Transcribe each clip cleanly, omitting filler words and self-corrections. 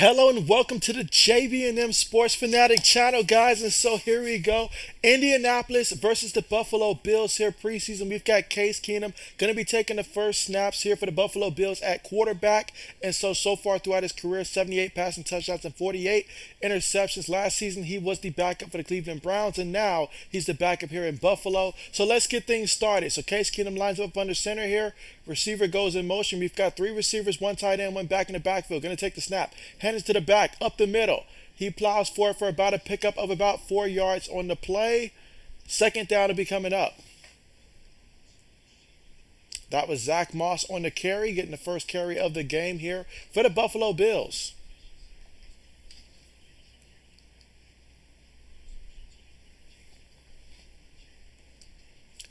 Hello and welcome to the JB&M Sports Fanatic channel, guys. And so here we go. Indianapolis versus the Buffalo Bills here preseason. We've got Case Keenum going to be taking the first snaps here for the Buffalo Bills at quarterback. And so far throughout his career, 78 passing touchdowns and 48 interceptions. Last season, he was the backup for the Cleveland Browns, and now he's the backup here in Buffalo. So let's get things started. So Case Keenum lines up under center here. Receiver goes in motion. We've got three receivers, one tight end, one back in the backfield. Going to take the snap. Hands to the back, up the middle. He plows forward for about a pickup of about 4 yards on the play. Second down to be coming up. That was Zach Moss on the carry, getting the first carry of the game here for the Buffalo Bills.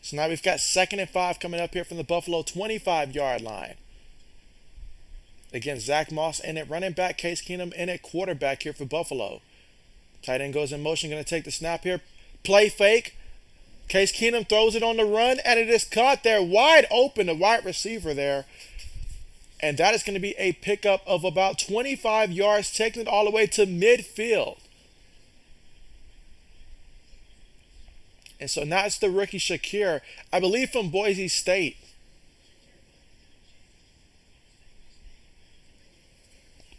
So now we've got 2nd and 5 coming up here from the Buffalo 25-yard line. Again, Zach Moss in at running back, Case Keenum in at quarterback here for Buffalo. Tight end goes in motion, going to take the snap here. Play fake. Case Keenum throws it on the run, and it is caught there wide open, the wide receiver there. And that is going to be a pickup of about 25 yards, taking it all the way to midfield. And so now it's the rookie Shakir, I believe from Boise State.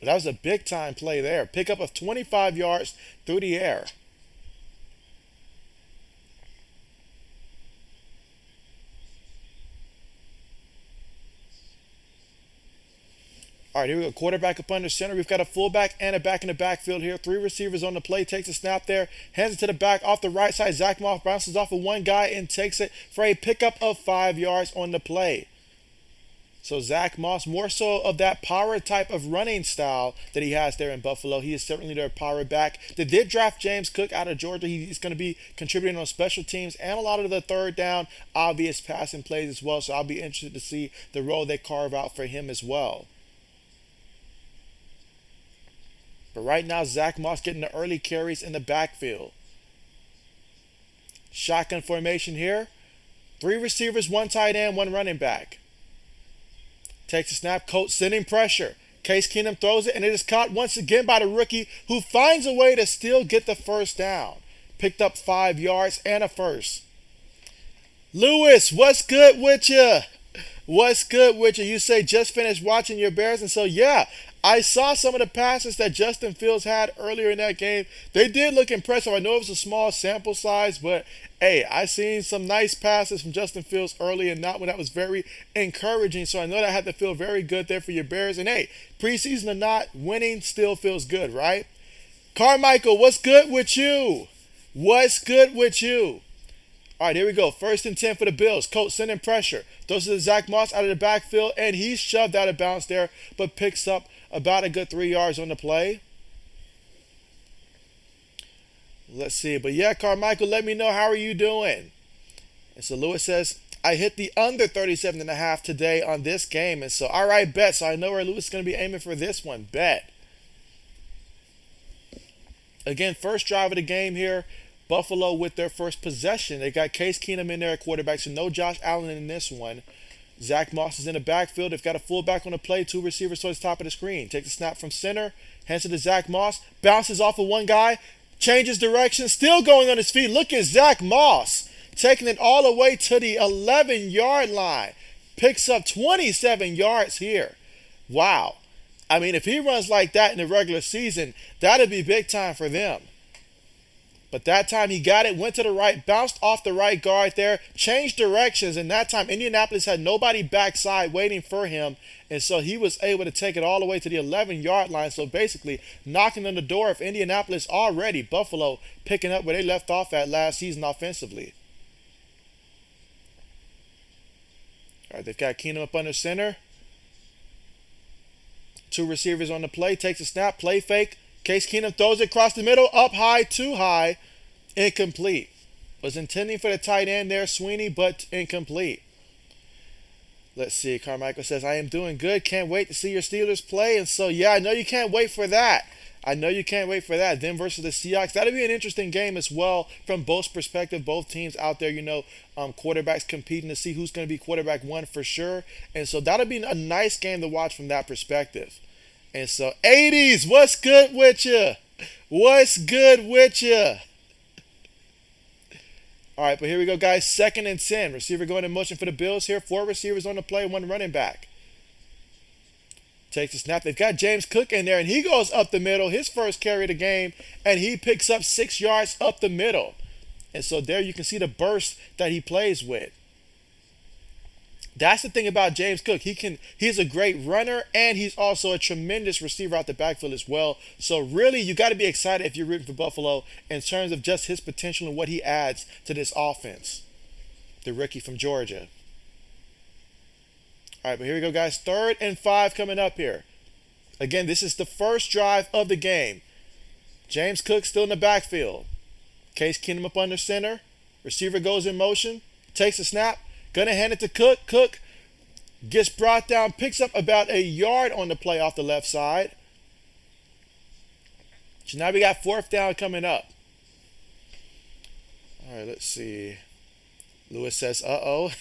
That was a big time play there. Pickup of 25 yards through the air. All right, here we go. Quarterback up under center. We've got a fullback and a back in the backfield here. Three receivers on the play. Takes a snap there. Hands it to the back off the right side. Zach Moss bounces off of one guy and takes it for a pickup of 5 yards on the play. So Zach Moss, more so of that power type of running style that he has there in Buffalo. He is certainly their power back. They did draft James Cook out of Georgia. He's going to be contributing on special teams and a lot of the third down, obvious passing plays as well. So I'll be interested to see the role they carve out for him as well. But right now, Zach Moss getting the early carries in the backfield. Shotgun formation here. Three receivers, one tight end, one running back. Takes a snap. Colts sending pressure. Case Keenum throws it, and it is caught once again by the rookie, who finds a way to still get the first down. Picked up 5 yards and a first. Lewis, what's good with you? What's good with you? You say just finished watching your Bears, and so yeah, I saw some of the passes that Justin Fields had earlier in that game. They did look impressive. I know it was a small sample size, but hey, I seen some nice passes from Justin Fields early and not when that was very encouraging. So I know that had to feel very good there for your Bears. And hey, preseason or not, winning still feels good, right? Carmichael, what's good with you? What's good with you? All right, here we go. 1st and 10 for the Bills. Colts sending pressure. Throws to Zach Moss out of the backfield, and he's shoved out of bounds there, but picks up about a good 3 yards on the play. Let's see. But yeah, Carmichael, let me know, how are you doing? And so Lewis says, I hit the under 37.5 today on this game. And so, all right, bet. So I know where Lewis is going to be aiming for this one. Bet. Again, first drive of the game here. Buffalo with their first possession. They got Case Keenum in there at quarterback, so no Josh Allen in this one. Zach Moss is in the backfield. They've got a fullback on the play, two receivers towards the top of the screen. Takes a snap from center, hands it to Zach Moss, bounces off of one guy, changes direction, still going on his feet. Look at Zach Moss taking it all the way to the 11-yard line. Picks up 27 yards here. Wow. I mean, if he runs like that in the regular season, that'd be big time for them. But that time he got it, went to the right, bounced off the right guard there, changed directions, and that time Indianapolis had nobody backside waiting for him, and so he was able to take it all the way to the 11-yard line, so basically knocking on the door of Indianapolis already. Buffalo picking up where they left off at last season offensively. All right, they've got Keenum up under center. Two receivers on the play, takes a snap, play fake. Case Keenum throws it across the middle, up high, too high, incomplete. Was intending for the tight end there, Sweeney, but incomplete. Let's see, Carmichael says, I am doing good. Can't wait to see your Steelers play. And so, yeah, I know you can't wait for that. I know you can't wait for that. Them versus the Seahawks. That'll be an interesting game as well from both perspectives. Both teams out there, quarterbacks competing to see who's going to be quarterback one for sure. And so that'll be a nice game to watch from that perspective. And so 80s, what's good with you? What's good with you? All right, but here we go, guys. 2nd and 10. Receiver going in motion for the Bills here. 4 receivers on the play, 1 running back. Takes the snap. They've got James Cook in there, and he goes up the middle. His first carry of the game, and he picks up 6 yards up the middle. And so there you can see the burst that he plays with. That's the thing about James Cook. He's a great runner, and he's also a tremendous receiver out the backfield as well. So really, you got to be excited if you're rooting for Buffalo in terms of just his potential and what he adds to this offense. The rookie from Georgia. All right, but here we go, guys. 3rd and 5 coming up here. Again, this is the first drive of the game. James Cook still in the backfield. Case Keenum up under center. Receiver goes in motion. Takes a snap. Gonna hand it to Cook. Cook gets brought down. Picks up about a yard on the play off the left side. So now we got 4th down coming up. All right, let's see. Lewis says, uh-oh.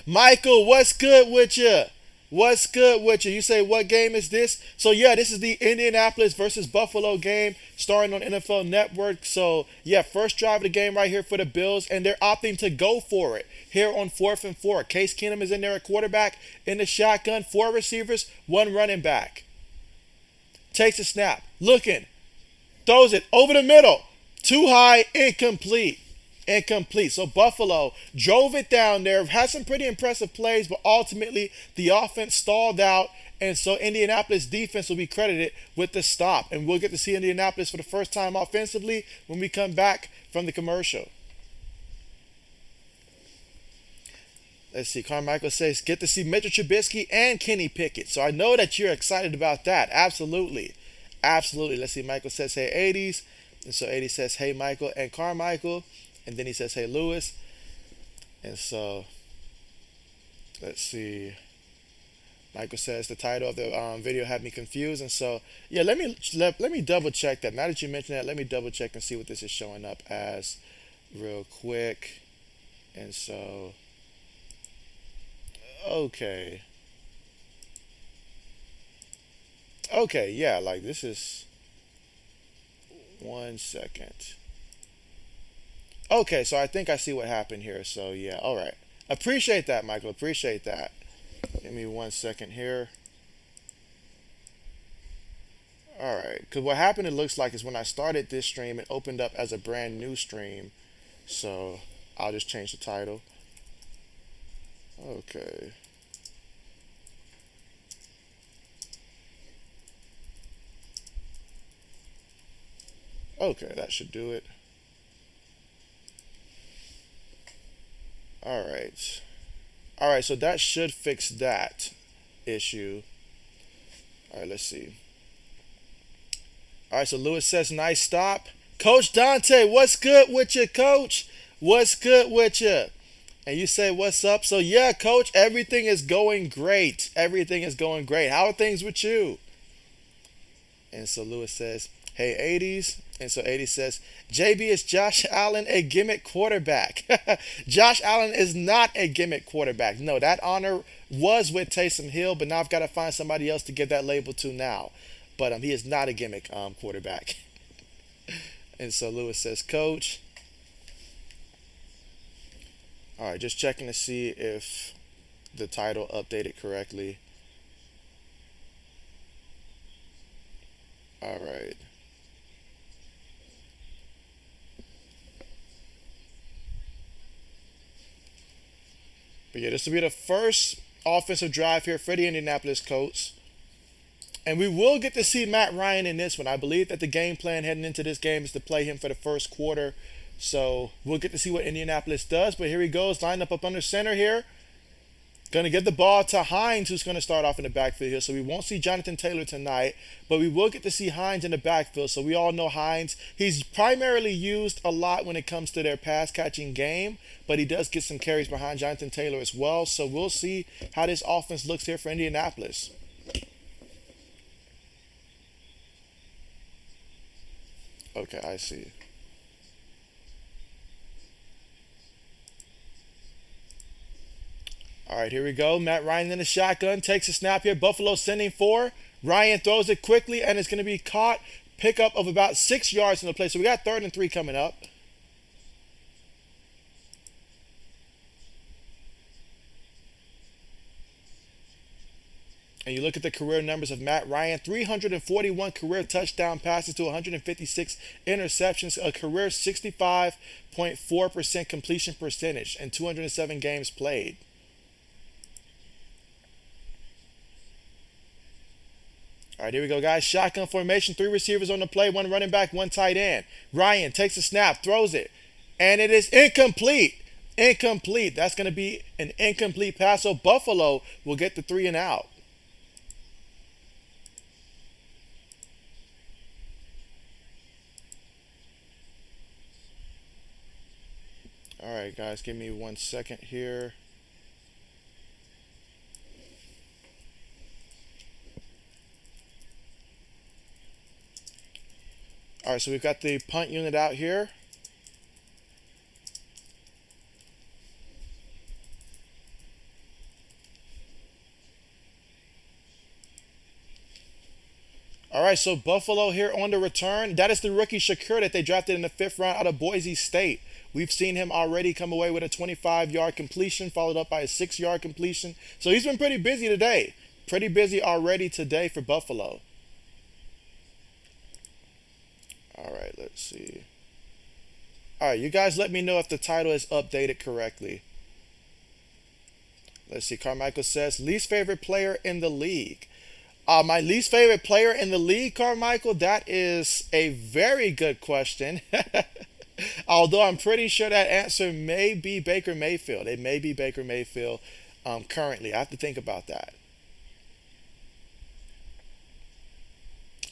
Michael, what's good with you? What's good with you? You say, what game is this? So, yeah, this is the Indianapolis versus Buffalo game starting on NFL Network. So, yeah, first drive of the game right here for the Bills, and they're opting to go for it here on 4th and 4. Case Keenum is in there at quarterback in the shotgun. 4 receivers, 1 running back. Takes a snap. Looking. Throws it over the middle. Too high, incomplete. Incomplete. So Buffalo drove it down there, had some pretty impressive plays, but ultimately the offense stalled out, and so Indianapolis defense will be credited with the stop. And we'll get to see Indianapolis for the first time offensively when we come back from the commercial. Let's see. Carmichael says, get to see Mitchell Trubisky and Kenny Pickett. So I know that you're excited about that. Absolutely. Absolutely. Let's see. Michael says, hey, 80s. And so 80 says, hey, Michael and Carmichael. And then he says, hey, Lewis. And so, let's see. Michael says the title of the video had me confused. And so, yeah, let me double check that. Now that you mentioned that, let me double check and see what this is showing up as real quick. And so, okay. Okay, yeah, like this is, 1 second. Okay, so I think I see what happened here. So, yeah, all right. Appreciate that, Michael. Appreciate that. Give me 1 second here. All right. Because what happened, it looks like, is when I started this stream, it opened up as a brand new stream. So, I'll just change the title. Okay. Okay, that should do it. All right. All right, so that should fix that issue. All right, let's see. All right, so Lewis says, nice stop. Coach Dante, what's good with you, Coach? What's good with you? And you say, what's up? So, yeah, Coach, everything is going great. Everything is going great. How are things with you? And so Lewis says, hey, 80s. And so 80 says, JB, is Josh Allen a gimmick quarterback? Josh Allen is not a gimmick quarterback. No, that honor was with Taysom Hill, but now I've got to find somebody else to give that label to now. But he is not a gimmick quarterback. And so Lewis says, Coach. All right, just checking to see if the title updated correctly. All right. But yeah, this will be the first offensive drive here for the Indianapolis Colts. And we will get to see Matt Ryan in this one. I believe that the game plan heading into this game is to play him for the first quarter. So we'll get to see what Indianapolis does. But here he goes, lined up under center here. Going to get the ball to Hines, who's going to start off in the backfield here. So we won't see Jonathan Taylor tonight, but we will get to see Hines in the backfield. So we all know Hines. He's primarily used a lot when it comes to their pass catching game, but he does get some carries behind Jonathan Taylor as well. So we'll see how this offense looks here for Indianapolis. Okay, I see. All right, here we go. Matt Ryan in the shotgun. Takes a snap here. Buffalo sending 4. Ryan throws it quickly, and it's going to be caught. Pickup of about 6 yards in the play. So we got 3rd and 3 coming up. And you look at the career numbers of Matt Ryan, 341 career touchdown passes to 156 interceptions, a career 65.4% completion percentage, and 207 games played. All right, here we go, guys. Shotgun formation, 3 receivers on the play, 1 running back, 1 tight end. Ryan takes a snap, throws it, and it is incomplete. Incomplete. That's going to be an incomplete pass, so Buffalo will get the 3 and out. All right, guys, give me 1 second here. All right, so we've got the punt unit out here. All right, so Buffalo here on the return. That is the rookie Shakur that they drafted in the 5th round out of Boise State. We've seen him already come away with a 25-yard completion, followed up by a 6-yard completion. So he's been pretty busy today. Pretty busy already today for Buffalo. All right, let's see. All right, you guys let me know if the title is updated correctly. Let's see. Carmichael says, least favorite player in the league. My least favorite player in the league, Carmichael, that is a very good question. Although I'm pretty sure that answer may be Baker Mayfield. It may be Baker Mayfield currently. I have to think about that.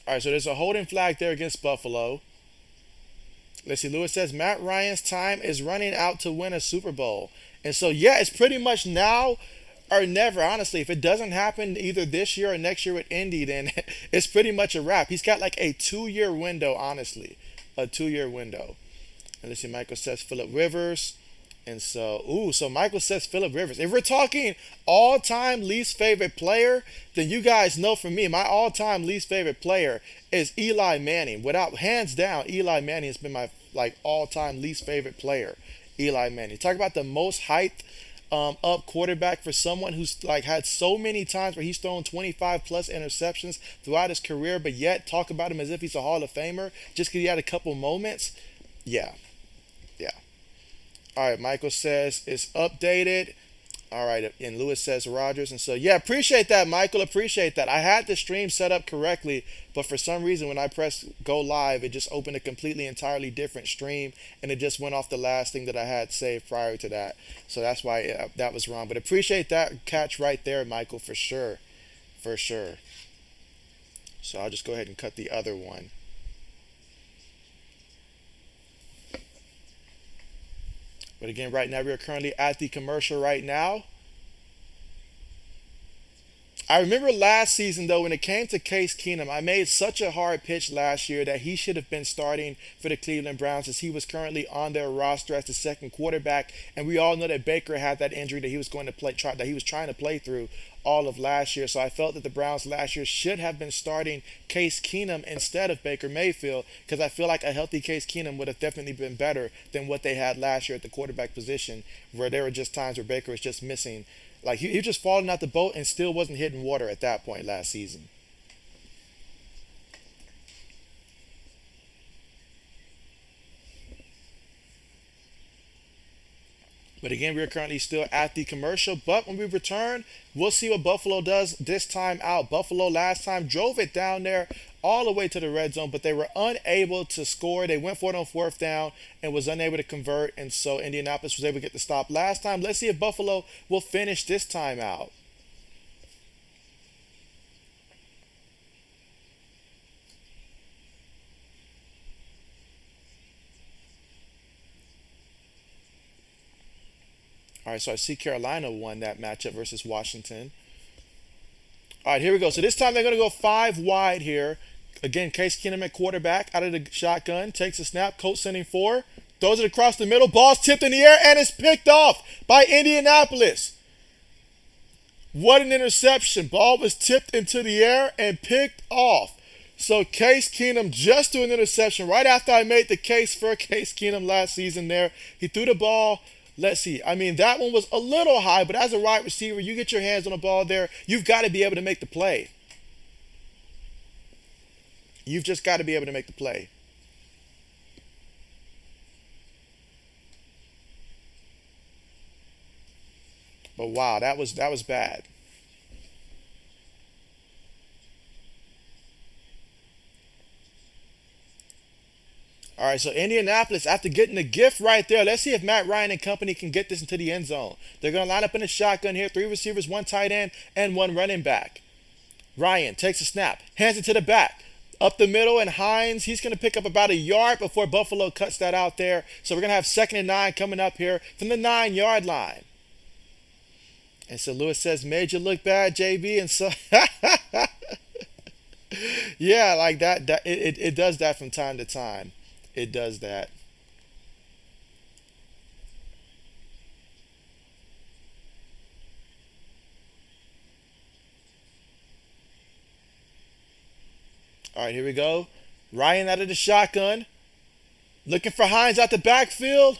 All right, so there's a holding flag there against Buffalo. Let's see. Lewis says Matt Ryan's time is running out to win a Super Bowl. And so, yeah, it's pretty much now or never, honestly. If it doesn't happen either this year or next year with Indy, then it's pretty much a wrap. He's got like a 2-year window, honestly. A 2-year window. And let's see, Michael says Phillip Rivers. And so Michael says Phillip Rivers. If we're talking all-time least favorite player, then you guys know for me, my all-time least favorite player is Eli Manning. Without, hands down, Eli Manning has been my like all-time least favorite player. Eli Manning. Talk about the most hyped up quarterback for someone who's like had so many times where he's thrown 25 plus interceptions throughout his career, but yet talk about him as if he's a Hall of Famer just because he had a couple moments. Yeah, yeah. All right, Michael says it's updated. All right, and Lewis says Rogers. And so, yeah, appreciate that, Michael. Appreciate that. I had the stream set up correctly, but for some reason, when I pressed go live, it just opened a completely, entirely different stream, and it just went off the last thing that I had saved prior to that. So that's why that was wrong. But appreciate that catch right there, Michael, for sure. For sure. So I'll just go ahead and cut the other one. But again, right now we are currently at the commercial right now. I remember last season, though, when it came to Case Keenum, I made such a hard pitch last year that he should have been starting for the Cleveland Browns as he was currently on their roster as the second quarterback. And we all know that Baker had that injury that he was going to that he was trying to play through all of last year. So I felt that the Browns last year should have been starting Case Keenum instead of Baker Mayfield because I feel like a healthy Case Keenum would have definitely been better than what they had last year at the quarterback position, where there were just times where Baker was just missing. Like he was just falling out the boat and still wasn't hitting water at that point last season. But again, we're currently still at the commercial. But when we return, we'll see what Buffalo does this time out. Buffalo last time drove it down there all the way to the red zone, but they were unable to score. They went for it on 4th down and was unable to convert. And so Indianapolis was able to get the stop last time. Let's see if Buffalo will finish this time out. All right, so I see Carolina won that matchup versus Washington. All right, here we go. So this time they're going to go 5 wide here. Again, Case Keenum at quarterback out of the shotgun. Takes a snap. Colts sending 4. Throws it across the middle. Ball's tipped in the air and it's picked off by Indianapolis. What an interception. Ball was tipped into the air and picked off. So Case Keenum just threw an interception right after I made the case for Case Keenum last season there. He threw the ball. Let's see. I mean, that one was a little high, but as a wide receiver, you get your hands on the ball there, you've got to be able to make the play. You've just got to be able to make the play. But wow, that was bad. All right, so Indianapolis, after getting the gift right there, let's see if Matt Ryan and company can get this into the end zone. They're going to line up in a shotgun here, three receivers, one tight end, and one running back. Ryan takes a snap, hands it to the back. Up the middle, and Hines, he's going to pick up about a yard before Buffalo cuts that out there. So we're going to have 2nd and 9 coming up here from the 9-yard line. And so Lewis says, made you look bad, JB. And so, yeah, like it does that from time to time. It does that. All right, here we go. Ryan out of the shotgun, looking for Hines out the backfield.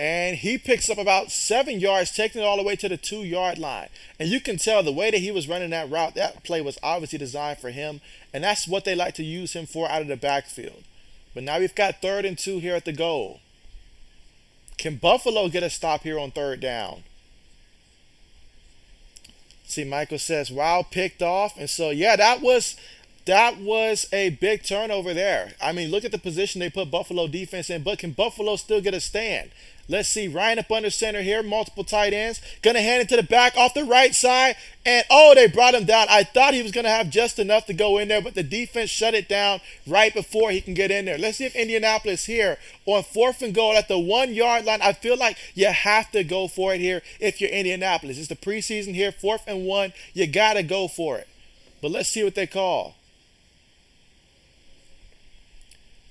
And he picks up about 7 yards, taking it all the way to the 2-yard line. And you can tell the way that he was running that route, that play was obviously designed for him. And that's what they like to use him for out of the backfield. But now we've got 3rd and 2 here at the goal. Can Buffalo get a stop here on 3rd down? See, Michael says, wow, picked off. And so, yeah, that was a big turnover there. I mean, look at the position they put Buffalo defense in, but can Buffalo still get a stand? Let's see. Ryan up under center here, multiple tight ends. Gonna hand it to the back off the right side. And oh, they brought him down. I thought he was gonna have just enough to go in there, but the defense shut it down right before he can get in there. Let's see if Indianapolis here on 4th and goal at the 1-yard line. I feel like you have to go for it here if you're Indianapolis. It's the preseason here, 4th and 1. You gotta go for it. But let's see what they call.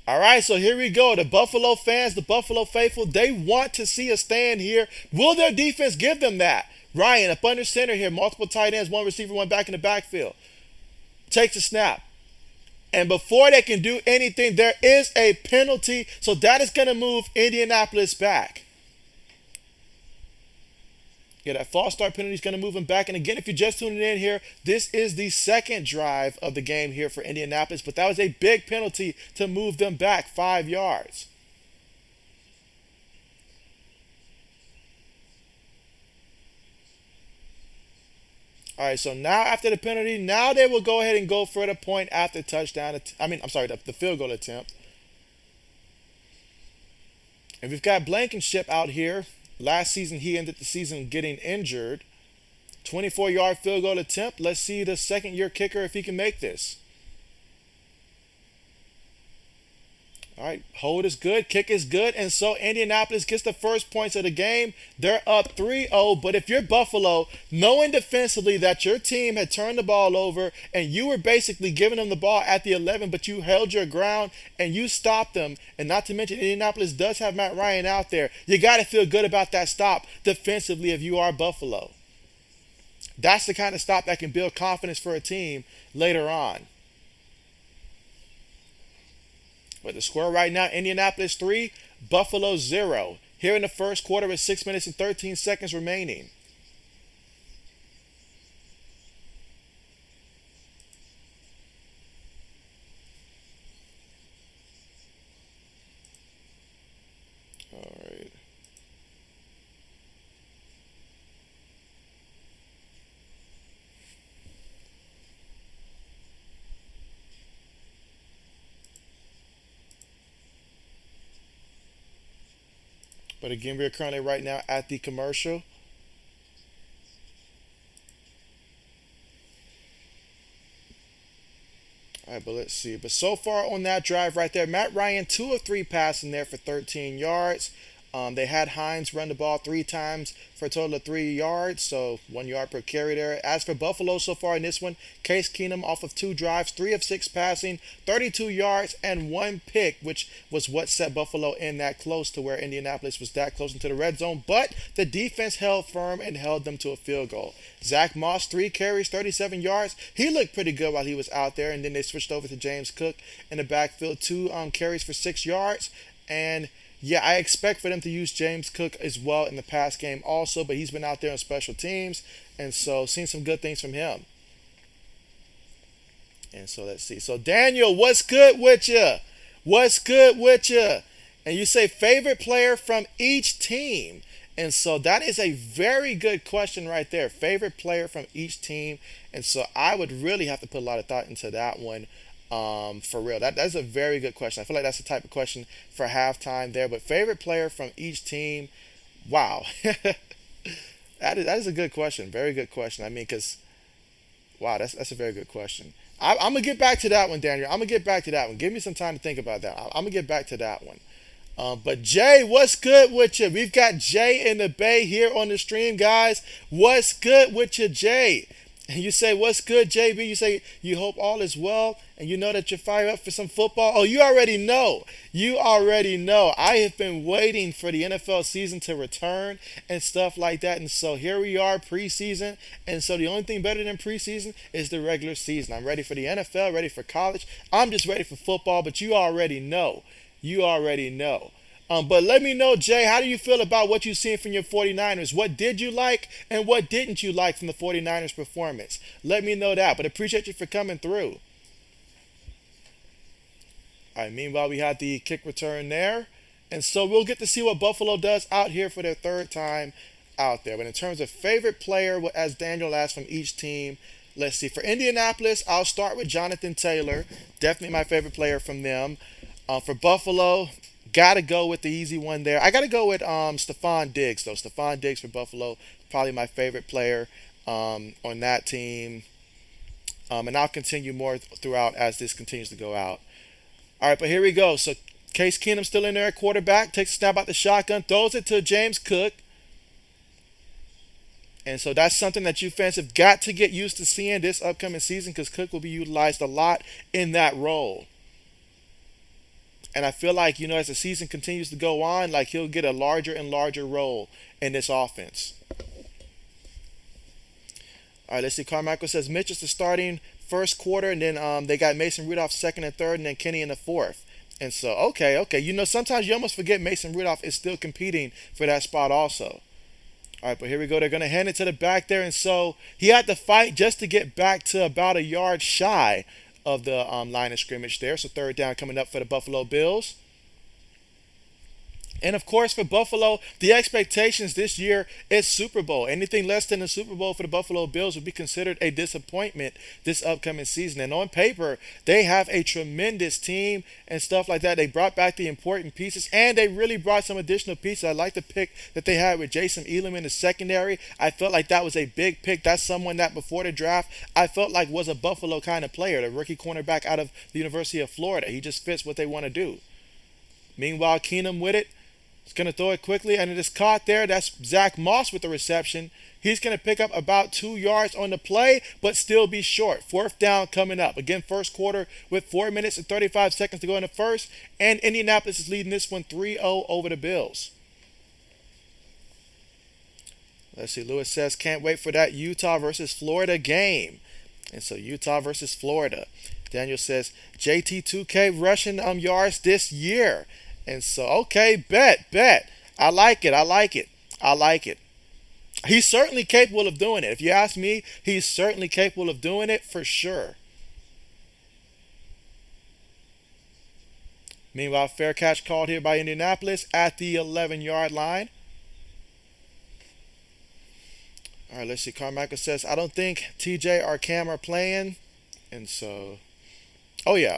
All right, so here we go. The Buffalo fans, the Buffalo faithful, they want to see a stand here. Will their defense give them that? Ryan up under center here, multiple tight ends, one receiver, one back in the backfield. Takes a snap. And before they can do anything, there is a penalty. So that is going to move Indianapolis back. Yeah, that false start penalty is going to move them back. And again, if you're just tuning in here, this is the 2nd drive of the game here for Indianapolis. But that was a big penalty to move them back 5 yards. All right, so now after the penalty, now they will go ahead and go for the point after touchdown. I'm sorry, the field goal attempt. And we've got Blankenship out here. Last season, he ended the season getting injured. 24-yard field goal attempt. Let's see the 2nd-year kicker if he can make this. All right, hold is good, kick is good, and so Indianapolis gets the first points of the game. They're up 3-0, but if you're Buffalo, knowing defensively that your team had turned the ball over and you were basically giving them the ball at the 11, but you held your ground and you stopped them, and not to mention Indianapolis does have Matt Ryan out there, you got to feel good about that stop defensively if you are Buffalo. That's the kind of stop that can build confidence for a team later on. But the score right now, Indianapolis 3, Buffalo 0. Here in the first quarter with 6 minutes and 13 seconds remaining. All right. But again, we're currently right now at the commercial. All right, but let's see. But so far on that drive right there, Matt Ryan, 2 of 3 passing there for 13 yards. They had Hines run the ball 3 times for a total of 3 yards, so 1 yard per carry there. As for Buffalo so far in this one, Case Keenum off of 2 drives, 3 of 6 passing, 32 yards, and 1 pick, which was what set Buffalo in that close to where Indianapolis was that close into the red zone. But the defense held firm and held them to a field goal. Zach Moss, 3 carries, 37 yards. He looked pretty good while he was out there, and then they switched over to James Cook in the backfield, 2 carries for 6 yards. And yeah, I expect for them to use James Cook as well in the pass game also, but he's been out there on special teams, and so seen some good things from him. And so let's see. So Daniel, what's good with you? What's good with you? And you say favorite player from each team. And so that is a very good question right there. Favorite player from each team. And so I would really have to put a lot of thought into that one. For real, that's a very good question. I feel like that's the type of question for halftime there. But favorite player from each team, wow, that is a good question. Very good question. I mean, because wow, that's a very good question. I'm gonna get back to that one, Daniel. I'm gonna get back to that one. Give me some time to think about that. I'm gonna get back to that one. But Jay, what's good with you? We've got Jay in the Bay here on the stream, guys. What's good with you, Jay? And you say, what's good, JB? You say, you hope all is well, and you know that you're fired up for some football. Oh, you already know. You already know. I have been waiting for the NFL season to return and stuff like that. And so here we are, preseason. And so the only thing better than preseason is the regular season. I'm ready for the NFL, ready for college. I'm just ready for football, but you already know. You already know. But let me know, Jay, how do you feel about what you've seen from your 49ers? What did you like and what didn't you like from the 49ers performance? Let me know that. But appreciate you for coming through. All right, meanwhile, we had the kick return there. And so we'll get to see what Buffalo does out here for their third time out there. But in terms of favorite player, as Daniel asked from each team, let's see. For Indianapolis, I'll start with Jonathan Taylor. Definitely my favorite player from them. For Buffalo, gotta go with the easy one there. I gotta go with Stephon Diggs though. Stephon Diggs for Buffalo, probably my favorite player on that team. And I'll continue more throughout as this continues to go out. All right, but here we go. So Case Keenum still in there at quarterback. Takes a snap out the shotgun, throws it to James Cook. And so that's something that you fans have got to get used to seeing this upcoming season, because Cook will be utilized a lot in that role. And I feel like, as the season continues to go on, like he'll get a larger and larger role in this offense. All right, let's see. Carmichael says Mitch is the starting first quarter, and then they got Mason Rudolph second and third, and then Kenny in the fourth. And so, okay. Sometimes you almost forget Mason Rudolph is still competing for that spot also. All right, but here we go. They're going to hand it to the back there, and so he had to fight just to get back to about a yard shy of the line of scrimmage there. So third down coming up for the Buffalo Bills. And of course, for Buffalo, the expectations this year is Super Bowl. Anything less than a Super Bowl for the Buffalo Bills would be considered a disappointment this upcoming season. And on paper, they have a tremendous team and stuff like that. They brought back the important pieces, and they really brought some additional pieces. I like the pick that they had with Jason Elam in the secondary. I felt like that was a big pick. That's someone that before the draft, I felt like was a Buffalo kind of player, the rookie cornerback out of the University of Florida. He just fits what they want to do. Meanwhile, Keenum with it. He's going to throw it quickly, and it is caught there. That's Zach Moss with the reception. He's going to pick up about 2 yards on the play, but still be short. Fourth down coming up. Again, first quarter with 4 minutes and 35 seconds to go in the first, and Indianapolis is leading this one 3-0 over the Bills. Let's see. Lewis says, can't wait for that Utah versus Florida game. And so Utah versus Florida. Daniel says, JT2K rushing yards this year. And so, okay, bet. I like it. He's certainly capable of doing it. If you ask me, he's certainly capable of doing it for sure. Meanwhile, fair catch called here by Indianapolis at the 11-yard line. All right, let's see. Carmichael says, I don't think TJ or Cam are playing. And so, oh yeah.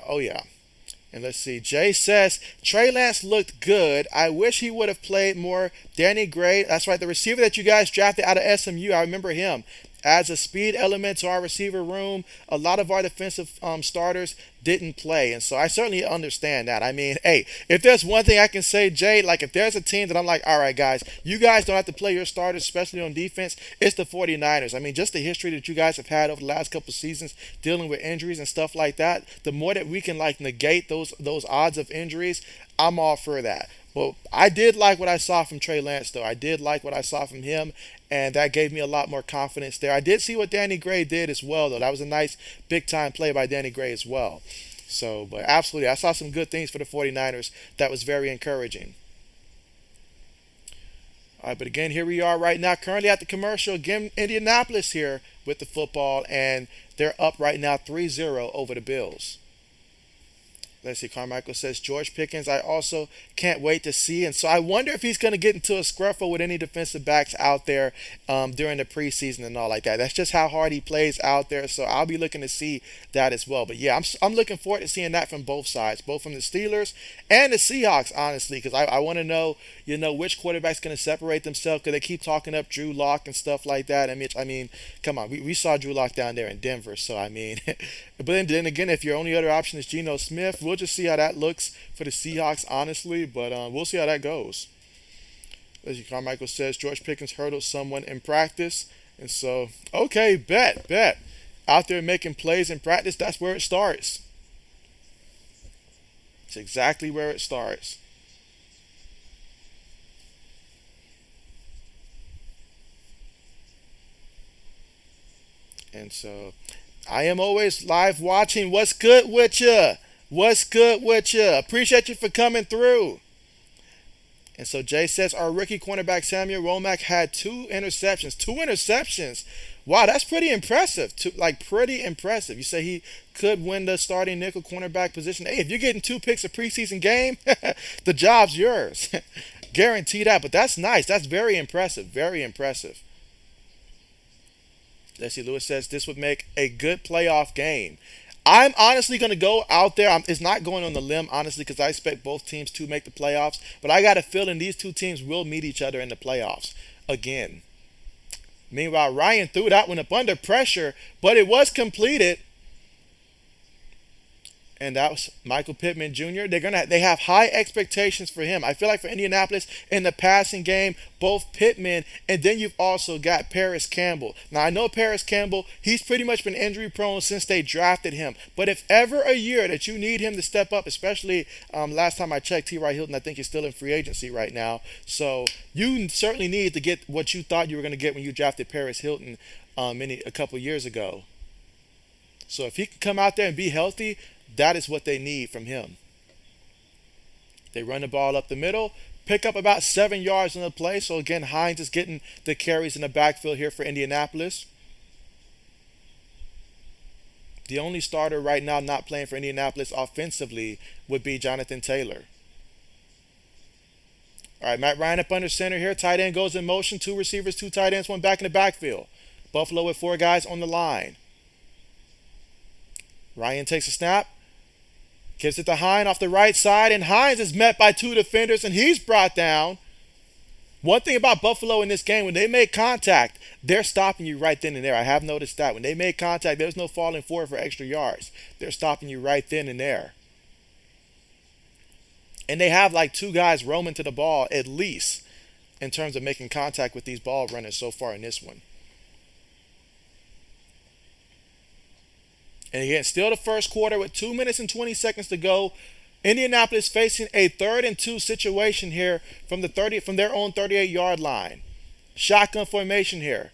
And let's see. Jay says, Trey Lance looked good. I wish he would have played more. Danny Gray, that's right, the receiver that you guys drafted out of SMU. I remember him. adds a speed element to our receiver room. A lot of our defensive starters didn't play, and so I certainly understand that. I mean, hey, if there's one thing I can say, Jay, like if there's a team that I'm like, all right, guys, you guys don't have to play your starters, especially on defense, it's the 49ers. I mean, just the history that you guys have had over the last couple seasons dealing with injuries and stuff like that, the more that we can like negate those odds of injuries, I'm all for that. Well, I did like what I saw from Trey Lance, though. I did like what I saw from him, and that gave me a lot more confidence there. I did see what Danny Gray did as well, though. That was a nice big time play by Danny Gray as well. So, but absolutely, I saw some good things for the 49ers. That was very encouraging. All right, but again, here we are right now, currently at the commercial. Again, Indianapolis here with the football, and they're up right now 3-0 over the Bills. Let's see, Carmichael says, George Pickens, I also can't wait to see. And so I wonder if he's going to get into a scruffle with any defensive backs out there during the preseason and all like that. That's just how hard he plays out there. So I'll be looking to see that as well. But yeah, I'm looking forward to seeing that from both sides, both from the Steelers and the Seahawks, honestly, because I want to know, which quarterback's going to separate themselves, because they keep talking up Drew Lock and stuff like that. I mean, come on, we saw Drew Lock down there in Denver. So, I mean, but then again, if your only other option is Geno Smith, we'll just see how that looks for the Seahawks, honestly. But we'll see how that goes. As Carmichael says, George Pickens hurdled someone in practice. And so, okay, bet. Out there making plays in practice, that's where it starts. It's exactly where it starts. And so, I am always live watching. What's good with you? What's good with you? Appreciate you for coming through. And so Jay says our rookie cornerback Samuel Womack had 2 interceptions. 2 interceptions. Wow, that's pretty impressive. Pretty impressive. You say he could win the starting nickel cornerback position. Hey, if you're getting 2 picks a preseason game, the job's yours. Guarantee that. But that's nice. That's very impressive. Very impressive. Leslie Lewis says this would make a good playoff game. I'm honestly going to go out there. It's not going on the limb, honestly, because I expect both teams to make the playoffs. But I got a feeling these two teams will meet each other in the playoffs again. Meanwhile, Ryan threw that one up under pressure, but it was completed. And that was Michael Pittman Jr. They have high expectations for him. I feel like for Indianapolis in the passing game, both Pittman and then you've also got Paris Campbell. Now I know Paris Campbell, he's pretty much been injury prone since they drafted him. But if ever a year that you need him to step up, especially last time I checked, T.Y. Hilton, I think he's still in free agency right now. So you certainly need to get what you thought you were going to get when you drafted Paris Hilton a couple years ago. So if he can come out there and be healthy, that is what they need from him. They run the ball up the middle, pick up about 7 yards on the play. So again, Hines is getting the carries in the backfield here for Indianapolis. The only starter right now not playing for Indianapolis offensively would be Jonathan Taylor. All right, Matt Ryan up under center here. Tight end goes in motion. 2 receivers, 2 tight ends, 1 back in the backfield. Buffalo with 4 guys on the line. Ryan takes a snap. Gives it to Hines off the right side, and Hines is met by 2 defenders, and he's brought down. One thing about Buffalo in this game, when they make contact, they're stopping you right then and there. I have noticed that. When they make contact, there's no falling forward for extra yards. They're stopping you right then and there. And they have like 2 guys roaming to the ball at least in terms of making contact with these ball runners so far in this one. And again, still the first quarter with 2 minutes and 20 seconds to go. Indianapolis facing a 3rd and 2 situation here from their own 38-yard line. Shotgun formation here.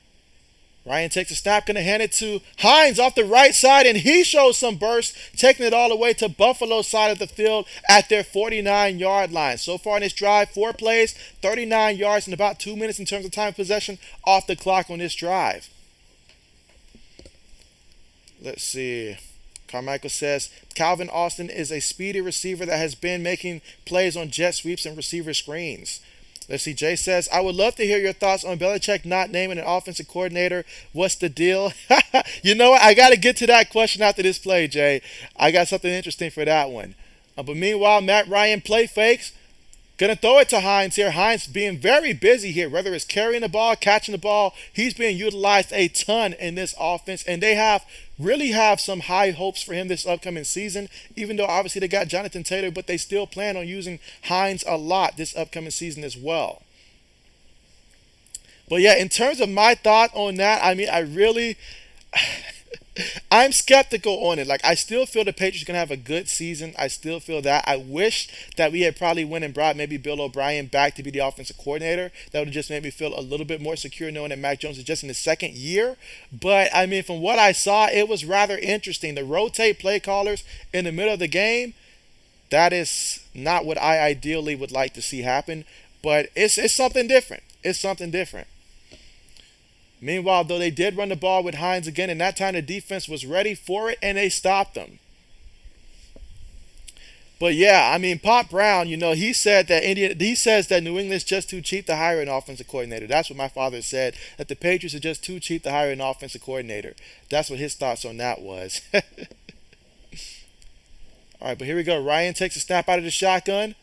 Ryan takes a snap, going to hand it to Hines off the right side, and he shows some burst, taking it all the way to Buffalo's side of the field at their 49-yard line. So far in this drive, 4 plays, 39 yards, and about 2 minutes in terms of time of possession off the clock on this drive. Let's see. Carmichael says Calvin Austin is a speedy receiver that has been making plays on jet sweeps and receiver screens. Let's see. Jay says, I would love to hear your thoughts on Belichick not naming an offensive coordinator. What's the deal? You know what? I got to get to that question after this play, Jay. I got something interesting for that one. But meanwhile, Matt Ryan play fakes. Gonna throw it to Hines here. Hines being very busy here, whether it's carrying the ball, catching the ball. He's being utilized a ton in this offense, and they really have some high hopes for him this upcoming season. Even though obviously they got Jonathan Taylor, but they still plan on using Hines a lot this upcoming season as well. But yeah, in terms of my thought on that, I mean, I'm skeptical on it. Like, I still feel the Patriots are gonna have a good season. I still feel that. I wish that we had probably went and brought maybe Bill O'Brien back to be the offensive coordinator. That would have just made me feel a little bit more secure knowing that Mac Jones is just in his second year. But I mean, from what I saw, it was rather interesting. To rotate play callers in the middle of the game, that is not what I ideally would like to see happen. But it's something different. It's something different. Meanwhile, though, they did run the ball with Hines again, and that time the defense was ready for it, and they stopped them. But yeah, I mean, Pop Brown, he said that he says that New England's just too cheap to hire an offensive coordinator. That's what my father said, that the Patriots are just too cheap to hire an offensive coordinator. That's what his thoughts on that was. All right, but here we go. Ryan takes a snap out of the shotgun,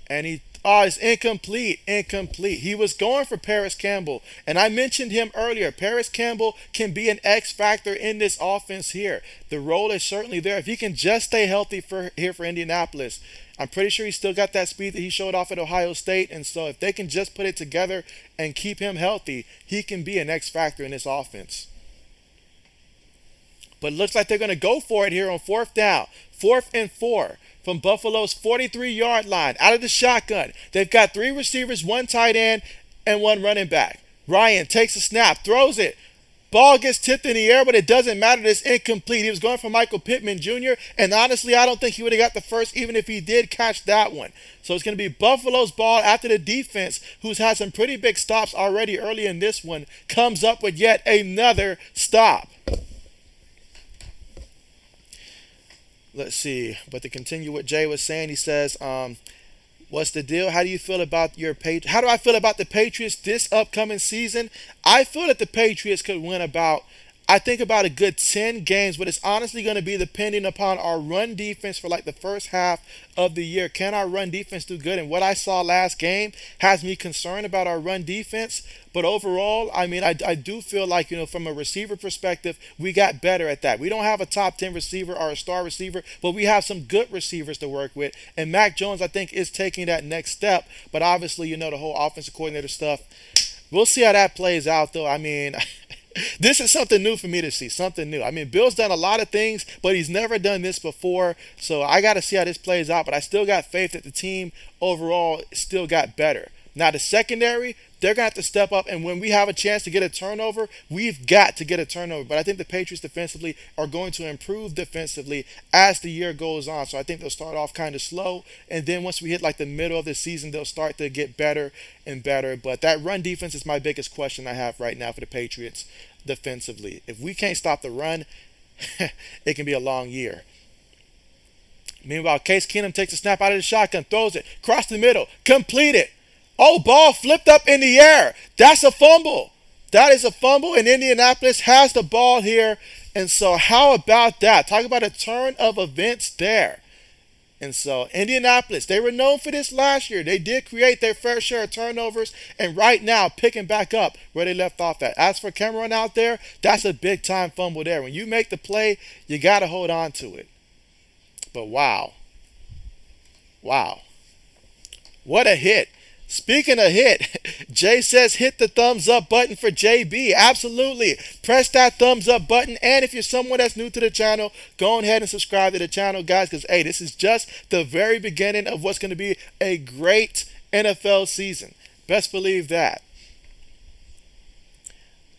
and it's incomplete. Incomplete. He was going for Paris Campbell. And I mentioned him earlier. Paris Campbell can be an X factor in this offense here. The role is certainly there. If he can just stay healthy for Indianapolis, I'm pretty sure he's still got that speed that he showed off at Ohio State. And so if they can just put it together and keep him healthy, he can be an X factor in this offense. But it looks like they're going to go for it here on fourth down. 4th and 4. From Buffalo's 43-yard line, out of the shotgun. They've got 3 receivers, 1 tight end, and 1 running back. Ryan takes a snap, throws it. Ball gets tipped in the air, but it doesn't matter. It's incomplete. He was going for Michael Pittman Jr., and honestly, I don't think he would have got the first, even if he did catch that one. So it's going to be Buffalo's ball after the defense, who's had some pretty big stops already early in this one, comes up with yet another stop. Let's see. But to continue what Jay was saying, he says, what's the deal? How do you feel about how do I feel about the Patriots this upcoming season? I feel that the Patriots could win about a good 10 games, but it's honestly going to be depending upon our run defense for like the first half of the year. Can our run defense do good? And what I saw last game has me concerned about our run defense. But overall, I mean, I do feel like, from a receiver perspective, we got better at that. We don't have a top 10 receiver or a star receiver, but we have some good receivers to work with. And Mac Jones, I think, is taking that next step. But obviously, the whole offensive coordinator stuff, we'll see how that plays out, though. I mean, this is something new for me to see, something new. I mean, Bill's done a lot of things, but he's never done this before. So I got to see how this plays out. But I still got faith that the team overall still got better. Now, the secondary, they're going to have to step up. And when we have a chance to get a turnover, we've got to get a turnover. But I think the Patriots defensively are going to improve defensively as the year goes on. So I think they'll start off kind of slow. And then once we hit like the middle of the season, they'll start to get better and better. But that run defense is my biggest question I have right now for the Patriots defensively. If we can't stop the run, it can be a long year. Meanwhile, Case Keenum takes a snap out of the shotgun, throws it, across the middle, complete it. Oh, ball flipped up in the air. That's a fumble. That is a fumble, and Indianapolis has the ball here. And so how about that? Talk about a turn of events there. And so Indianapolis, they were known for this last year. They did create their fair share of turnovers, and right now picking back up where they left off at. As for Cameron out there, that's a big-time fumble there. When you make the play, you got to hold on to it. But wow. Wow. What a hit. Speaking of hit, Jay says hit the thumbs up button for JB. Absolutely. Press that thumbs up button. And if you're someone that's new to the channel, go ahead and subscribe to the channel, guys, because, hey, this is just the very beginning of what's going to be a great NFL season. Best believe that.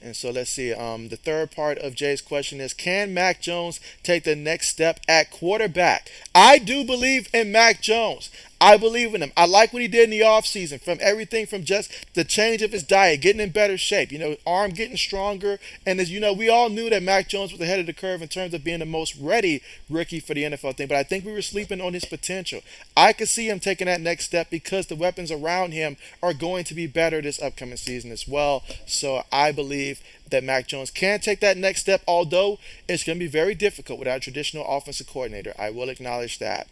And so let's see. The third part of Jay's question is, can Mac Jones take the next step at quarterback? I do believe in Mac Jones. I believe in him. I like what he did in the offseason, from everything from just the change of his diet, getting in better shape, arm getting stronger. And as we all knew that Mac Jones was ahead of the curve in terms of being the most ready rookie for the NFL thing. But I think we were sleeping on his potential. I could see him taking that next step because the weapons around him are going to be better this upcoming season as well. So I believe that Mac Jones can take that next step, although it's going to be very difficult without a traditional offensive coordinator. I will acknowledge that.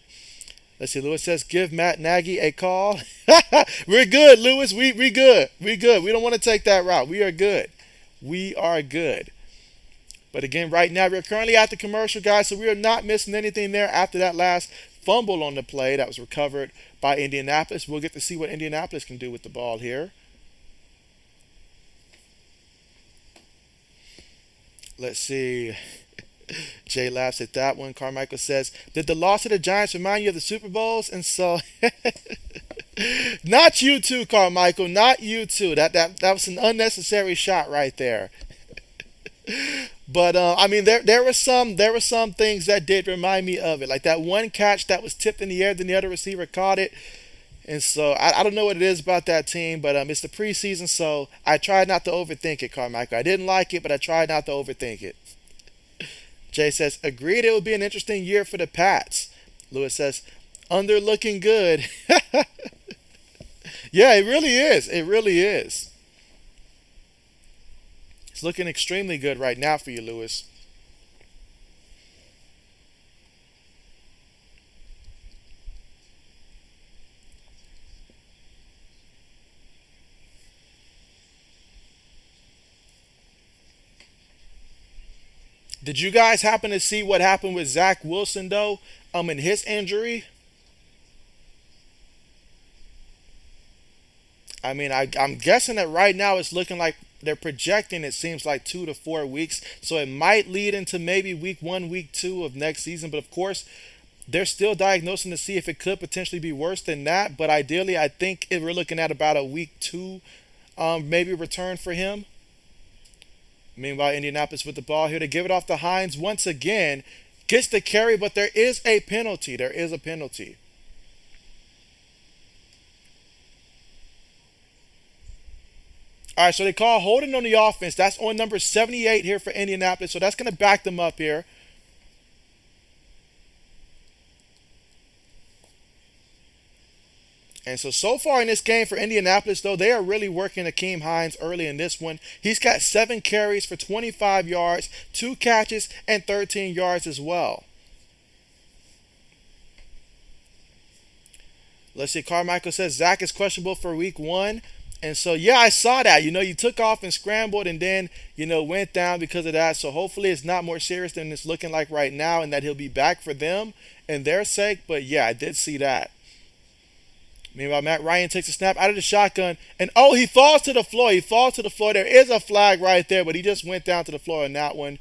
Let's see. Lewis says, give Matt Nagy a call. We're good, Lewis. We good. We good. We don't want to take that route. We are good. We are good. But again, right now we're currently at the commercial, guys, so we are not missing anything there after that last fumble on the play that was recovered by Indianapolis. We'll get to see what Indianapolis can do with the ball here. Let's see. Jay laughs at that one. Carmichael says, did the loss of the Giants remind you of the Super Bowls? And so, not you too, Carmichael. Not you too. That was an unnecessary shot right there. But I mean, there were some things that did remind me of it, like that one catch that was tipped in the air, then the other receiver caught it, and so I don't know what it is about that team, but it's the preseason, so I tried not to overthink it, Carmichael. I didn't like it, but I tried not to overthink it. Jay says, agreed, it will be an interesting year for the Pats. Lewis says, under looking good. Yeah, it really is. It really is. It's looking extremely good right now for you, Lewis. Did you guys happen to see what happened with Zach Wilson though? In his injury. I mean, I'm guessing that right now it's looking like they're projecting. It seems like 2 to 4 weeks, so it might lead into maybe week one, week two of next season. But of course, they're still diagnosing to see if it could potentially be worse than that. But ideally, I think if we're looking at about a week two, maybe return for him. Meanwhile, Indianapolis with the ball here to give it off to Hines once again. Gets the carry, but there is a penalty. There is a penalty. All right, so they call holding on the offense. That's on number 78 here for Indianapolis, so that's going to back them up here. And so far in this game for Indianapolis, though, they are really working Akeem Hines early in this one. He's got 7 carries for 25 yards, 2 catches, and 13 yards as well. Let's see. Carmichael says Zach is questionable for week one. And so, yeah, I saw that. You took off and scrambled and then, went down because of that. So hopefully it's not more serious than it's looking like right now and that he'll be back for them and their sake. But, yeah, I did see that. Meanwhile, Matt Ryan takes a snap out of the shotgun. And, he falls to the floor. He falls to the floor. There is a flag right there, but he just went down to the floor on that one.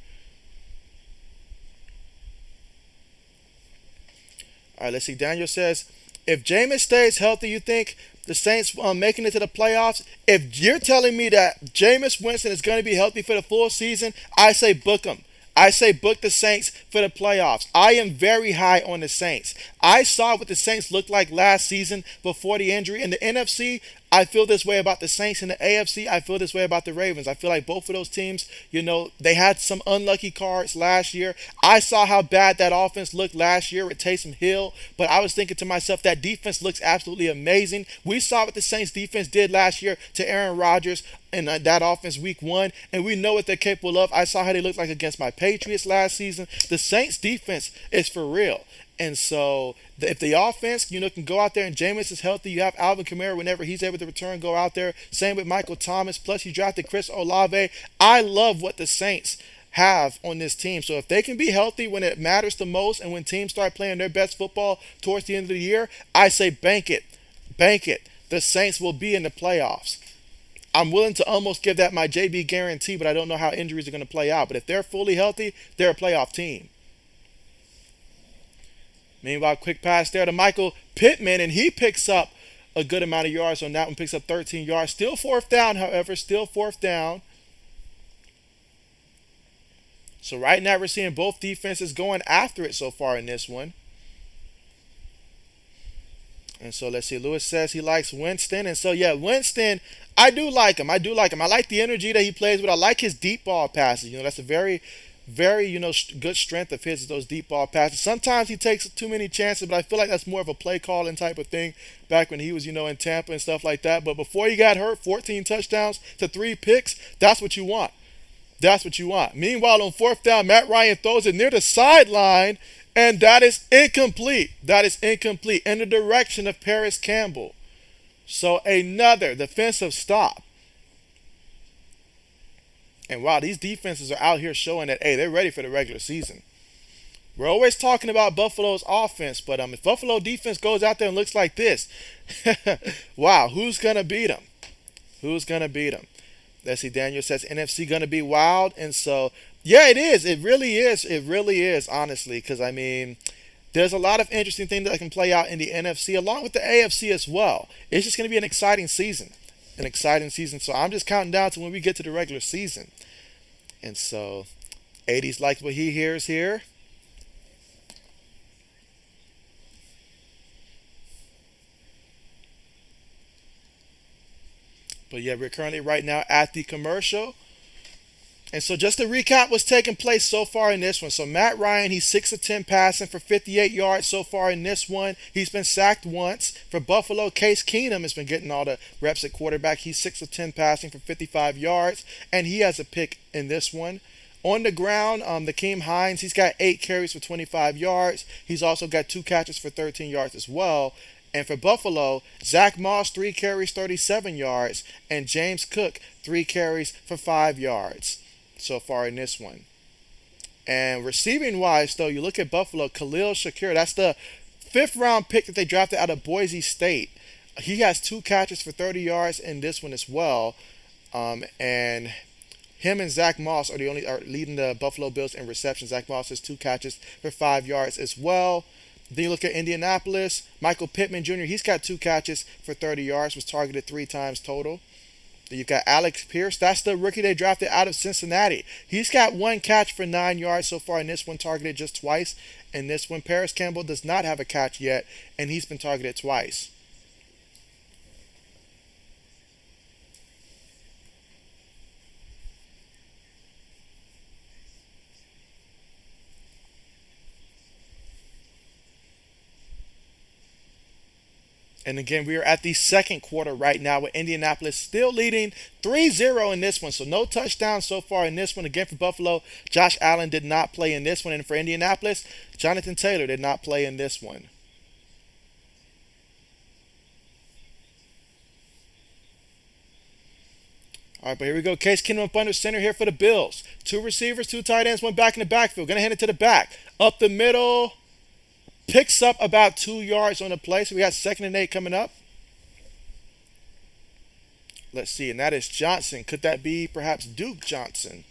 All right, let's see. Daniel says, if Jameis stays healthy, you think the Saints making it to the playoffs? If you're telling me that Jameis Winston is going to be healthy for the full season, I say book him. I say book the Saints for the playoffs. I am very high on the Saints. I saw what the Saints looked like last season before the injury. In the NFC, I feel this way about the Saints. In the AFC, I feel this way about the Ravens. I feel like both of those teams, they had some unlucky cards last year. I saw how bad that offense looked last year with Taysom Hill, but I was thinking to myself, that defense looks absolutely amazing. We saw what the Saints defense did last year to Aaron Rodgers in that offense week one, and we know what they're capable of. I saw how they looked like against my Patriots last season. The Saints defense is for real. And so if the offense, can go out there and Jameis is healthy, you have Alvin Kamara whenever he's able to return, go out there. Same with Michael Thomas. Plus you drafted Chris Olave. I love what the Saints have on this team. So if they can be healthy when it matters the most and when teams start playing their best football towards the end of the year, I say bank it. Bank it. The Saints will be in the playoffs. I'm willing to almost give that my JB guarantee, but I don't know how injuries are going to play out. But if they're fully healthy, they're a playoff team. Meanwhile, quick pass there to Michael Pittman, and he picks up a good amount of yards on that one, picks up 13 yards. Still fourth down, however, still fourth down. So right now we're seeing both defenses going after it so far in this one. And so let's see. Lewis says he likes Winston. And so, yeah, Winston, I do like him. I like the energy that he plays with. I like his deep ball passes. That's a very, very, good strength of his, those deep ball passes. Sometimes he takes too many chances, but I feel like that's more of a play calling type of thing back when he was, in Tampa and stuff like that. But before he got hurt, 14 touchdowns to 3 picks, that's what you want. That's what you want. Meanwhile, on fourth down, Matt Ryan throws it near the sideline. And that is incomplete. That is incomplete in the direction of Paris Campbell. So another defensive stop. And wow, these defenses are out here showing that, hey, they're ready for the regular season. We're always talking about Buffalo's offense, but if Buffalo defense goes out there and looks like this, wow, who's going to beat them? Who's going to beat them? Let's see, Daniel says NFC going to be wild. And so, yeah, it is. It really is. It really is, honestly, because, I mean, there's a lot of interesting things that can play out in the NFC along with the AFC as well. It's just going to be an exciting season. An exciting season. So I'm just counting down to when we get to the regular season. And so, 80s likes what he hears here. But yeah, we're currently right now at the commercial. And so just to recap what's taking place so far in this one. So Matt Ryan, he's 6 of 10 passing for 58 yards so far in this one. He's been sacked once. For Buffalo, Case Keenum has been getting all the reps at quarterback. He's 6 of 10 passing for 55 yards. And he has a pick in this one. On the ground, Nakeem Hines, he's got 8 carries for 25 yards. He's also got 2 catches for 13 yards as well. And for Buffalo, Zach Moss, 3 carries, 37 yards. And James Cook, 3 carries for 5 yards so far in this one. And receiving wise, though, you look at Buffalo, Khalil Shakir, that's the 5th round pick that they drafted out of Boise State. He has 2 catches for 30 yards in this one as well. And him and Zach Moss are leading the Buffalo Bills in receptions. Zach Moss has 2 catches for 5 yards as well. Then you look at Indianapolis, Michael Pittman Jr., he's got 2 catches for 30 yards, was targeted 3 times total. Then you've got Alex Pierce, that's the rookie they drafted out of Cincinnati. He's got 1 catch for 9 yards so far in this one, targeted just twice. In this one, Paris Campbell does not have a catch yet, and he's been targeted twice. And again, we are at the second quarter right now with Indianapolis still leading 3-0 in this one. So no touchdowns so far in this one. Again, for Buffalo, Josh Allen did not play in this one. And for Indianapolis, Jonathan Taylor did not play in this one. All right, but here we go. Case Keenum up under center here for the Bills. 2 receivers, 2 tight ends, 1 back in the backfield. Going to hand it to the back. Up the middle. Picks up about 2 yards on the play. So we got 2nd and 8 coming up. Let's see, and that is Johnson. Could that be perhaps Duke Johnson?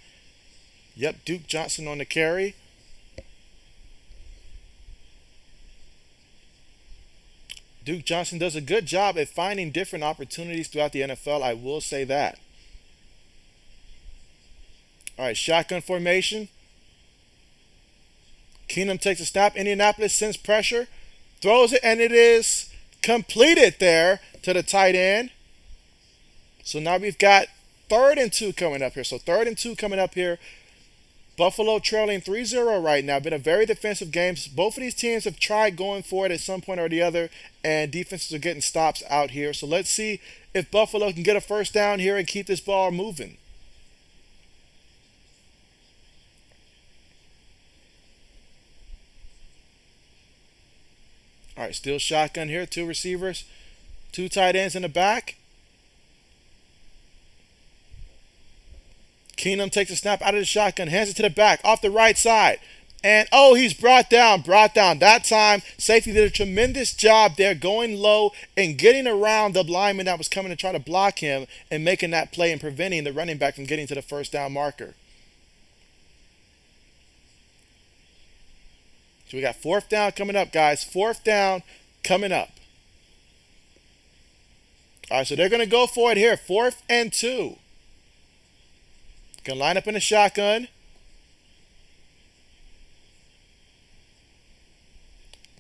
Yep, Duke Johnson on the carry. Duke Johnson does a good job at finding different opportunities throughout the NFL. I will say that. All right, shotgun formation. Keenum takes a snap. Indianapolis sends pressure. Throws it, and it is completed there to the tight end. So now we've got 3rd and 2 coming up here. So 3rd and 2 coming up here. Buffalo trailing 3-0 right now. Been a very defensive game. Both of these teams have tried going for it at some point or the other, and defenses are getting stops out here. So let's see if Buffalo can get a first down here and keep this ball moving. All right, still shotgun here. 2 receivers, 2 tight ends in the back. Keenum takes a snap out of the shotgun, hands it to the back, off the right side. And, oh, he's brought down. That time, safety did a tremendous job there going low and getting around the lineman that was coming to try to block him and making that play and preventing the running back from getting to the first down marker. So we got 4th down coming up, guys. 4th down coming up. All right, so they're going to go for it here. 4th and 2. Going to line up in the shotgun.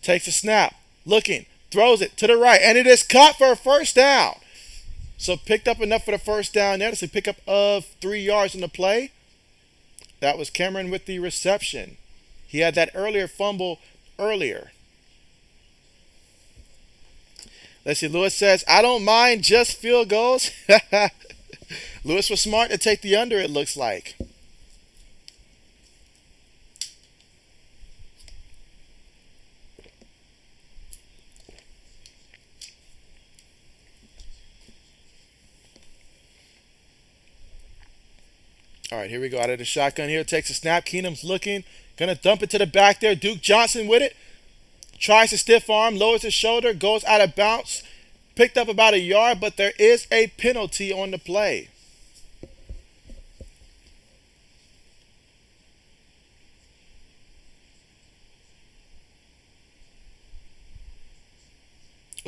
Takes a snap. Looking. Throws it to the right. And it is caught for a first down. So picked up enough for the first down there. That's a pickup of 3 yards on the play. That was Cameron with the reception. He had that earlier fumble earlier. Let's see. Lewis says, I don't mind just field goals. Lewis was smart to take the under, it looks like. All right, here we go. Out of the shotgun here. Takes a snap. Keenum's looking. Gonna dump it to the back there. Duke Johnson with it. Tries to stiff arm. Lowers his shoulder. Goes out of bounds. Picked up about a yard, but there is a penalty on the play.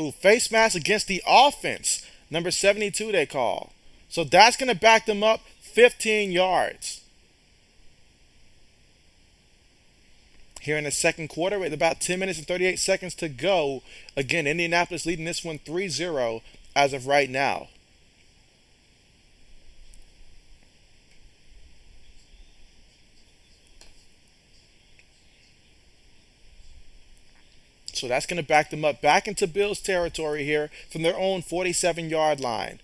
Ooh, face mask against the offense. Number 72 they call. So that's going to back them up 15 yards. Here in the second quarter with about 10 minutes and 38 seconds to go. Again, Indianapolis leading this one 3-0 as of right now. So that's going to back them up back into Bills territory here from their own 47-yard line.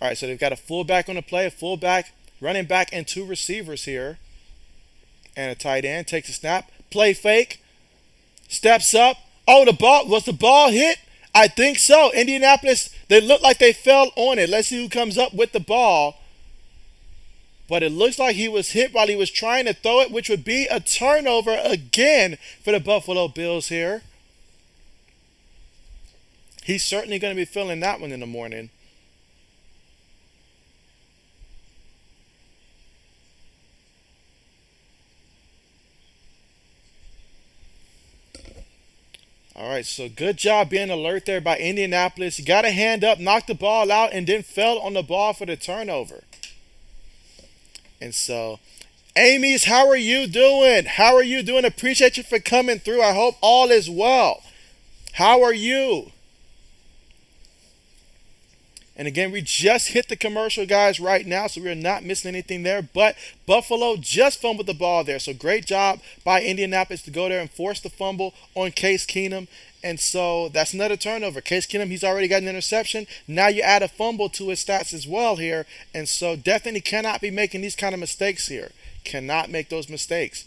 All right, so they've got a fullback on the play, a fullback, running back, and two receivers here. And a tight end takes a snap, play fake, steps up. Oh, was the ball hit? I think so. Indianapolis, they look like they fell on it. Let's see who comes up with the ball. But it looks like he was hit while he was trying to throw it, which would be a turnover again for the Buffalo Bills here. He's certainly going to be feeling that one in the morning. All right, so good job being alert there by Indianapolis. You got a hand up, knocked the ball out, and then fell on the ball for the turnover. And so, Amy's, how are you doing? How are you doing? Appreciate you for coming through. I hope all is well. How are you? And again, we just hit the commercial, guys, right now, so we're not missing anything there. But Buffalo just fumbled the ball there. So great job by Indianapolis to go there and force the fumble on Case Keenum. And so that's another turnover. Case Keenum, he's already got an interception. Now you add a fumble to his stats as well here. And so definitely cannot be making these kind of mistakes here. Cannot make those mistakes.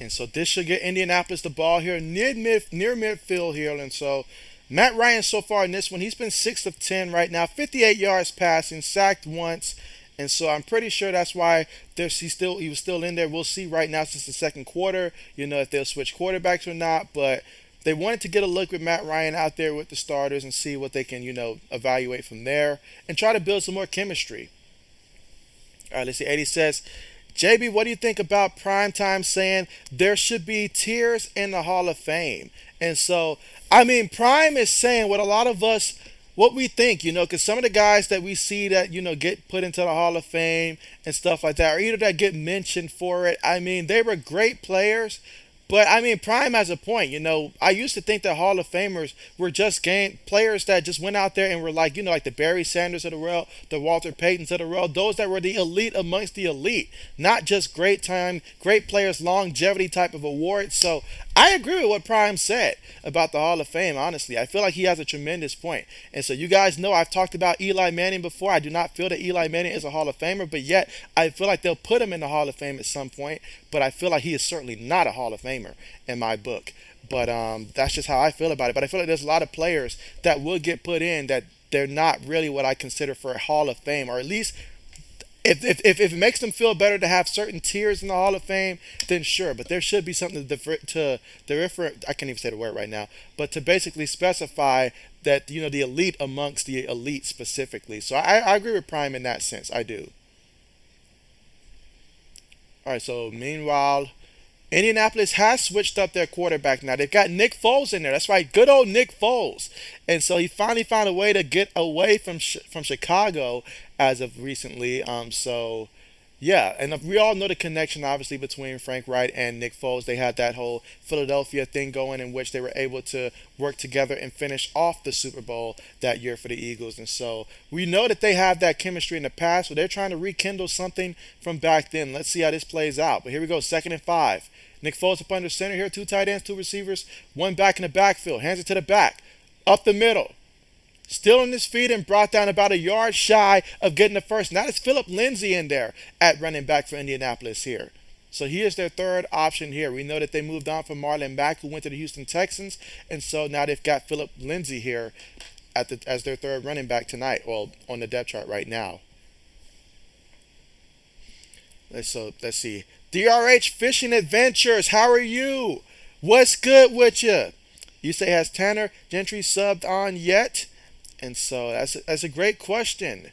And so this should get Indianapolis the ball here near midfield here. And so Matt Ryan so far in this one, he's been 6 of 10 right now, 58 yards passing, sacked once. And so I'm pretty sure that's why he was still in there. We'll see right now since the second quarter, if they'll switch quarterbacks or not. But they wanted to get a look with Matt Ryan out there with the starters and see what they can, evaluate from there and try to build some more chemistry. All right, let's see. 80 says, JB, what do you think about Primetime saying there should be tiers in the Hall of Fame? And so, Prime is saying what a lot of us, what we think, because some of the guys that we see that, get put into the Hall of Fame and stuff like that, or either that get mentioned for it, they were great players. But Prime has a point. I used to think that Hall of Famers were just players that just went out there and were like the Barry Sanders of the world, the Walter Paytons of the world, those that were the elite amongst the elite, not just great players, longevity type of awards. So I agree with what Prime said about the Hall of Fame, honestly. I feel like he has a tremendous point. And so you guys know I've talked about Eli Manning before. I do not feel that Eli Manning is a Hall of Famer, but yet I feel like they'll put him in the Hall of Fame at some point. But I feel like he is certainly not a Hall of Famer in my book. But that's just how I feel about it. But I feel like there's a lot of players that will get put in that they're not really what I consider for a Hall of Fame, or at least if it makes them feel better to have certain tiers in the Hall of Fame, then sure. But there should be something to I can't even say the word right now, but to basically specify that the elite amongst the elite specifically. So I agree with Prime in that sense. I do. All right. So meanwhile, Indianapolis has switched up their quarterback now. They've got Nick Foles in there. That's right, good old Nick Foles. And so he finally found a way to get away from Chicago as of recently. So yeah, and we all know the connection obviously between Frank Wright and Nick Foles. They had that whole Philadelphia thing going in which they were able to work together and finish off the Super Bowl that year for the Eagles. And so we know that they have that chemistry in the past, so they're trying to rekindle something from back then. Let's see how this plays out. But here we go, 2nd and 5. Nick Foles up under center here. Two tight ends, two receivers, one back in the backfield. Hands it to the back. Up the middle. Still on his feet and brought down about a yard shy of getting the first. Now it's Philip Lindsay in there at running back for Indianapolis here. So he is their third option here. We know that they moved on from Marlon Mack, who went to the Houston Texans, and so now they've got Philip Lindsay here as their third running back tonight, well, on the depth chart right now. Let's see. DRH Fishing Adventures, how are you? What's good with you? You say, has Tanner Gentry subbed on yet? And so that's a great question.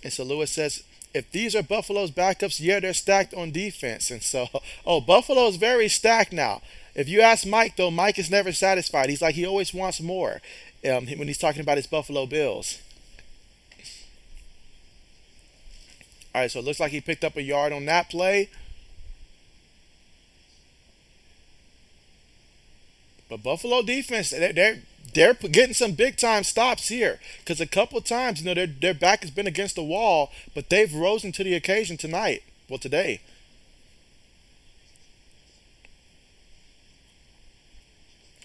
And so Lewis says, if these are Buffalo's backups, yeah, they're stacked on defense. And so, Buffalo's very stacked now. If you ask Mike, though, Mike is never satisfied. He's like, he always wants more when he's talking about his Buffalo Bills. All right, so it looks like he picked up a yard on that play. But Buffalo defense, they're getting some big time stops here, because a couple of times, their back has been against the wall, but they've risen to the occasion tonight. Well, today.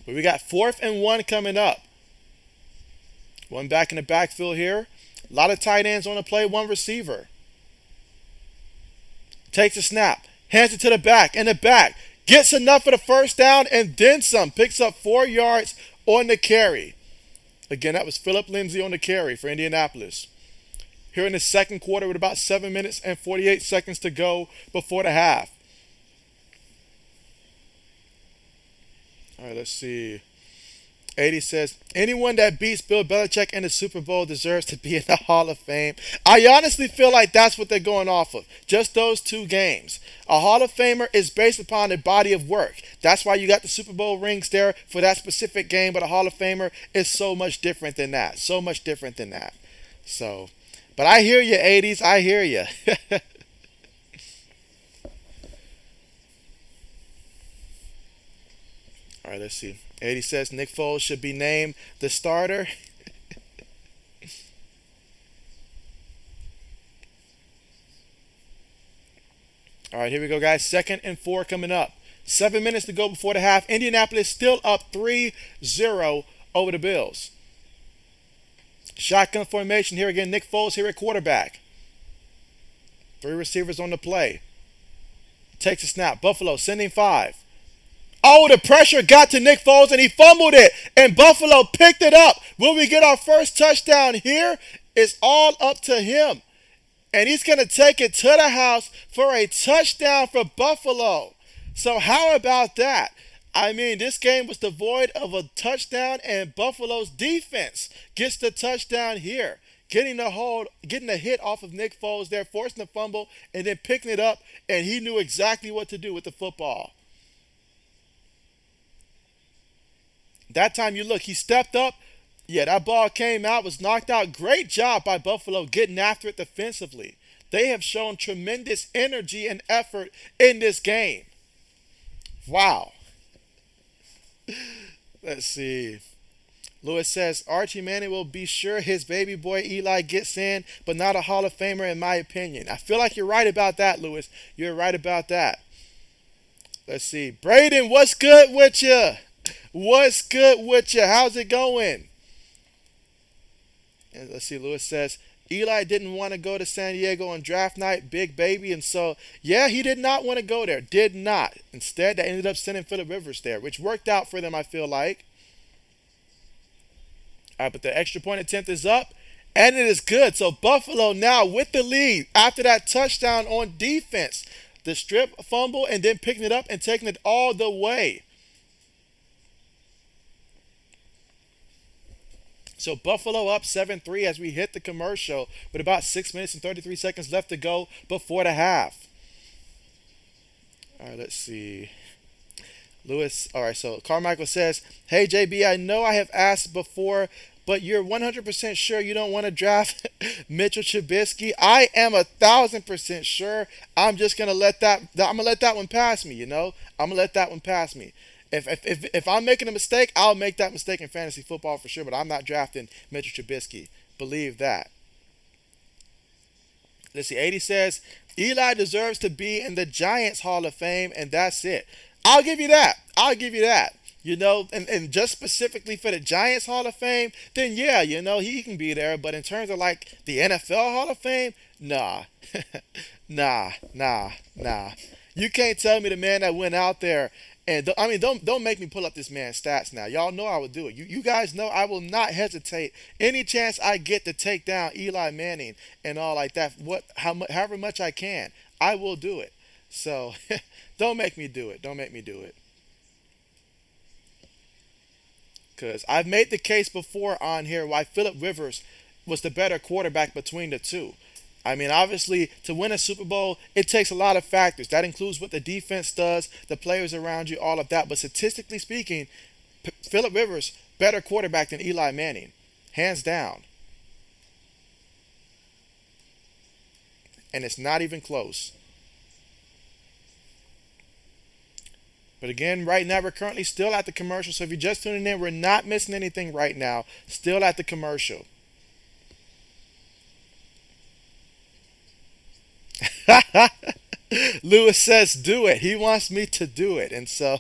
But we got 4th and 1 coming up. One back in the backfield here. A lot of tight ends on the play, one receiver. Takes a snap, hands it to the back, and the back gets enough for the first down and then some. Picks up 4 yards on the carry. Again, that was Philip Lindsay on the carry for Indianapolis. Here in the second quarter with about 7 minutes and 48 seconds to go before the half. All right, let's see. 80 says, anyone that beats Bill Belichick in the Super Bowl deserves to be in the Hall of Fame. I honestly feel like that's what they're going off of. Just those 2 games. A Hall of Famer is based upon a body of work. That's why you got the Super Bowl rings there for that specific game, but a Hall of Famer is so much different than that. So much different than that. So, but I hear you, 80s. I hear you. All right, let's see. 80 says Nick Foles should be named the starter. All right, here we go, guys. 2nd and 4 coming up. 7 minutes to go before the half. Indianapolis still up 3-0 over the Bills. Shotgun formation here again. Nick Foles here at quarterback. 3 receivers on the play. Takes a snap. Buffalo sending 5. Oh, the pressure got to Nick Foles and he fumbled it. And Buffalo picked it up. Will we get our first touchdown here? It's all up to him. And he's going to take it to the house for a touchdown for Buffalo. So how about that? I mean, this game was devoid of a touchdown, and Buffalo's defense gets the touchdown here. Getting the hit off of Nick Foles there, forcing the fumble, and then picking it up, and he knew exactly what to do with the football. That time you look, he stepped up. Yeah, that ball came out, was knocked out. Great job by Buffalo getting after it defensively. They have shown tremendous energy and effort in this game. Wow. Let's see. Lewis says, Archie Manning will be sure his baby boy Eli gets in, but not a Hall of Famer in my opinion. I feel like you're right about that, Lewis. You're right about that. Let's see. Braden, what's good with you? What's good with you? How's it going? And let's see. Lewis says, Eli didn't want to go to San Diego on draft night, big baby, and so, yeah, he did not want to go there. Did not. Instead, they ended up sending Phillip Rivers there, which worked out for them, I feel like. All right, but the extra point attempt is up, and it is good. So Buffalo now with the lead after that touchdown on defense. The strip fumble and then picking it up and taking it all the way. So Buffalo up 7-3 as we hit the commercial with about 6 minutes and 33 seconds left to go before the half. All right, let's see. Lewis, all right, so Carmichael says, hey, JB, I know I have asked before, but you're 100% sure you don't want to draft Mitchell Trubisky? I am 1,000% sure. I'm just going to let that one pass me, I'm going to let that one pass me. If I'm making a mistake, I'll make that mistake in fantasy football for sure, but I'm not drafting Mitchell Trubisky. Believe that. Let's see. 80 says, Eli deserves to be in the Giants Hall of Fame, and that's it. I'll give you that. I'll give you that. And just specifically for the Giants Hall of Fame, then yeah, he can be there. But in terms of like the NFL Hall of Fame, nah, nah. You can't tell me the man that went out there and I mean, don't make me pull up this man's stats now. Y'all know I would do it. You guys know I will not hesitate any chance I get to take down Eli Manning and all like that. However much I can, I will do it. So don't make me do it. Don't make me do it. Because I've made the case before on here why Philip Rivers was the better quarterback between the two. I mean, obviously, to win a Super Bowl, it takes a lot of factors. That includes what the defense does, the players around you, all of that. But statistically speaking, Philip Rivers, better quarterback than Eli Manning. Hands down. And it's not even close. But again, right now we're currently still at the commercial. So if you're just tuning in, we're not missing anything right now. Still at the commercial. Lewis says do it. He wants me to do it. And so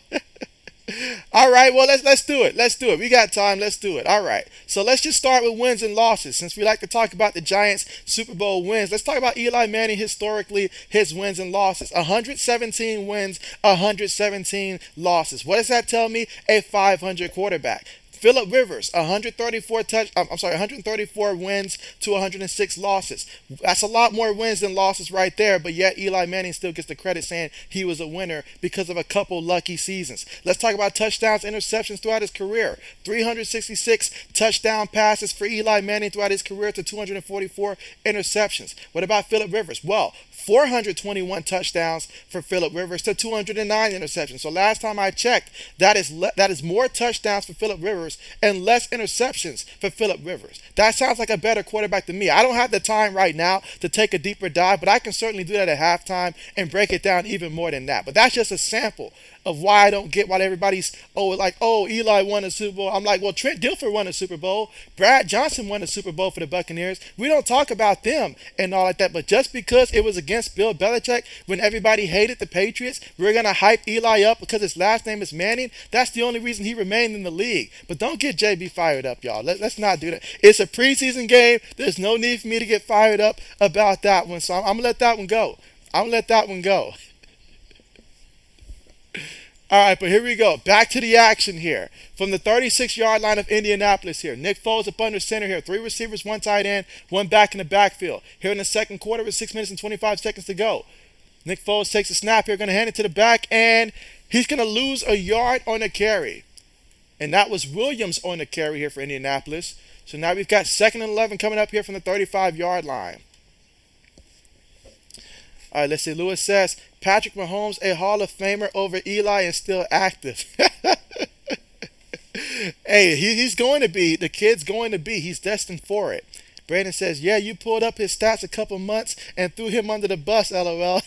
all right, well let's do it. Let's do it. We got time. Let's do it. All right. So let's just start with wins and losses. Since we like to talk about the Giants Super Bowl wins, let's talk about Eli Manning historically, his wins and losses. 117 wins, 117 losses. What does that tell me? A 500 quarterback. Philip Rivers, 134 wins to 106 losses. That's a lot more wins than losses right there, but yet Eli Manning still gets the credit saying he was a winner because of a couple lucky seasons. Let's talk about touchdowns, interceptions throughout his career. 366 touchdown passes for Eli Manning throughout his career to 244 interceptions. What about Philip Rivers? Well, 421 touchdowns for Philip Rivers to 209 interceptions. So last time I checked, that is more touchdowns for Philip Rivers and less interceptions for Philip Rivers. That sounds like a better quarterback than me. I don't have the time right now to take a deeper dive, but I can certainly do that at halftime and break it down even more than that. But that's just a sample of why I don't get why everybody's Eli won a Super Bowl. I'm like, well, Trent Dilfer won a Super Bowl. Brad Johnson won a Super Bowl for the Buccaneers. We don't talk about them and all like that. But just because it was against Bill Belichick when everybody hated the Patriots, we're gonna hype Eli up because his last name is Manning. That's the only reason he remained in the league. But don't get JB fired up, y'all. Let's not do that. It's a preseason game. There's no need for me to get fired up about that one. So I'm gonna let that one go. I'm gonna let that one go. All right, but here we go. Back to the action here. From the 36-yard line of Indianapolis here. Nick Foles up under center here. 3 receivers, 1 tight end, 1 back in the backfield. Here in the second quarter with 6 minutes and 25 seconds to go. Nick Foles takes a snap here, going to hand it to the back, and he's going to lose a yard on the carry. And that was Williams on the carry here for Indianapolis. So now we've got 2nd and 11 coming up here from the 35-yard line. All right, let's see. Lewis says, Patrick Mahomes, a Hall of Famer over Eli and still active. Hey, he's going to be. The kid's going to be. He's destined for it. Brandon says, yeah, you pulled up his stats a couple months and threw him under the bus, LOL.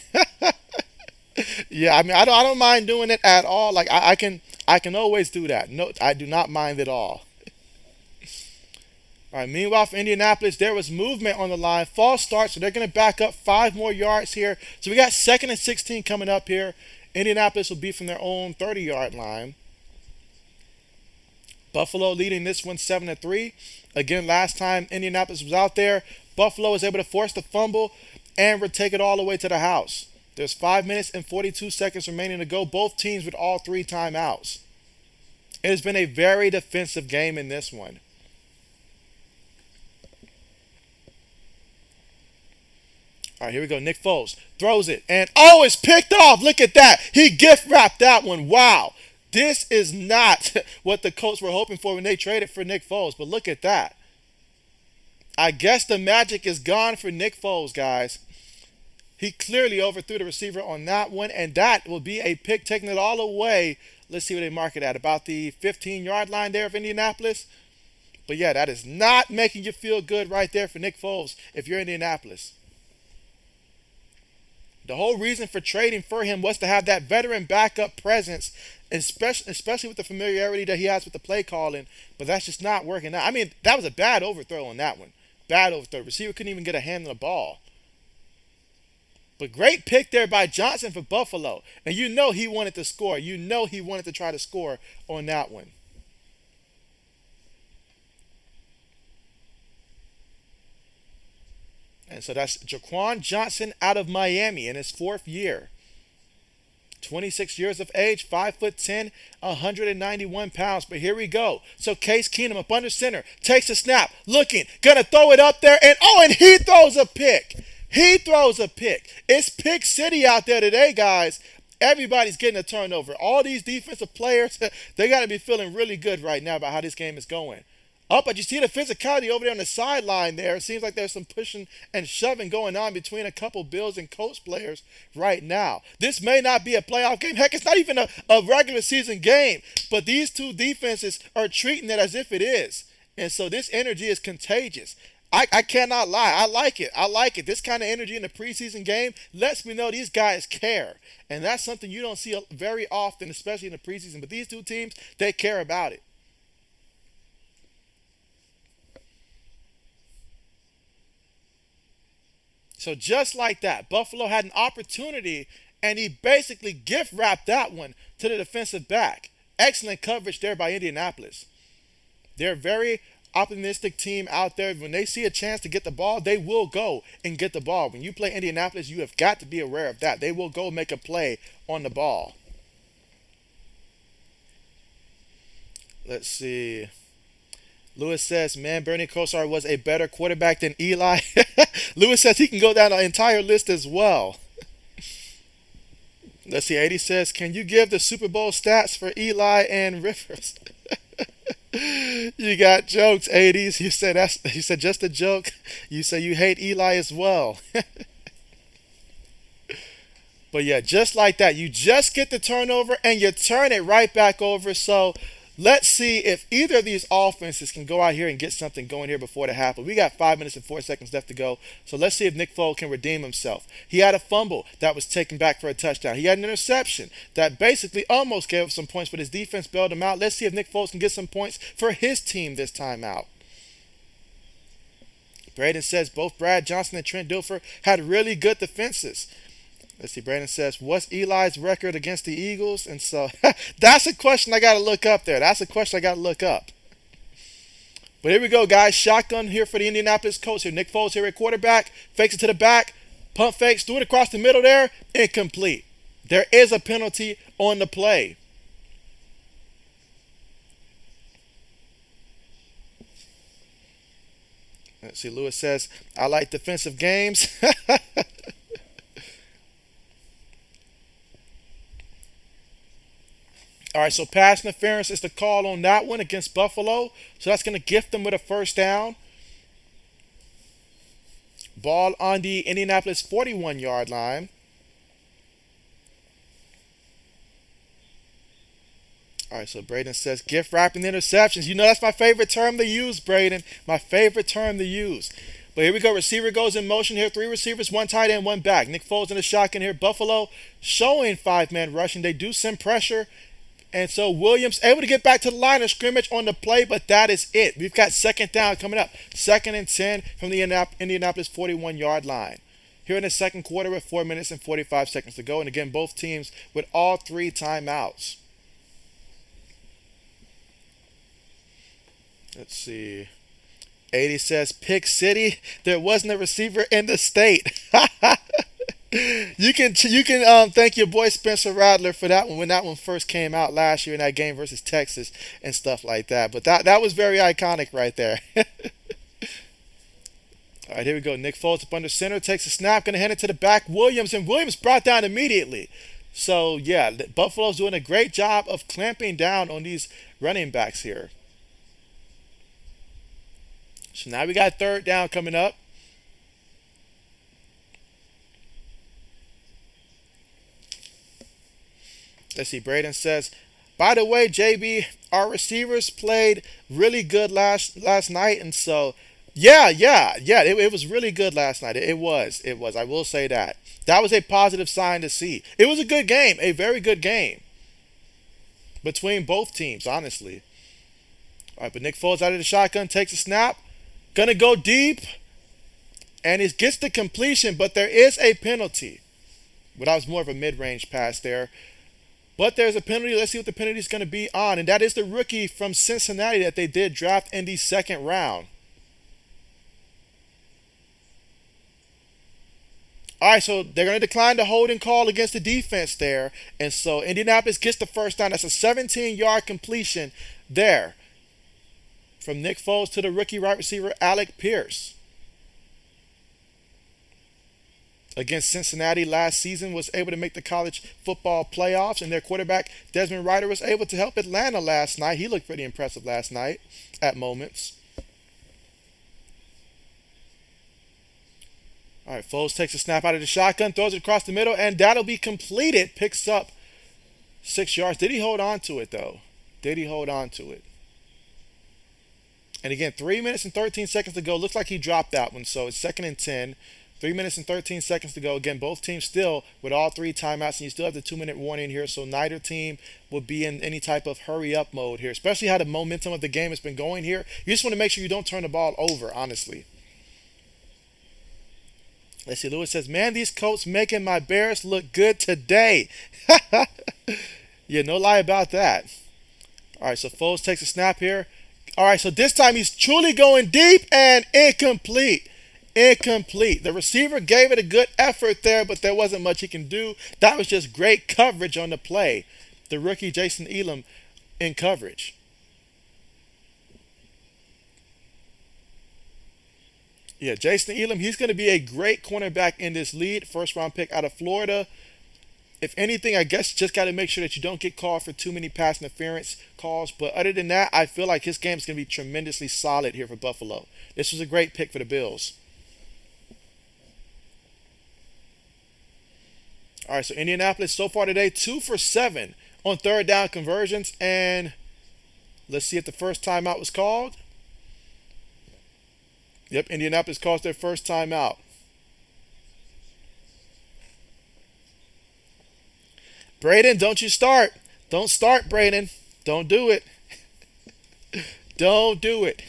Yeah, I mean, I don't mind doing it at all. Like, I can always do that. No, I do not mind at all. All right, meanwhile, for Indianapolis, there was movement on the line. False start, so they're going to back up 5 more yards here. So we got 2nd and 16 coming up here. Indianapolis will be from their own 30-yard line. Buffalo leading this one 7-3. Again, last time Indianapolis was out there, Buffalo was able to force the fumble and would take it all the way to the house. There's 5 minutes and 42 seconds remaining to go. Both teams with all 3 timeouts. It has been a very defensive game in this one. All right, here we go. Nick Foles throws it, and oh, it's picked off. Look at that. He gift wrapped that one. Wow. This is not what the Colts were hoping for when they traded for Nick Foles, but look at that. I guess the magic is gone for Nick Foles, guys. He clearly overthrew the receiver on that one, and that will be a pick, taking it all away. Let's see what they mark it at. About the 15-yard line there of Indianapolis. But yeah, that is not making you feel good right there for Nick Foles if you're Indianapolis. The whole reason for trading for him was to have that veteran backup presence, especially with the familiarity that he has with the play calling, but that's just not working out. I mean, that was a bad overthrow on that one. Bad overthrow. Receiver couldn't even get a hand on the ball. But great pick there by Johnson for Buffalo. And you know he wanted to score. You know he wanted to try to score on that one. And so that's Jaquan Johnson out of Miami in his fourth year. 26 years of age, 5'10", 191 pounds. But here we go. So Case Keenum up under center, takes a snap, looking, gonna throw it up there, and he throws a pick. He throws a pick. It's pick city out there today, guys. Everybody's getting a turnover. All these defensive players, they got to be feeling really good right now about how this game is going. Oh, but you see the physicality over there on the sideline there. It seems like there's some pushing and shoving going on between a couple Bills and Colts players right now. This may not be a playoff game. Heck, it's not even a regular season game. But these two defenses are treating it as if it is. And so this energy is contagious. I cannot lie. I like it. I like it. This kind of energy in the preseason game lets me know these guys care. And that's something you don't see very often, especially in the preseason. But these two teams, they care about it. So just like that, Buffalo had an opportunity, and he basically gift wrapped that one to the defensive back. Excellent coverage there by Indianapolis. They're a very optimistic team out there. When they see a chance to get the ball, they will go and get the ball. When you play Indianapolis, you have got to be aware of that. They will go make a play on the ball. Let's see. Lewis says, man, Bernie Kosar was a better quarterback than Eli. Lewis says he can go down the entire list as well. Let's see. 80 says, can you give the Super Bowl stats for Eli and Rivers? You got jokes, 80s. You said just a joke. You say you hate Eli as well. But yeah, just like that. You just get the turnover and you turn it right back over. So let's see if either of these offenses can go out here and get something going here before the half. But we got 5 minutes and 4 seconds left to go. So let's see if Nick Foles can redeem himself. He had a fumble that was taken back for a touchdown. He had an interception that basically almost gave up some points, but his defense bailed him out. Let's see if Nick Foles can get some points for his team this time out. Braden says both Brad Johnson and Trent Dilfer had really good defenses. Let's see, Brandon says, what's Eli's record against the Eagles? And so, that's a question I got to look up there. That's a question I got to look up. But here we go, guys. Shotgun here for the Indianapolis Colts here. Nick Foles here at quarterback. Fakes it to the back. Pump fakes. Threw it across the middle there. Incomplete. There is a penalty on the play. Let's see, Lewis says, I like defensive games. All right, so pass interference is the call on that one against Buffalo. So that's going to gift them with a first down. Ball on the Indianapolis 41-yard line. All right, so Braden says gift wrapping interceptions. You know that's my favorite term to use, Braden. My favorite term to use. But here we go. Receiver goes in motion here. 3 receivers, 1 tight end, 1 back. Nick Foles in the shotgun here. Buffalo showing 5-man rushing. They do send pressure. And so Williams able to get back to the line of scrimmage on the play, but that is it. We've got second down coming up. 2nd and 10 from the Indianapolis 41-yard line. Here in the second quarter with 4 minutes and 45 seconds to go. And again, both teams with all 3 timeouts. Let's see. 80 says, Pick City, there wasn't a receiver in the state. You can thank your boy Spencer Rattler for that one when that one first came out last year in that game versus Texas and stuff like that. But that was very iconic right there. All right, here we go. Nick Foles up under center, takes a snap, going to hand it to the back, Williams, and Williams brought down immediately. So, yeah, Buffalo's doing a great job of clamping down on these running backs here. So now we got third down coming up. Let's see, Braden says, by the way, JB, our receivers played really good last night. And so, yeah, it was really good last night. It was. I will say that. That was a positive sign to see. It was a good game, a very good game between both teams, honestly. All right, but Nick Foles out of the shotgun, takes a snap, gonna go deep, and it gets the completion, but there is a penalty. But that was more of a mid-range pass there. But there's a penalty. Let's see what the penalty is going to be on. And that is the rookie from Cincinnati that they did draft in the second round. All right, so they're going to decline the holding call against the defense there. And so Indianapolis gets the first down. That's a 17-yard completion there from Nick Foles to the rookie wide receiver, Alec Pierce. Against Cincinnati last season, was able to make the college football playoffs, and their quarterback, Desmond Ryder, was able to help Atlanta last night. He looked pretty impressive last night at moments. All right, Foles takes a snap out of the shotgun, throws it across the middle, and that'll be completed. Picks up 6 yards. Did he hold on to it, though? Did he hold on to it? And again, 3 minutes and 13 seconds to go. Looks like he dropped that one, so it's 2nd and 10. 3 minutes and 13 seconds to go. Again, both teams still with all 3 timeouts, and you still have the 2-minute warning here, so neither team will be in any type of hurry-up mode here, especially how the momentum of the game has been going here. You just want to make sure you don't turn the ball over, honestly. Let's see, Lewis says, man, these Colts making my Bears look good today. Yeah, no lie about that. All right, so Foles takes a snap here. All right, so this time he's truly going deep and incomplete. Incomplete. The receiver gave it a good effort there, but there wasn't much he can do. That was just great coverage on the play. The rookie Jason Elam in coverage. Yeah, Jason Elam, he's going to be a great cornerback in this league. First round pick out of Florida. If anything, I guess you just got to make sure that you don't get called for too many pass interference calls. But other than that, I feel like his game is going to be tremendously solid here for Buffalo. This was a great pick for the Bills. All right, so Indianapolis so far today, 2 for 7 on third down conversions. And let's see if the first timeout was called. Yep, Indianapolis calls their first timeout. Braden, don't you start. Don't start, Braden. Don't do it. Don't do it.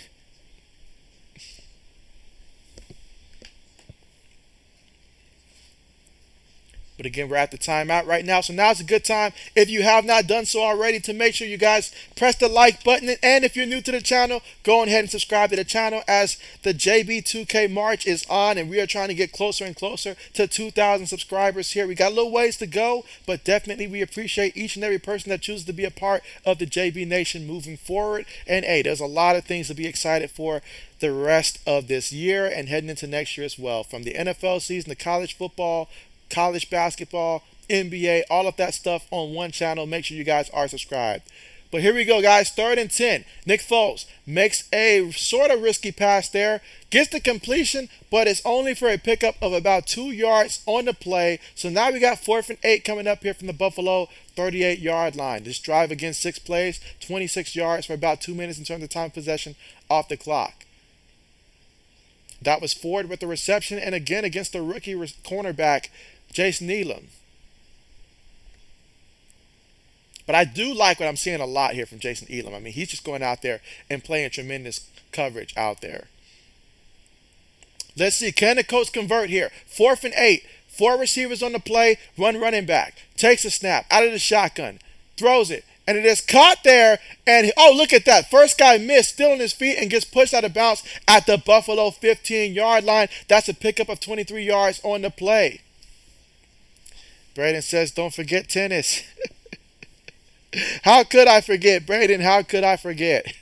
But again, we're at the timeout right now. So now's a good time, if you have not done so already, to make sure you guys press the like button. And if you're new to the channel, go ahead and subscribe to the channel, as the JB2K March is on. And we are trying to get closer and closer to 2,000 subscribers here. We got a little ways to go, but definitely we appreciate each and every person that chooses to be a part of the JB Nation moving forward. And hey, there's a lot of things to be excited for the rest of this year and heading into next year as well. From the NFL season to college football, college basketball, NBA, all of that stuff on one channel. Make sure you guys are subscribed. But here we go, guys. 3rd and 10. Nick Foles makes a sort of risky pass there. Gets the completion, but it's only for a pickup of about 2 yards on the play. So now we got 4th and 8 coming up here from the Buffalo 38-yard line. This drive, again, 6 plays, 26 yards for about 2 minutes in terms of time of possession off the clock. That was Ford with the reception, and again against the rookie cornerback, Jason Elam. But I do like what I'm seeing a lot here from Jason Elam. I mean, he's just going out there and playing tremendous coverage out there. Let's see. Can the Colts convert here? 4th and 8. 4 receivers on the play. One running back. Takes a snap out of the shotgun. Throws it. And it is caught there. And, oh, look at that. First guy missed, still on his feet, and gets pushed out of bounds at the Buffalo 15-yard line. That's a pickup of 23 yards on the play. Braden says, don't forget tennis. How could I forget, Braden? How could I forget?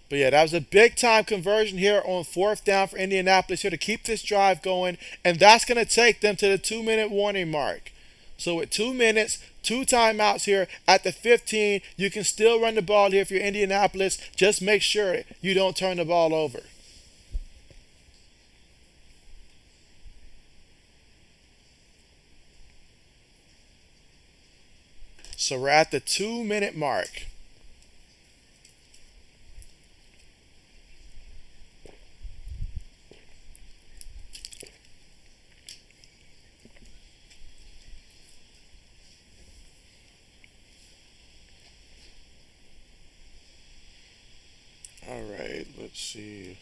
But yeah, that was a big-time conversion here on 4th down for Indianapolis here to keep this drive going. And that's going to take them to the 2-minute warning mark. So with 2 minutes, 2 timeouts here at the 15, you can still run the ball here if you're Indianapolis. Just make sure you don't turn the ball over. So we're at the 2-minute mark. All right, let's see.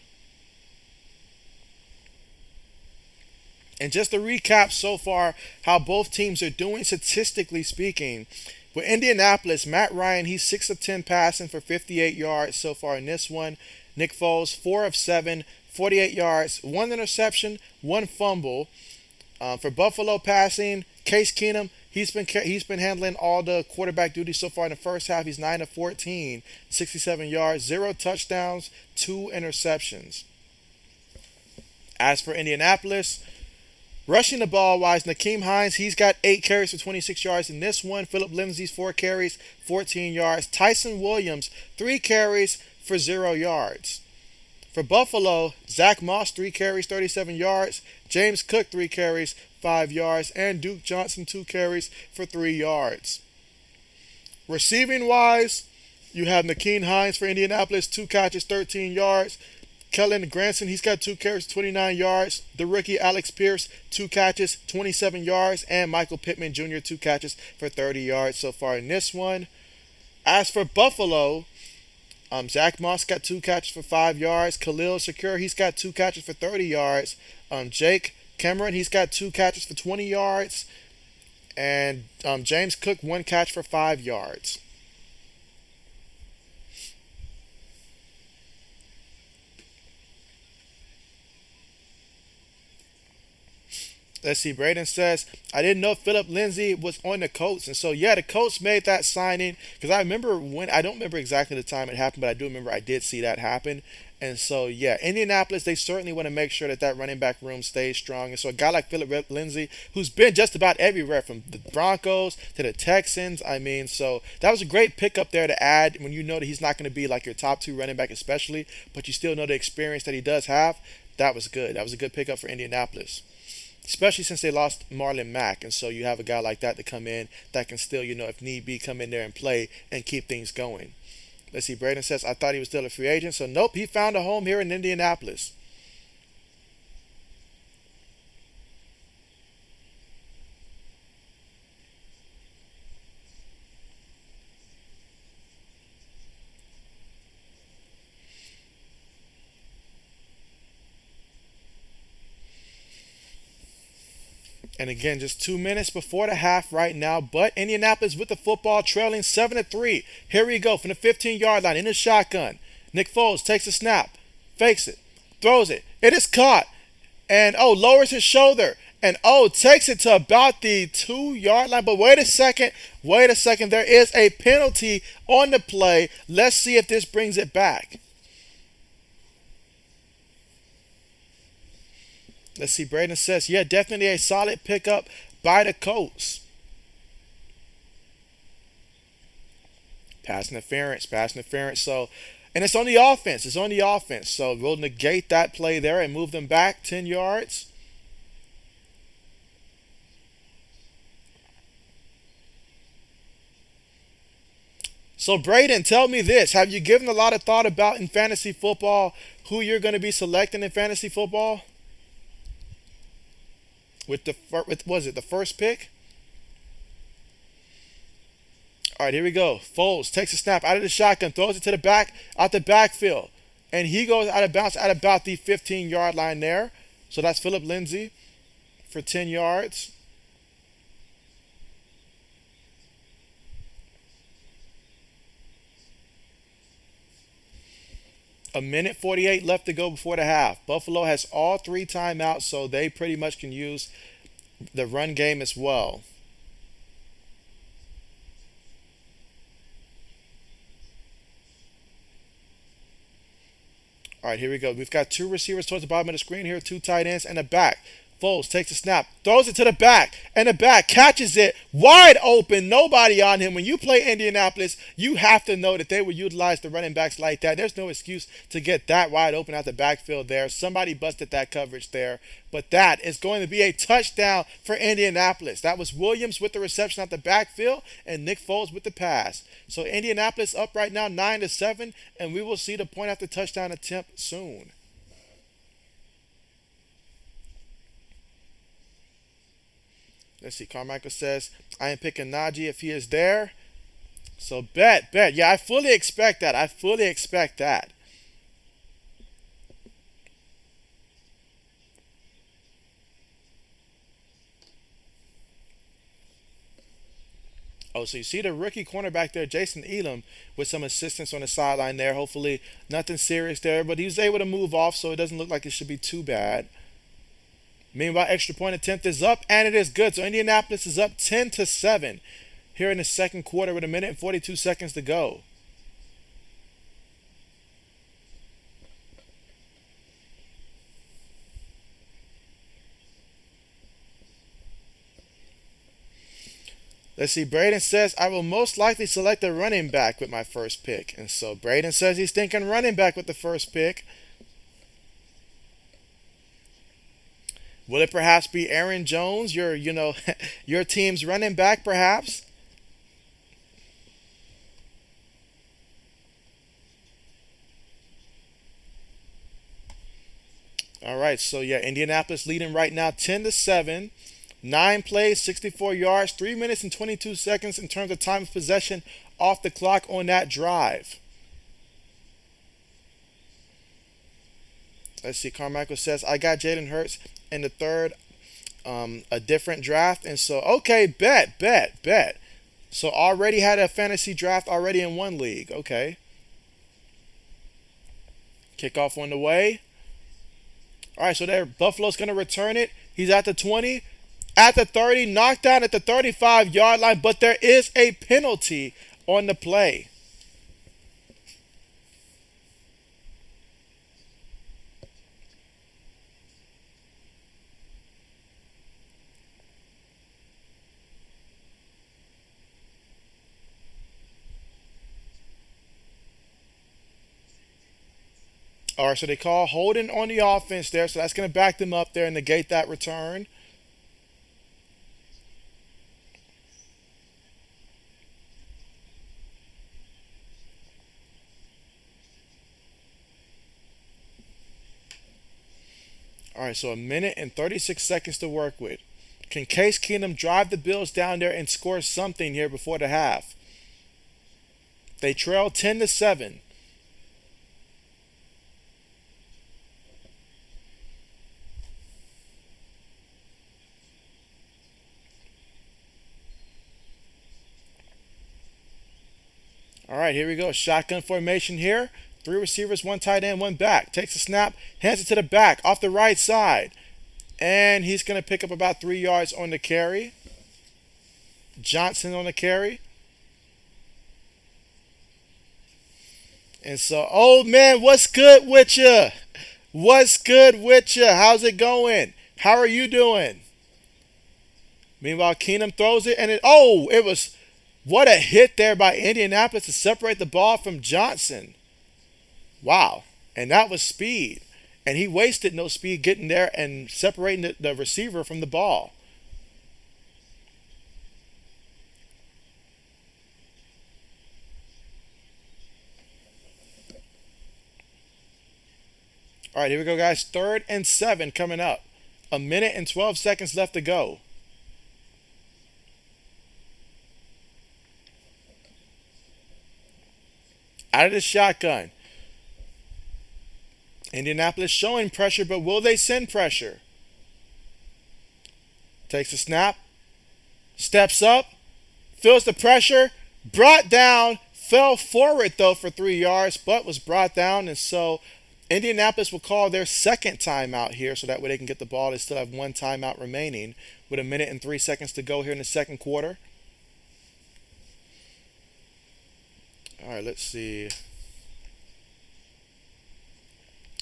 And just to recap so far how both teams are doing statistically speaking, with Indianapolis, Matt Ryan, he's 6 of 10 passing for 58 yards so far in this one. Nick Foles, 4 of 7, 48 yards, 1 interception, 1 fumble. For Buffalo passing, Case Keenum, he's been handling all the quarterback duties so far in the first half. He's 9 of 14, 67 yards, 0 touchdowns, 2 interceptions. As for Indianapolis, rushing the ball wise, Nakeem Hines, he's got 8 carries for 26 yards in this one. Philip Lindsay's 4 carries, 14 yards. Tyson Williams, 3 carries for 0 yards. For Buffalo, Zach Moss, 3 carries, 37 yards. James Cook, 3 carries, 5 yards. And Duke Johnson, 2 carries for 3 yards. Receiving wise, you have Nakeem Hines for Indianapolis, 2 catches, 13 yards. Kellen Granson, he's got 2 carries, 29 yards. The rookie Alex Pierce, 2 catches, 27 yards. And Michael Pittman Jr., 2 catches for 30 yards so far in this one. As for Buffalo, Zach Moss got 2 catches for 5 yards. Khalil Shakir, he's got 2 catches for 30 yards. Jake Cameron, he's got 2 catches for 20 yards. And James Cook, 1 catch for 5 yards. Let's see, Braden says, I didn't know Philip Lindsay was on the Colts. And so, yeah, the Colts made that signing. Because I remember I don't remember exactly the time it happened, but I do remember I did see that happen. And so, yeah, Indianapolis, they certainly want to make sure that running back room stays strong. And so a guy like Philip Lindsay, who's been just about everywhere from the Broncos to the Texans, so that was a great pickup there to add when you know that he's not going to be like your top 2 running back especially, but you still know the experience that he does have. That was good. That was a good pickup for Indianapolis, especially since they lost Marlon Mack. And so you have a guy like that to come in that can still, if need be, come in there and play and keep things going. Let's see, Braden says, I thought he was still a free agent. So, nope, he found a home here in Indianapolis. And again, just 2 minutes before the half right now. But Indianapolis with the football, trailing 7-3. Here we go from the 15-yard line in the shotgun. Nick Foles takes a snap, fakes it, throws it. It is caught. And, lowers his shoulder. And, takes it to about the 2-yard line. But wait a second. There is a penalty on the play. Let's see if this brings it back. Let's see, Braden says, yeah, definitely a solid pickup by the Colts. Pass interference. So, and it's on the offense. So we'll negate that play there and move them back 10 yards. So, Braden, tell me this. Have you given a lot of thought about in fantasy football who you're going to be selecting in fantasy football? Was it the first pick? All right, here we go. Foles takes a snap out of the shotgun, throws it to the back, out the backfield. And he goes out of bounds at about the 15-yard line there. So that's Philip Lindsay for 10 yards. A minute 48 left to go before the half. Buffalo has all 3 timeouts, so they pretty much can use the run game as well. All right, here we go. We've got 2 receivers towards the bottom of the screen here, 2 tight ends, and a back. Foles takes a snap, throws it to the back, and the back catches it wide open. Nobody on him. When you play Indianapolis, you have to know that they will utilize the running backs like that. There's no excuse to get that wide open out the backfield there. Somebody busted that coverage there. But that is going to be a touchdown for Indianapolis. That was Williams with the reception out the backfield and Nick Foles with the pass. So Indianapolis up right now 9-7, and we will see the point after touchdown attempt soon. Let's see. Carmichael says, I am picking Najee if he is there. So bet. Yeah, I fully expect that. Oh, so you see the rookie cornerback there, Jason Elam, with some assistance on the sideline there. Hopefully, nothing serious there, but he was able to move off, so it doesn't look like it should be too bad. Meanwhile, extra point attempt is up, and it is good. So Indianapolis is up 10-7 here in the second quarter with 1:42 to go. Let's see. Braden says, I will most likely select a running back with my first pick. And so Braden says he's thinking running back with the first pick. Will it perhaps be Aaron Jones, your team's running back, perhaps? All right, so yeah, Indianapolis leading right now 10-7. 9 plays, 64 yards, 3 minutes and 22 seconds in terms of time of possession off the clock on that drive. Let's see. Carmichael says, I got Jalen Hurts in the third, a different draft. And so, okay, bet. So already had a fantasy draft already in one league. Okay. Kickoff on the way. All right, so there, Buffalo's going to return it. He's at the 20, at the 30, knocked down at the 35-yard line, but there is a penalty on the play. All right, so they call holding on the offense there, so that's going to back them up there and negate that return. All right, so 1:36 to work with. Can Case Keenum drive the Bills down there and score something here before the half? They trail 10-7. All right, here we go. Shotgun formation here. 3 receivers, 1 tight end, 1 back. Takes a snap, hands it to the back off the right side. And he's going to pick up about 3 yards on the carry. Johnson on the carry. And so, old man, what's good with you? What's good with you? How's it going? How are you doing? Meanwhile, Keenum throws it, and it was, what a hit there by Indianapolis to separate the ball from Johnson. Wow. And that was speed. And he wasted no speed getting there and separating the receiver from the ball. All right, here we go, guys. 3rd and 7 coming up. 1:12 left to go. Out of the shotgun. Indianapolis showing pressure, but will they send pressure? Takes a snap. Steps up. Feels the pressure. Brought down. Fell forward, though, for 3 yards, but was brought down. And so Indianapolis will call their second timeout here so that way they can get the ball. They still have 1 timeout remaining with 1:03 to go here in the second quarter. All right, let's see.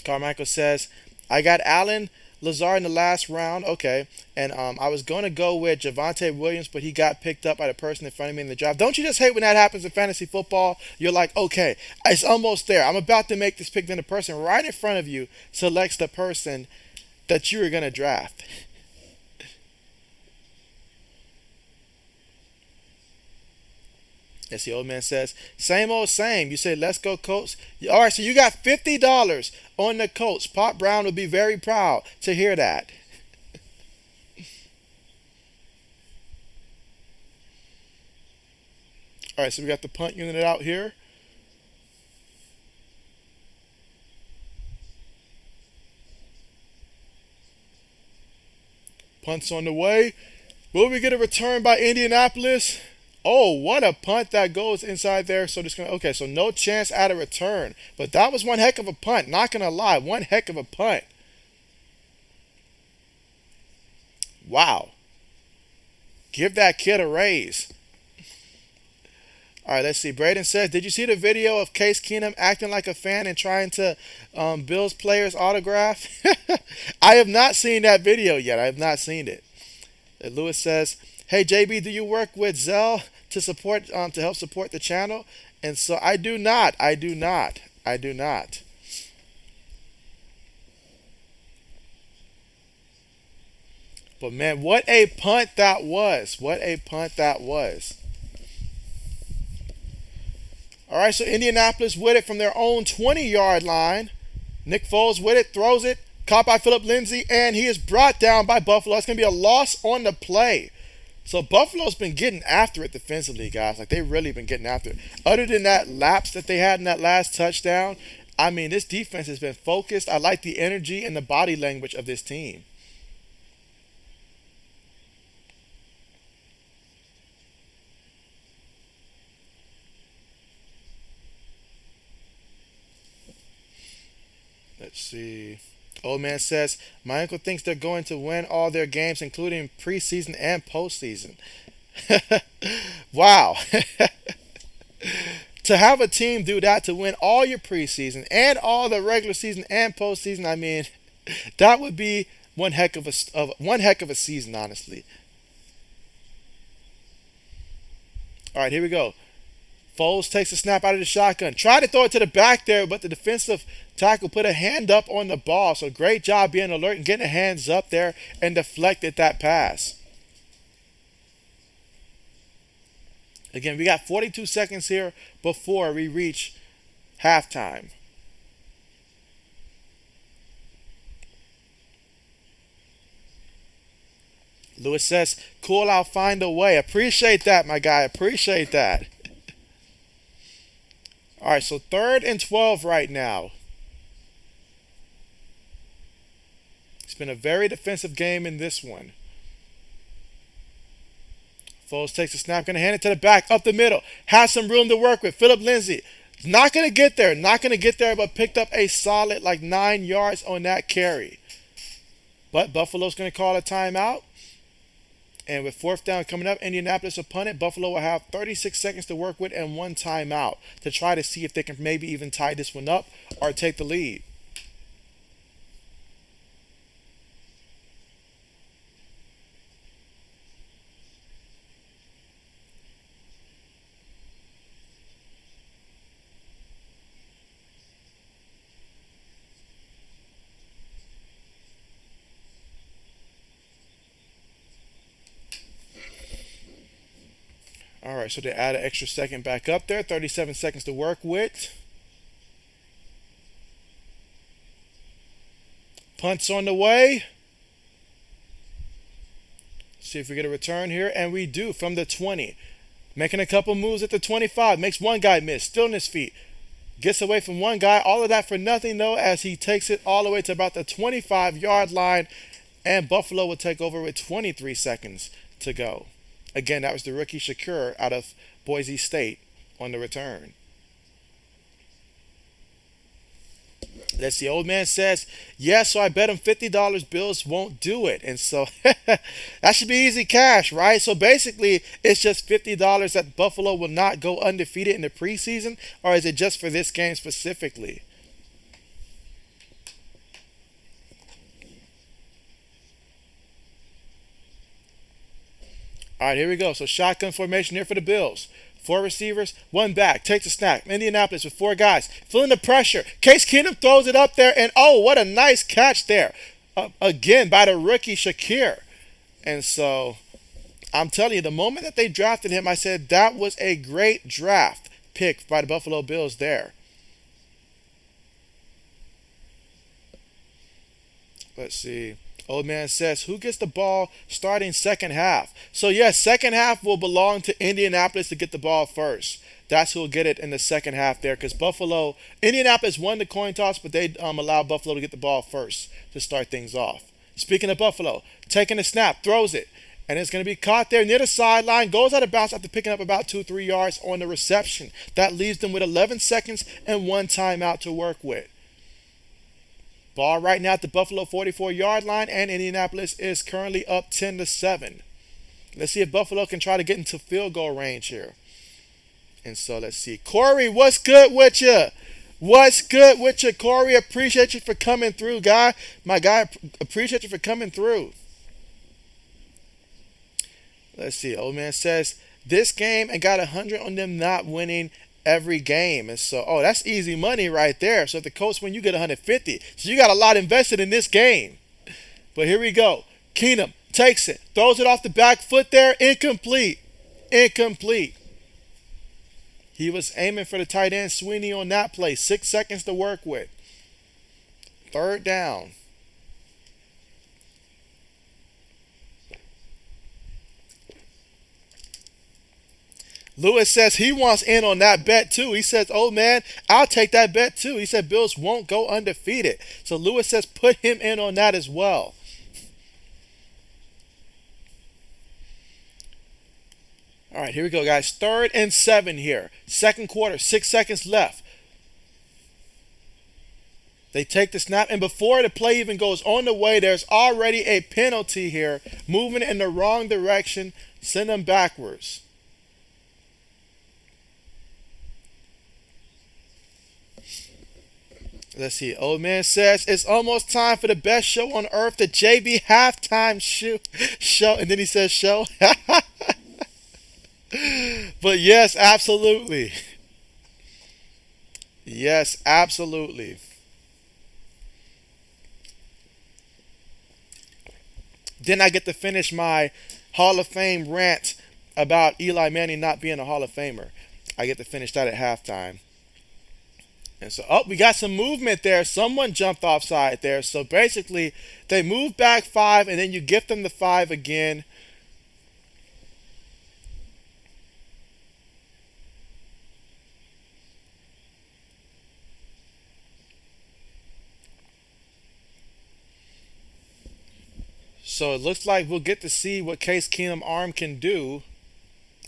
Carmichael says, I got Allen Lazard in the last round. Okay. And I was going to go with Javonte Williams, but he got picked up by the person in front of me in the draft. Don't you just hate when that happens in fantasy football? You're like, okay, it's almost there. I'm about to make this pick. Then the person right in front of you selects the person that you were going to draft. As the old man says, same old same. You say, let's go Colts. All right, so you got $50 on the Colts. Pop Brown would be very proud to hear that. All right, so we got the punt unit out here. Punt's on the way. Will we get a return by Indianapolis? Oh, what a punt that goes inside there. So just gonna okay, so no chance at a return. But that was one heck of a punt. Not gonna lie, one heck of a punt. Wow. Give that kid a raise. All right, let's see. Braden says, "Did you see the video of Case Keenum acting like a fan and trying to Bills players autograph?" I have not seen that video yet. I have not seen it. Lewis says, "Hey JB, do you work with Zell to support to help support the channel?" And so I do not. I do not. I do not. But man, what a punt that was! What a punt that was! All right, so Indianapolis with it from their own 20-yard line. Nick Foles with it, throws it, caught by Philip Lindsay, and he is brought down by Buffalo. It's going to be a loss on the play. So Buffalo's been getting after it defensively, guys. Like, they've really been getting after it. Other than that lapse that they had in that last touchdown, I mean, this defense has been focused. I like the energy and the body language of this team. Let's see. Old man says, "My uncle thinks they're going to win all their games, including preseason and postseason." Wow. To have a team do that, to win all your preseason and all the regular season and postseason, I mean, that would be one heck of a season, honestly. All right, here we go. Foles takes the snap out of the shotgun. Tried to throw it to the back there, but the defensive tackle put a hand up on the ball. So great job being alert and getting the hands up there and deflected that pass. Again, we got 42 seconds here before we reach halftime. Lewis says, "Cool, I'll find a way." Appreciate that, my guy. Appreciate that. All right, so 3rd and 12 right now. It's been a very defensive game in this one. Foles takes the snap, going to hand it to the back, up the middle. Has some room to work with. Philip Lindsay. Not going to get there. Not going to get there, but picked up a solid like 9 yards on that carry. But Buffalo's going to call a timeout. And with 4th down coming up, Indianapolis will punt it. Buffalo will have 36 seconds to work with and one timeout to try to see if they can maybe even tie this one up or take the lead. All right, so they add an extra second back up there. 37 seconds to work with. Punt's on the way. See if we get a return here. And we do from the 20. Making a couple moves at the 25. Makes one guy miss. Still on his feet. Gets away from one guy. All of that for nothing, though, as he takes it all the way to about the 25-yard line. And Buffalo will take over with 23 seconds to go. Again, that was the rookie Shakur out of Boise State on the return. Let's see. Old man says, "Yeah, so I bet him $50 Bills won't do it." And so that should be easy cash, right? So basically, it's just $50 that Buffalo will not go undefeated in the preseason, or is it just for this game specifically? All right, here we go. So shotgun formation here for the Bills. 4 receivers, 1 back. Takes a snap. Indianapolis with 4 guys. Feeling the pressure. Case Keenum throws it up there, and oh, what a nice catch there. Again, by the rookie Shakir. And so, I'm telling you, the moment that they drafted him, I said that was a great draft pick by the Buffalo Bills there. Let's see. Old man says, "Who gets the ball starting second half?" So, yes, second half will belong to Indianapolis to get the ball first. That's who will get it in the second half there because Indianapolis won the coin toss, but they allowed Buffalo to get the ball first to start things off. Speaking of Buffalo, taking a snap, throws it. And it's going to be caught there near the sideline. Goes out of bounds after picking up about 2-3 yards on the reception. That leaves them with 11 seconds and one timeout to work with. Ball right now at the Buffalo 44-yard line, and Indianapolis is currently up 10-7. Let's see if Buffalo can try to get into field goal range here. And so let's see. Corey, what's good with you? What's good with you, Corey? Appreciate you for coming through, guy. My guy, appreciate you for coming through. Let's see. Old man says this game and got 100 on them not winning every game. And so, oh, that's easy money right there. So if the Colts win, you get 150. So you got a lot invested in this game. But here we go. Keenum takes it, throws it off the back foot there. Incomplete. Incomplete. He was aiming for the tight end Sweeney on that play. 6 seconds to work with. Third down. Lewis says he wants in on that bet too. He says, oh man, I'll take that bet too. He said Bills won't go undefeated. So Lewis says put him in on that as well. All right, here we go, guys. 3rd and 7 here. Second quarter, 6 seconds left. They take the snap, and before the play even goes on the way, there's already a penalty here. Moving in the wrong direction, send them backwards. Let's see. Old man says it's almost time for the best show on earth, the JB halftime show. And then he says show. But yes, absolutely. Yes, absolutely. Then I get to finish my Hall of Fame rant about Eli Manning not being a Hall of Famer. I get to finish that at halftime. And so, oh, we got some movement there. Someone jumped offside there. So basically, they move back 5, and then you gift them the 5 again. So it looks like we'll get to see what Case Keenum's arm can do.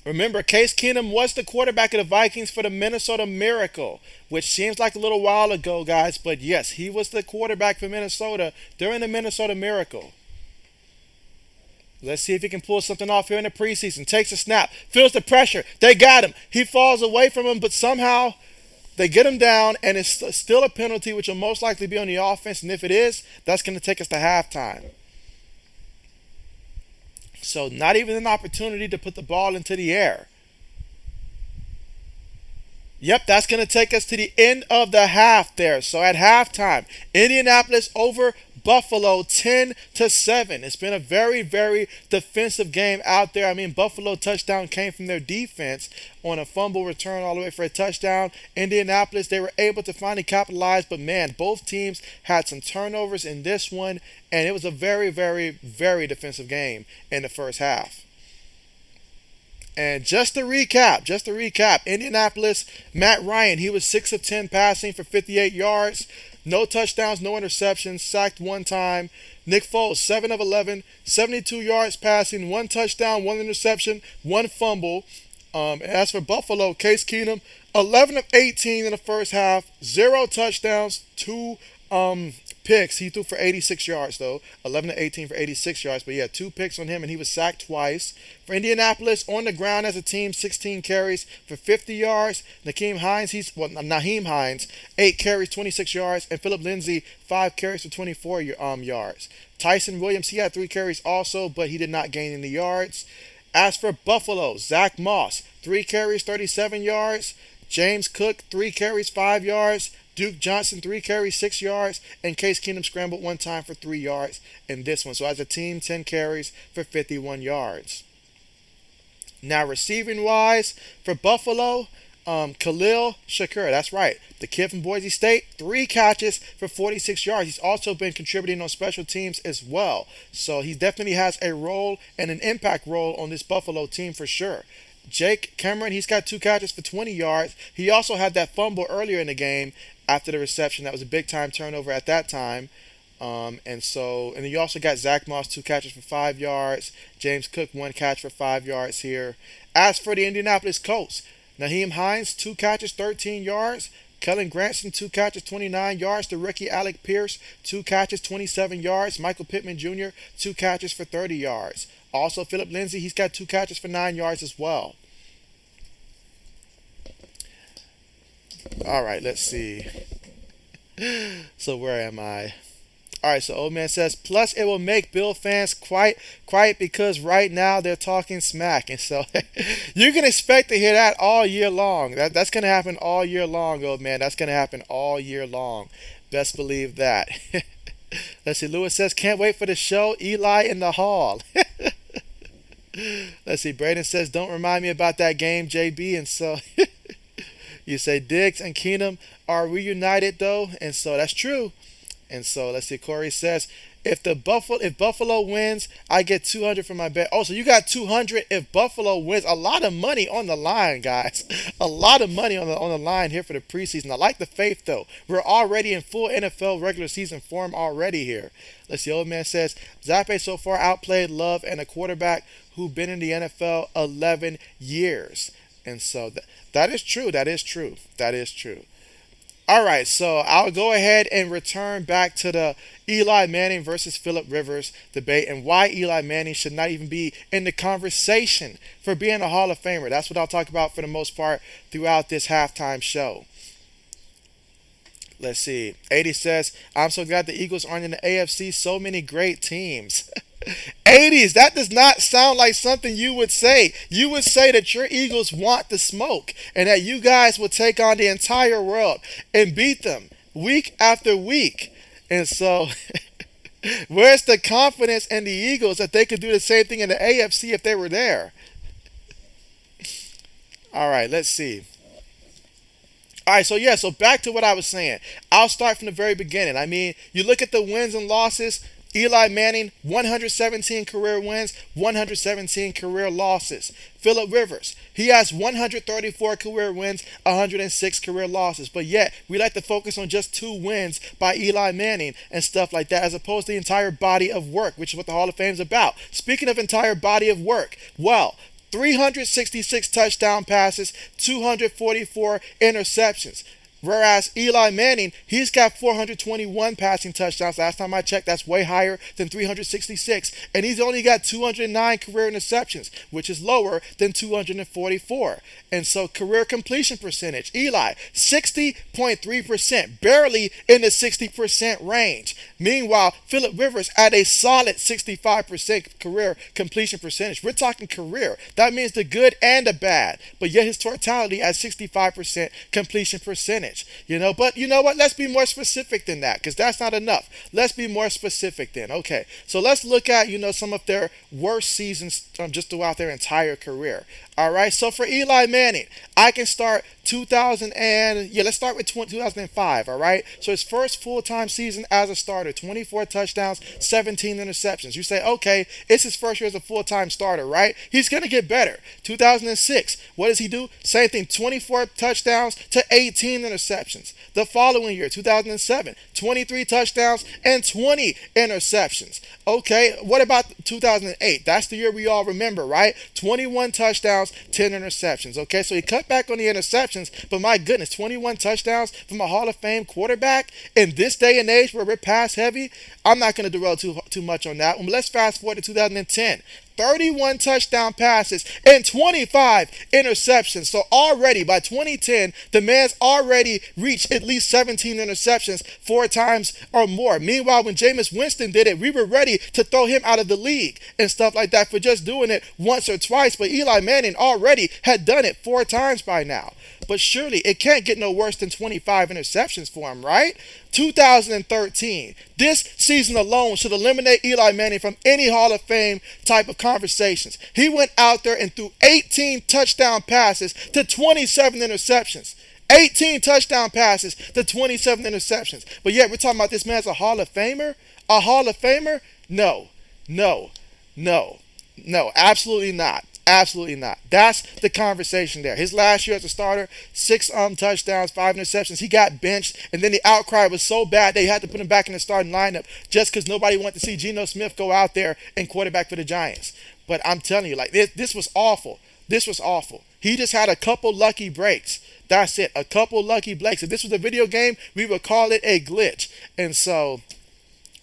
Remember, Case Keenum was the quarterback of the Vikings for the Minnesota Miracle, which seems like a little while ago, guys. But yes, he was the quarterback for Minnesota during the Minnesota Miracle. Let's see if he can pull something off here in the preseason. Takes a snap, feels the pressure. They got him. He falls away from him, but somehow they get him down, and it's still a penalty, which will most likely be on the offense. And if it is, that's going to take us to halftime. So not even an opportunity to put the ball into the air. Yep, that's going to take us to the end of the half there. So at halftime, Indianapolis over Buffalo 10-7. It's been a very, very defensive game out there. I mean, Buffalo touchdown came from their defense on a fumble return all the way for a touchdown. Indianapolis, they were able to finally capitalize, but man, both teams had some turnovers in this one, and it was a very, very, very defensive game in the first half. And just to recap, Indianapolis, Matt Ryan, he was 6 of 10 passing for 58 yards. No touchdowns, no interceptions, sacked 1 time. Nick Foles, 7 of 11, 72 yards passing, 1 touchdown, 1 interception, 1 fumble. As for Buffalo, Case Keenum, 11 of 18 in the first half, 0 touchdowns, 2 picks. He threw for 86 yards, though. 11 of 18 for 86 yards. But yeah, 2 picks on him, and he was sacked twice. For Indianapolis, on the ground as a team, 16 carries for 50 yards. Naheem Hines, 8 carries, 26 yards. And Philip Lindsay, 5 carries for 24 yards. Tyson Williams, he had 3 carries also, but he did not gain any yards. As for Buffalo, Zach Moss, 3 carries, 37 yards. James Cook, 3 carries, 5 yards. Duke Johnson, 3 carries, 6 yards. And Case Keenum scrambled 1 time for 3 yards in this one. So as a team, 10 carries for 51 yards. Now receiving-wise, for Buffalo, Khalil Shakur, that's right, the kid from Boise State, 3 catches for 46 yards. He's also been contributing on special teams as well. So he definitely has a role and an impact role on this Buffalo team for sure. Jake Cameron, he's got 2 catches for 20 yards. He also had that fumble earlier in the game after the reception. That was a big-time turnover at that time. And then you also got Zach Moss, 2 catches for 5 yards. James Cook, 1 catch for 5 yards here. As for the Indianapolis Colts, Naheem Hines, 2 catches, 13 yards. Kellen Granson, 2 catches, 29 yards. The rookie Alec Pierce, 2 catches, 27 yards. Michael Pittman Jr., 2 catches for 30 yards. Also, Philip Lindsay, he's got 2 catches for 9 yards as well. All right, let's see. So where am I? All right, so old man says, plus it will make Bill fans quiet because right now they're talking smack, and so you can expect to hear that all year long. That's gonna happen all year long, old man. That's gonna happen all year long. Best believe that. Let's see. Lewis says, can't wait for the show. Eli in the hall. Let's see. Braden says, don't remind me about that game, JB, and so. You say Diggs and Keenum are reunited though, and so that's true. And so let's see. Corey says, if Buffalo wins, I get 200 for my bet. Oh, so you got 200 if Buffalo wins. A lot of money on the line, guys. A lot of money on the line here for the preseason. I like the faith though. We're already in full NFL regular season form already here. Let's see. Old man says, Zappe so far outplayed Love and a quarterback who've been in the NFL 11 years. And so that is true. That is true. That is true. All right, so I'll go ahead and return back to the Eli Manning versus Phillip Rivers debate and why Eli Manning should not even be in the conversation for being a Hall of Famer. That's what I'll talk about for the most part throughout this halftime show. Let's see. 80 says, I'm so glad the Eagles aren't in the AFC. So many great teams. 80s, that does not sound like something you would say. You would say that your Eagles want the smoke and that you guys will take on the entire world and beat them week after week. And so, where's the confidence in the Eagles that they could do the same thing in the AFC if they were there? All right, let's see. All right, so back to what I was saying. I'll start from the very beginning. I mean, you look at the wins and losses. Eli Manning, 117 career wins, 117 career losses. Phillip Rivers, he has 134 career wins, 106 career losses. But yet, we like to focus on just 2 wins by Eli Manning and stuff like that, as opposed to the entire body of work, which is what the Hall of Fame is about. Speaking of entire body of work, well, 366 touchdown passes, 244 interceptions. Whereas Eli Manning, he's got 421 passing touchdowns. Last time I checked, that's way higher than 366. And he's only got 209 career interceptions, which is lower than 244. And so career completion percentage, Eli, 60.3%, barely in the 60% range. Meanwhile, Phillip Rivers at a solid 65% career completion percentage. We're talking career. That means the good and the bad. But yet his totality at 65% completion percentage. But you know what? Let's be more specific than that, because that's not enough. Let's be more specific then. Okay, so let's look at some of their worst seasons just throughout their entire career. All right, so for Eli Manning, I can start 2000 and let's start with 2005. All right, so his first full-time season as a starter, 24 touchdowns, 17 interceptions. You say, okay, it's his first year as a full-time starter, right? He's gonna get better. 2006, what does he do? Same thing, 24 touchdowns to 18 interceptions. The following year, 2007, 23 touchdowns and 20 interceptions. Okay, what about 2008? That's the year we all remember, right? 21 touchdowns, 10 interceptions. Okay, so he cut back on the interceptions, but my goodness, 21 touchdowns from a Hall of Fame quarterback in this day and age where we're pass heavy. I'm not going to dwell too much on that one, but let's fast forward to 2010. 31 touchdown passes and 25 interceptions. So already by 2010, the man's already reached at least 17 interceptions 4 times or more. Meanwhile, when Jameis Winston did it, we were ready to throw him out of the league and stuff like that for just doing it once or twice. But Eli Manning already had done it 4 times by now. But surely it can't get no worse than 25 interceptions for him, right? 2013. This season alone should eliminate Eli Manning from any Hall of Fame type of conversations. He went out there and threw 18 touchdown passes to 27 interceptions. 18 touchdown passes to 27 interceptions. But yet we're talking about this man's a Hall of Famer? A Hall of Famer? No, absolutely not. Absolutely not. That's the conversation there. His last year as a starter, six touchdowns, five interceptions. He got benched, and then the outcry was so bad they had to put him back in the starting lineup just because nobody wanted to see Geno Smith go out there and quarterback for the Giants. But I'm telling you, like this was awful. This was awful. He just had a couple lucky breaks. That's it. A couple lucky breaks. If this was a video game, we would call it a glitch. And so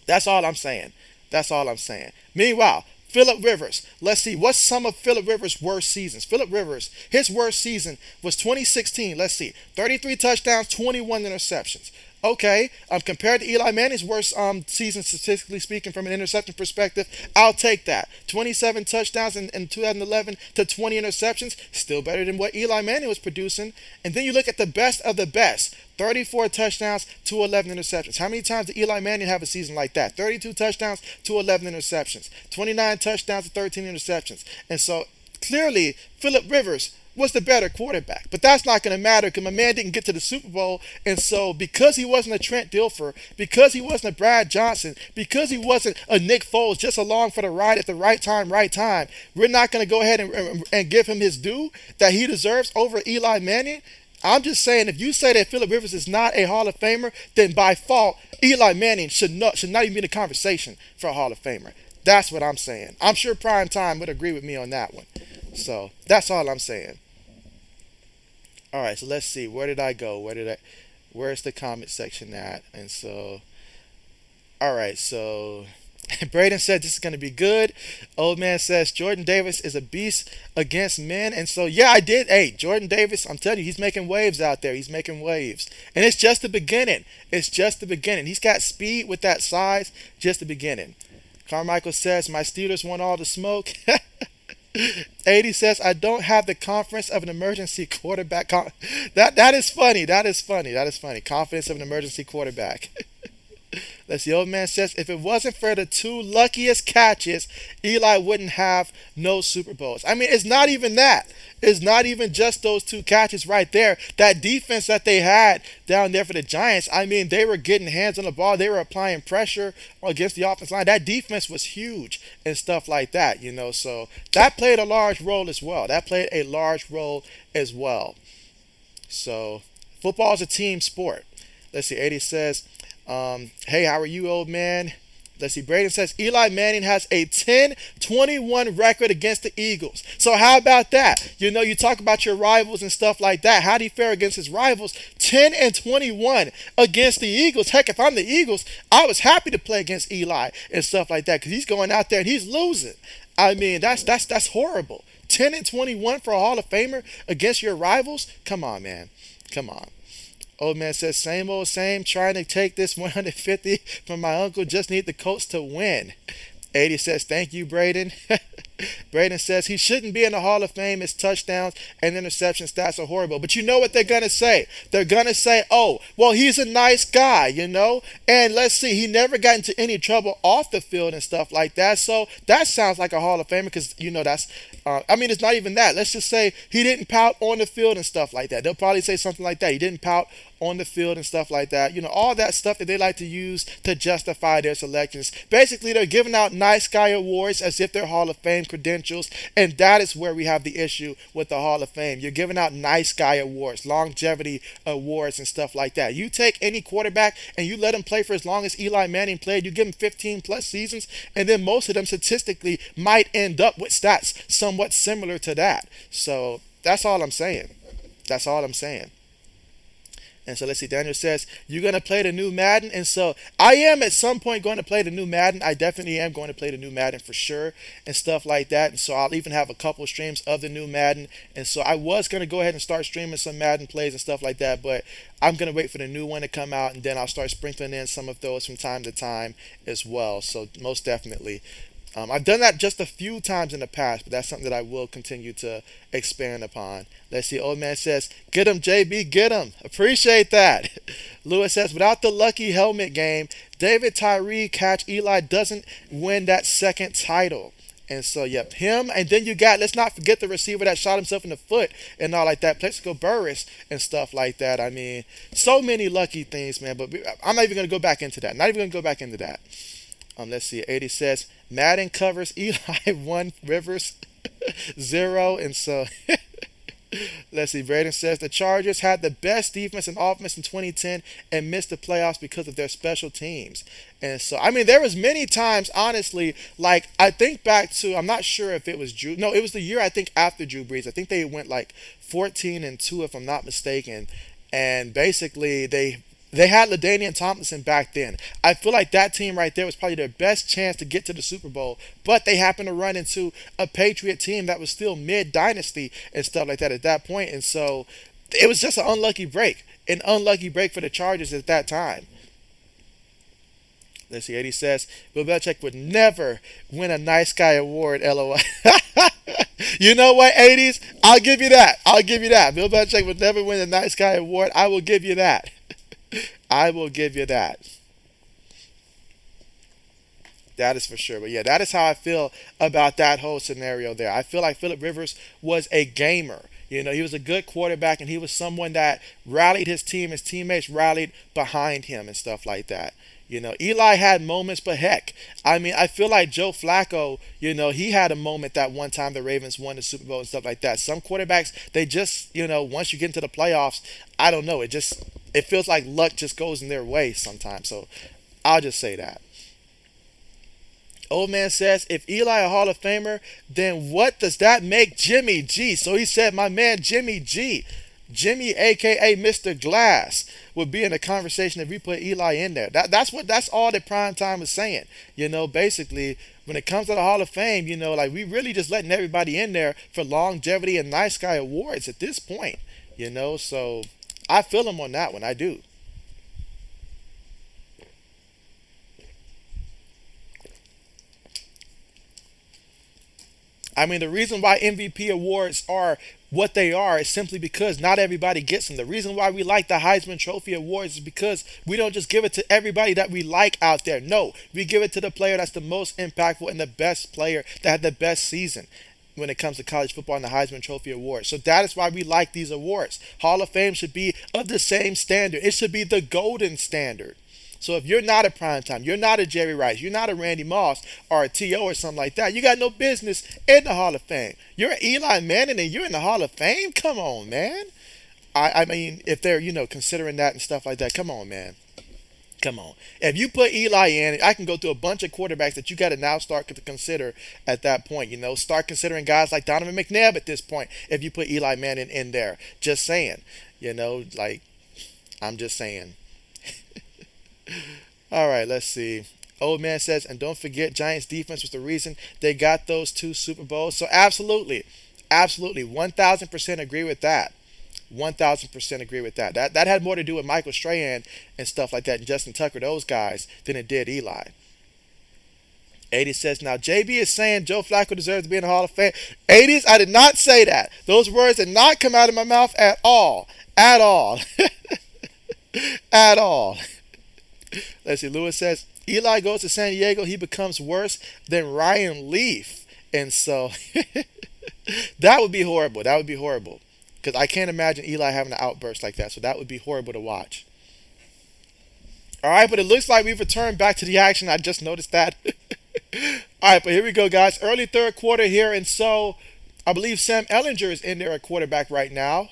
that's all I'm saying. That's all I'm saying. Meanwhile, Phillip Rivers. Let's see. What's some of Phillip Rivers' worst seasons? Phillip Rivers, his worst season was 2016. Let's see. 33 touchdowns, 21 interceptions. Okay, compared to Eli Manning's worst season, statistically speaking, from an interception perspective, I'll take that. 27 touchdowns in 2011 to 20 interceptions, still better than what Eli Manning was producing. And then you look at the best of the best. 34 touchdowns to 11 interceptions. How many times did Eli Manning have a season like that? 32 touchdowns to 11 interceptions. 29 touchdowns to 13 interceptions. And so clearly, Phillip Rivers was the better quarterback. But that's not going to matter because my man didn't get to the Super Bowl. And so because he wasn't a Trent Dilfer, because he wasn't a Brad Johnson, because he wasn't a Nick Foles just along for the ride at the right time, we're not going to go ahead and give him his due that he deserves over Eli Manning. I'm just saying, if you say that Phillip Rivers is not a Hall of Famer, then by fault, Eli Manning should not even be in the conversation for a Hall of Famer. That's what I'm saying. I'm sure Prime Time would agree with me on that one. So that's all I'm saying. All right, so let's see. Where did I go? Where's the comment section at? And so, all right, so Braden said this is going to be good. Old man says Jordan Davis is a beast against men. And so, yeah, I did. Hey, Jordan Davis, I'm telling you, he's making waves out there. He's making waves. And it's just the beginning. It's just the beginning. He's got speed with that size. Just the beginning. Carmichael says, my Steelers want all the smoke. 80 says, I don't have the confidence of an emergency quarterback. That is funny. That is funny. Confidence of an emergency quarterback. Let's see. Old man says, if it wasn't for the two luckiest catches, Eli wouldn't have no Super Bowls. I mean, it's not even that. It's not even just those two catches right there. That defense that they had down there for the Giants, I mean, they were getting hands on the ball. They were applying pressure against the offensive line. That defense was huge and stuff like that, you know. So that played a large role as well. So football is a team sport. Let's see. 80 says, hey, how are you, old man? Let's see. Braden says Eli Manning has a 10-21 record against the Eagles. So how about that? You know, you talk about your rivals and stuff like that. How do he fare against his rivals? 10-21 against the Eagles. Heck, if I'm the Eagles, I was happy to play against Eli and stuff like that because he's going out there and he's losing. I mean, that's horrible. 10-21 for a Hall of Famer against your rivals? Come on, man. Come on. Old man says, same old same, trying to take this 150 from my uncle, just need the Colts to win. 80 says, thank you, Braden. Braden says, he shouldn't be in the Hall of Fame. His touchdowns and interception stats are horrible. But you know what they're going to say? They're going to say, oh, well, he's a nice guy, you know? And let's see, he never got into any trouble off the field and stuff like that. So that sounds like a Hall of Famer because, you know, that's, I mean, it's not even that. Let's just say he didn't pout on the field and stuff like that. They'll probably say something like that. He didn't pout on the field and stuff like that. You know, all that stuff that they like to use to justify their selections. Basically, they're giving out nice guy awards as if they're Hall of Fame credentials, and that is where we have the issue with the Hall of Fame. You're giving out nice guy awards, longevity awards, and stuff like that. You take any quarterback and you let him play for as long as Eli Manning played, you give him 15 plus seasons, and then most of them statistically might end up with stats somewhat similar to that. So that's all I'm saying. That's all I'm saying. And so let's see, Daniel says, you're going to play the new Madden? And so I am at some point going to play the new Madden. I definitely am going to play the new Madden for sure and stuff like that. And so I'll even have a couple streams of the new Madden. And so I was going to go ahead and start streaming some Madden plays and stuff like that. But I'm going to wait for the new one to come out. And then I'll start sprinkling in some of those from time to time as well. So most definitely. I've done that just a few times in the past, but that's something that I will continue to expand upon. Let's see. Old man says, get him, JB, get him. Appreciate that. Lewis says, without the lucky helmet game, David Tyree catch Eli doesn't win that second title. And so, yep, him. And then you got, let's not forget the receiver that shot himself in the foot and all like that, Plaxico Burress and stuff like that. I mean, so many lucky things, man. But I'm not even going to go back into that. Not even going to go back into that. Let's see. 80 says, Madden covers Eli 1 Rivers. Zero. And so let's see. Braden says the Chargers had the best defense and offense in 2010 and missed the playoffs because of their special teams. And so, I mean, there was many times, honestly, like I think back to, I'm not sure if it was Drew. No, it was the year I think after Drew Brees. I think they went like 14-2, if I'm not mistaken. And basically, they had LaDainian Tomlinson back then. I feel like that team right there was probably their best chance to get to the Super Bowl, but they happened to run into a Patriot team that was still mid dynasty and stuff like that at that point. And so it was just an unlucky break for the Chargers at that time. Let's see. 80 says Bill Belichick would never win a nice guy award. LOL. You know what, 80s? I'll give you that. I'll give you that. Bill Belichick would never win a nice guy award. I will give you that. I will give you that. That is for sure. But yeah, that is how I feel about that whole scenario there. I feel like Phillip Rivers was a gamer. You know, he was a good quarterback and he was someone that rallied his team. His teammates rallied behind him and stuff like that. You know, Eli had moments, but heck, I mean, I feel like Joe Flacco, you know, he had a moment that one time the Ravens won the Super Bowl and stuff like that. Some quarterbacks, they just, you know, once you get into the playoffs, I don't know, it feels like luck just goes in their way sometimes. So I'll just say that. Old man says, if Eli a Hall of Famer, then what does that make Jimmy G? So he said, my man Jimmy G. Jimmy, aka Mr. Glass, would be in the conversation if we put Eli in there. That's all that Prime Time was saying. You know, basically, when it comes to the Hall of Fame, you know, like we really just letting everybody in there for longevity and nice guy awards at this point. You know, so I feel him on that one. I do. I mean, the reason why MVP awards are what they are is simply because not everybody gets them. The reason why we like the Heisman Trophy awards is because we don't just give it to everybody that we like out there. No, we give it to the player that's the most impactful and the best player that had the best season when it comes to college football and the Heisman Trophy Award. So that is why we like these awards. Hall of Fame should be of the same standard. It should be the golden standard. So if you're not a primetime, you're not a Jerry Rice, you're not a Randy Moss or a T.O. or something like that, you got no business in the Hall of Fame. You're an Eli Manning and you're in the Hall of Fame? Come on, man. I mean, if they're, you know, considering that and stuff like that, come on, man. Come on. If you put Eli in, I can go through a bunch of quarterbacks that you got to now start to consider at that point. You know, start considering guys like Donovan McNabb at this point if you put Eli Manning in there. Just saying. You know, like, I'm just saying. All right, let's see. Old man says, and don't forget, Giants defense was the reason they got those two Super Bowls. So absolutely, absolutely, 1,000% agree with that. 1,000% agree with that. That had more to do with Michael Strahan and stuff like that, and Justin Tucker, those guys, than it did Eli. 80 says, now JB is saying Joe Flacco deserves to be in the Hall of Fame. 80s, I did not say that. Those words did not come out of my mouth at all. At all. At all. Let's see. Lewis says, Eli goes to San Diego, he becomes worse than Ryan Leaf. And so that would be horrible. That would be horrible. Because I can't imagine Eli having an outburst like that. So that would be horrible to watch. All right, but it looks like we've returned back to the action. I just noticed that. All right, but here we go, guys. Early third quarter here. And so I believe Sam Ellinger is in there at quarterback right now.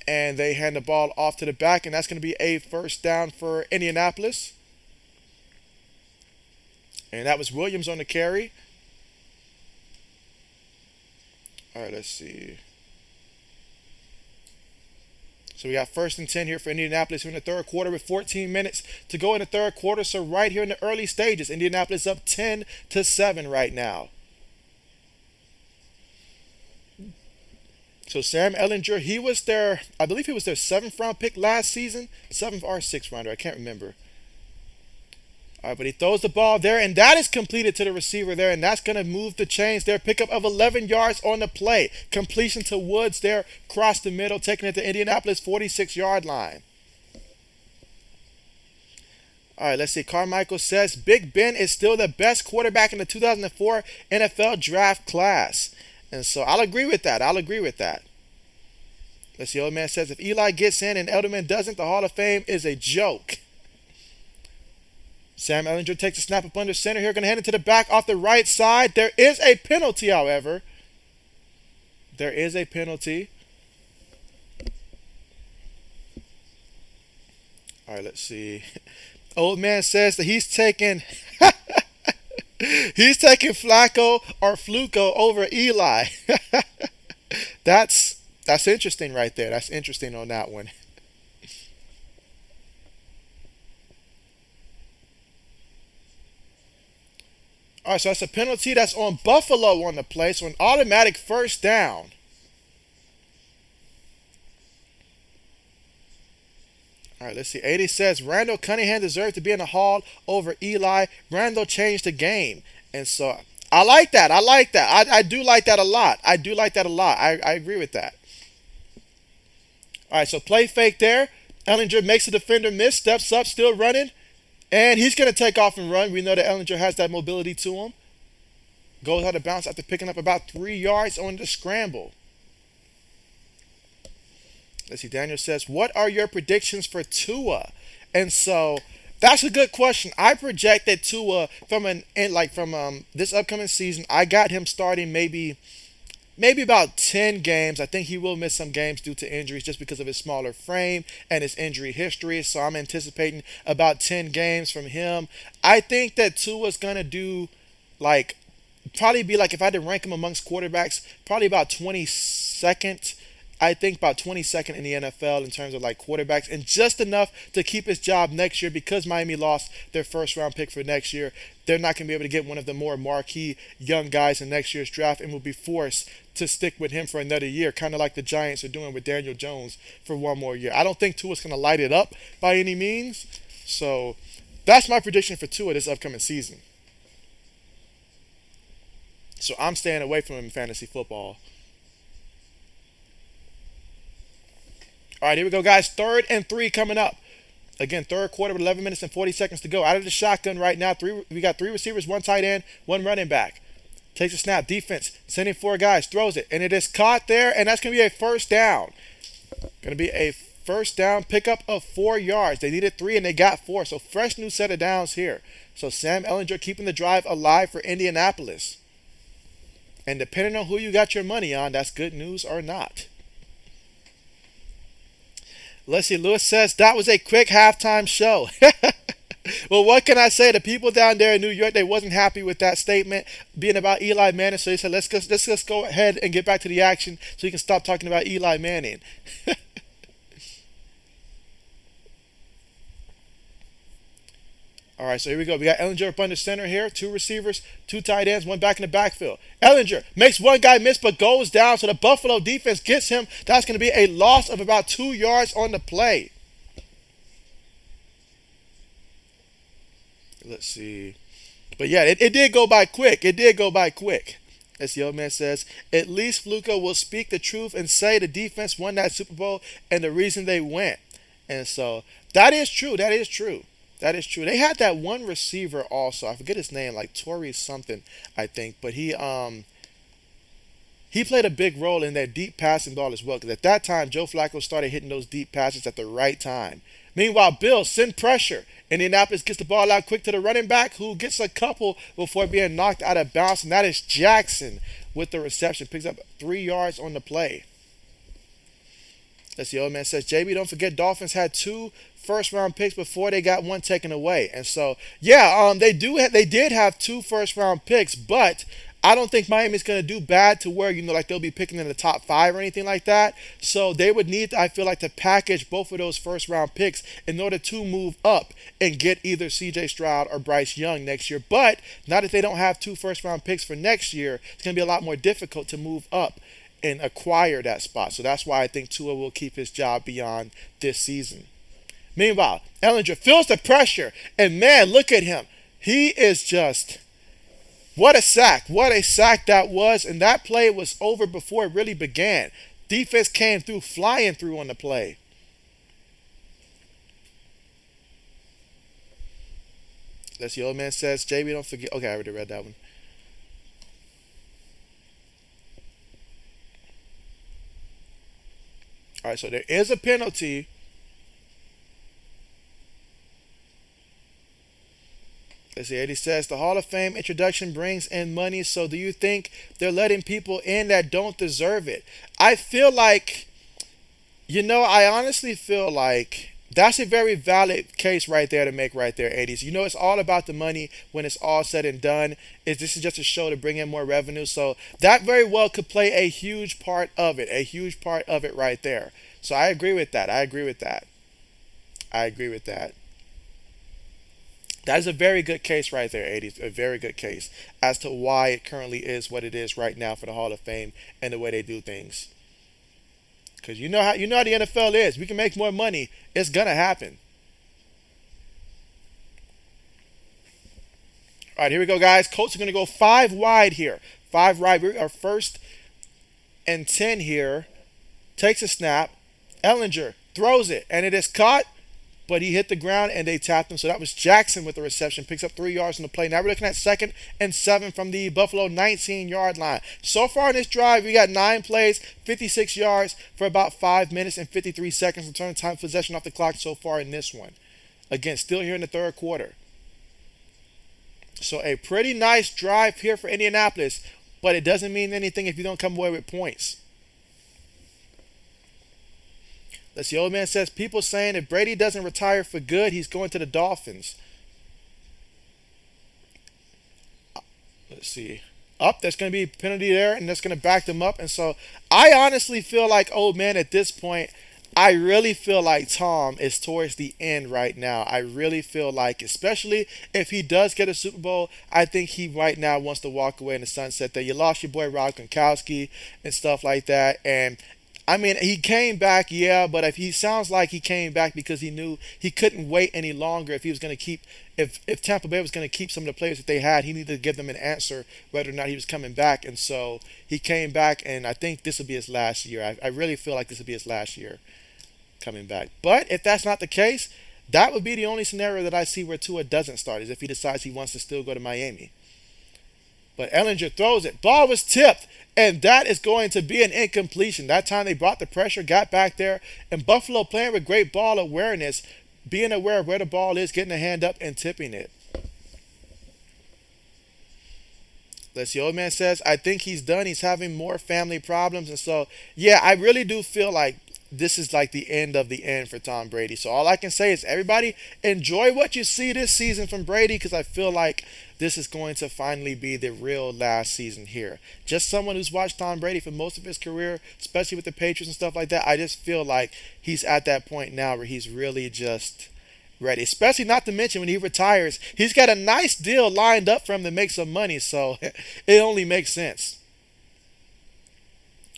And they hand the ball off to the back, and that's going to be a first down for Indianapolis. And that was Williams on the carry. All right, let's see. So we got 1st and 10 here for Indianapolis. We're in the third quarter with 14 minutes to go in the third quarter. So right here in the early stages, Indianapolis up 10-7 right now. So Sam Ellinger, he was their, I believe he was their 7th round pick last season. 7th or 6th rounder, I can't remember. All right, but he throws the ball there, and that is completed to the receiver there, and that's going to move the chains there. Pickup of 11 yards on the play. Completion to Woods there, across the middle, taking it to Indianapolis 46-yard line. All right, let's see. Carmichael says, Big Ben is still the best quarterback in the 2004 NFL draft class. And so I'll agree with that. I'll agree with that. Let's see. Old man says, if Eli gets in and Edelman doesn't, the Hall of Fame is a joke. Sam Ellinger takes a snap up under center here. Going to hand it to the back off the right side. There is a penalty, however. There is a penalty. All right, let's see. Old man says that he's taking Flacco or Fluco over Eli. That's interesting right there. That's interesting on that one. All right, so that's a penalty that's on Buffalo on the play, so an automatic first down. All right, let's see. 80 says Randall Cunningham deserved to be in the hall over Eli. Randall changed the game, and so I like that. I like that. I do like that a lot. I do like that a lot. I agree with that. All right, so play fake there. Ellinger makes the defender miss, steps up, still running, and he's going to take off and run. We know that Ellinger has that mobility to him. Goes out of bounds after picking up about 3 yards on the scramble. Let's see. Daniel says, "What are your predictions for Tua?" And so that's a good question. I projected Tua from this upcoming season. I got him starting maybe about 10 games. I think he will miss some games due to injuries just because of his smaller frame and his injury history. So I'm anticipating about 10 games from him. I think that Tua's gonna do like probably be like if I had to rank him amongst quarterbacks, probably about 22nd. I think about 22nd in the NFL in terms of like quarterbacks, and just enough to keep his job next year because Miami lost their first round pick for next year. They're not going to be able to get one of the more marquee young guys in next year's draft and will be forced to stick with him for another year, kind of like the Giants are doing with Daniel Jones for one more year. I don't think Tua's going to light it up by any means. So that's my prediction for Tua this upcoming season. So I'm staying away from him in fantasy football. All right, here we go, guys. 3rd and 3 coming up. Again, third quarter with 11 minutes and 40 seconds to go. Out of the shotgun right now, we got 3 receivers, 1 tight end, 1 running back. Takes a snap, defense, sending 4 guys, throws it, and it is caught there, and that's going to be a first down. Going to be a first down pickup of 4 yards. They needed 3, and they got 4, so fresh new set of downs here. So Sam Ellinger keeping the drive alive for Indianapolis. And depending on who you got your money on, that's good news or not. Let's see. Lewis says that was a quick halftime show. Well, what can I say? The people down there in New York, they wasn't happy with that statement being about Eli Manning. So they said, let's just go ahead and get back to the action so you can stop talking about Eli Manning. All right, so here we go. We got Ellinger up under center here. 2 receivers, 2 tight ends, 1 back in the backfield. Ellinger makes 1 guy miss but goes down, so the Buffalo defense gets him. That's going to be a loss of about 2 yards on the play. Let's see. But yeah, it did go by quick. It did go by quick. As the old man says, at least Fluco will speak the truth and say the defense won that Super Bowl and the reason they went. And so that is true. That is true. That is true. They had that one receiver also. I forget his name, like Torrey something, I think. But he played a big role in that deep passing ball as well. Because at that time, Joe Flacco started hitting those deep passes at the right time. Meanwhile, Bills send pressure. Indianapolis gets the ball out quick to the running back, who gets a couple before being knocked out of bounds, and that is Jackson with the reception. Picks up 3 yards on the play. That's the old man says, JB, don't forget Dolphins had 2 first-round picks before they got 1 taken away. And so, yeah, they did have 2 first-round picks, but I don't think Miami's going to do bad to where, like they'll be picking in the top 5 or anything like that. So they would need, I feel like, to package both of those first-round picks in order to move up and get either C.J. Stroud or Bryce Young next year. But not if they don't have 2 first-round picks for next year. It's going to be a lot more difficult to move up and acquire that spot. So that's why I think Tua will keep his job beyond this season. Meanwhile, Ellinger feels the pressure, and man, look at him. He is just, what a sack. What a sack that was, and that play was over before it really began. Defense came through, flying through on the play. That's the old man says, JB, don't forget. Okay, I already read that one. All right, so there is a penalty. Let's see. Eddie says the Hall of Fame introduction brings in money. So do you think they're letting people in that don't deserve it? I feel like, I honestly feel like that's a very valid case right there to make right there, 80s. It's all about the money when it's all said and done. This is just a show to bring in more revenue. So that very well could play a huge part of it, right there. So I agree with that. I agree with that. I agree with that. That is a very good case right there, 80s. A very good case as to why it currently is what it is right now for the Hall of Fame and the way they do things. Because you know how the NFL is. We can make more money. It's gonna happen. All right, here we go, guys. Colts are gonna go 5 wide here. 5 wide. We are 1st and 10 here. Takes a snap. Ellinger throws it, and it is caught. But he hit the ground and they tapped him. So that was Jackson with the reception. Picks up 3 yards on the play. Now we're looking at 2nd and 7 from the Buffalo 19-yard line. So far in this drive, we got 9 plays, 56 yards for about 5 minutes and 53 seconds. Return time of possession off the clock so far in this one. Again, still here in the third quarter. So a pretty nice drive here for Indianapolis. But it doesn't mean anything if you don't come away with points. Let's see, old man says, people saying if Brady doesn't retire for good, he's going to the Dolphins. Let's see. There's going to be a penalty there, and that's going to back them up. And so I honestly feel like, old man, at this point, I really feel like Tom is towards the end right now. I really feel like, especially if he does get a Super Bowl, I think he right now wants to walk away in the sunset there. You lost your boy Rob Gronkowski and stuff like that. And I mean, he came back, yeah, but if he sounds like he came back because he knew he couldn't wait any longer if he was going to keep, if Tampa Bay was going to keep some of the players that they had, he needed to give them an answer whether or not he was coming back. And so he came back, and I think this will be his last year. I really feel like this will be his last year coming back. But if that's not the case, that would be the only scenario that I see where Tua doesn't start, is if he decides he wants to still go to Miami. But Ellinger throws it. Ball was tipped, and that is going to be an incompletion. That time they brought the pressure, got back there, and Buffalo playing with great ball awareness, being aware of where the ball is, getting a hand up, and tipping it. Let's see, old man says, I think he's done. He's having more family problems. And so, yeah, I really do feel like this is like the end of the end for Tom Brady. So all I can say is everybody enjoy what you see this season from Brady, because I feel like this is going to finally be the real last season here. Just someone who's watched Tom Brady for most of his career, especially with the Patriots and stuff like that, I just feel like he's at that point now where he's really just ready. Especially not to mention when he retires, he's got a nice deal lined up for him to make some money, so it only makes sense.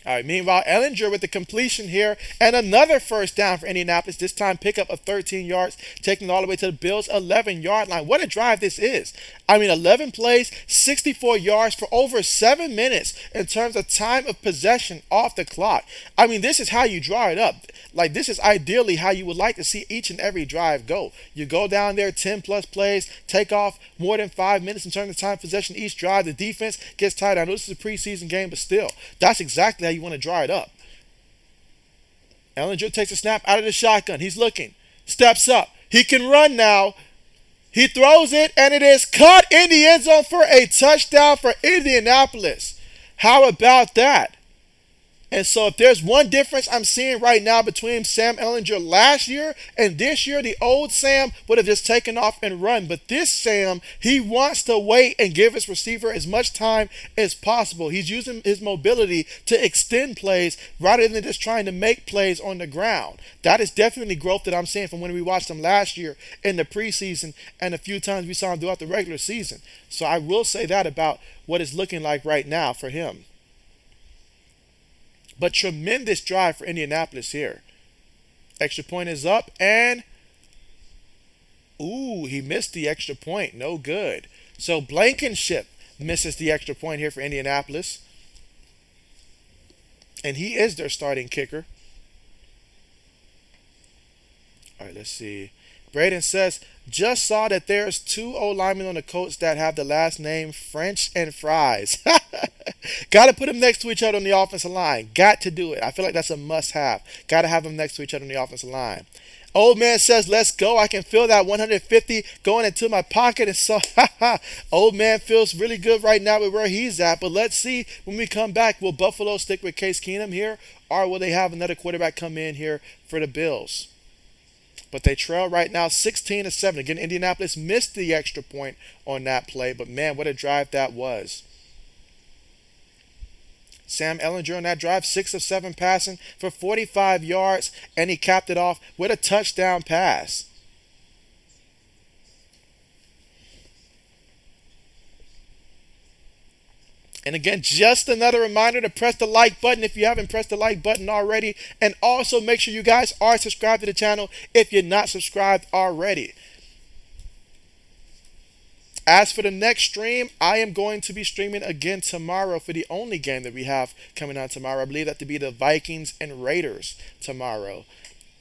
All right, meanwhile, Ellinger with the completion here and another first down for Indianapolis. This time pickup of 13 yards, taking it all the way to the Bills' 11-yard line. What a drive this is. I mean, 11 plays, 64 yards for over 7 minutes in terms of time of possession off the clock. I mean, this is how you draw it up. Like, this is ideally how you would like to see each and every drive go. You go down there, 10-plus plays, take off more than 5 minutes in terms of time of possession each drive. The defense gets tired. I know this is a preseason game, but still, that's exactly how you want to draw it up. Ellinger takes a snap out of the shotgun. He's looking. Steps up. He can run now. He throws it, and it is caught in the end zone for a touchdown for Indianapolis. How about that? And so if there's one difference I'm seeing right now between Sam Ellinger last year and this year, the old Sam would have just taken off and run. But this Sam, he wants to wait and give his receiver as much time as possible. He's using his mobility to extend plays rather than just trying to make plays on the ground. That is definitely growth that I'm seeing from when we watched him last year in the preseason and a few times we saw him throughout the regular season. So I will say that about what it's looking like right now for him. But tremendous drive for Indianapolis here. Extra point is up, and he missed the extra point. No good. So Blankenship misses the extra point here for Indianapolis. And he is their starting kicker. All right, let's see. Braden says, just saw that there's 2 O-linemen on the Colts that have the last name French and Fries. Got to put them next to each other on the offensive line. Got to do it. I feel like that's a must-have. Got to have them next to each other on the offensive line. Old man says, let's go. I can feel that 150 going into my pocket. And so, old man feels really good right now with where he's at. But let's see when we come back. Will Buffalo stick with Case Keenum here? Or will they have another quarterback come in here for the Bills? But they trail right now 16-7. Again, Indianapolis missed the extra point on that play. But man, what a drive that was. Sam Ellinger on that drive, 6 of 7 passing for 45 yards, and he capped it off with a touchdown pass. And again, just another reminder to press the like button if you haven't pressed the like button already. And also make sure you guys are subscribed to the channel if you're not subscribed already. As for the next stream, I am going to be streaming again tomorrow for the only game that we have coming on tomorrow. I believe that to be the Vikings and Raiders tomorrow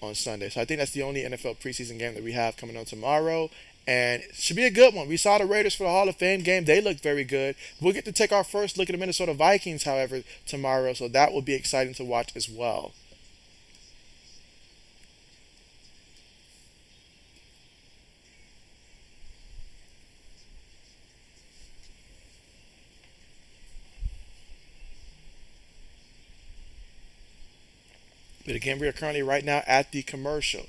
on Sunday. So I think that's the only NFL preseason game that we have coming on tomorrow. And it should be a good one. We saw the Raiders for the Hall of Fame game. They looked very good. We'll get to take our first look at the Minnesota Vikings, however, tomorrow. So that will be exciting to watch as well. But again, we are currently right now at the commercial.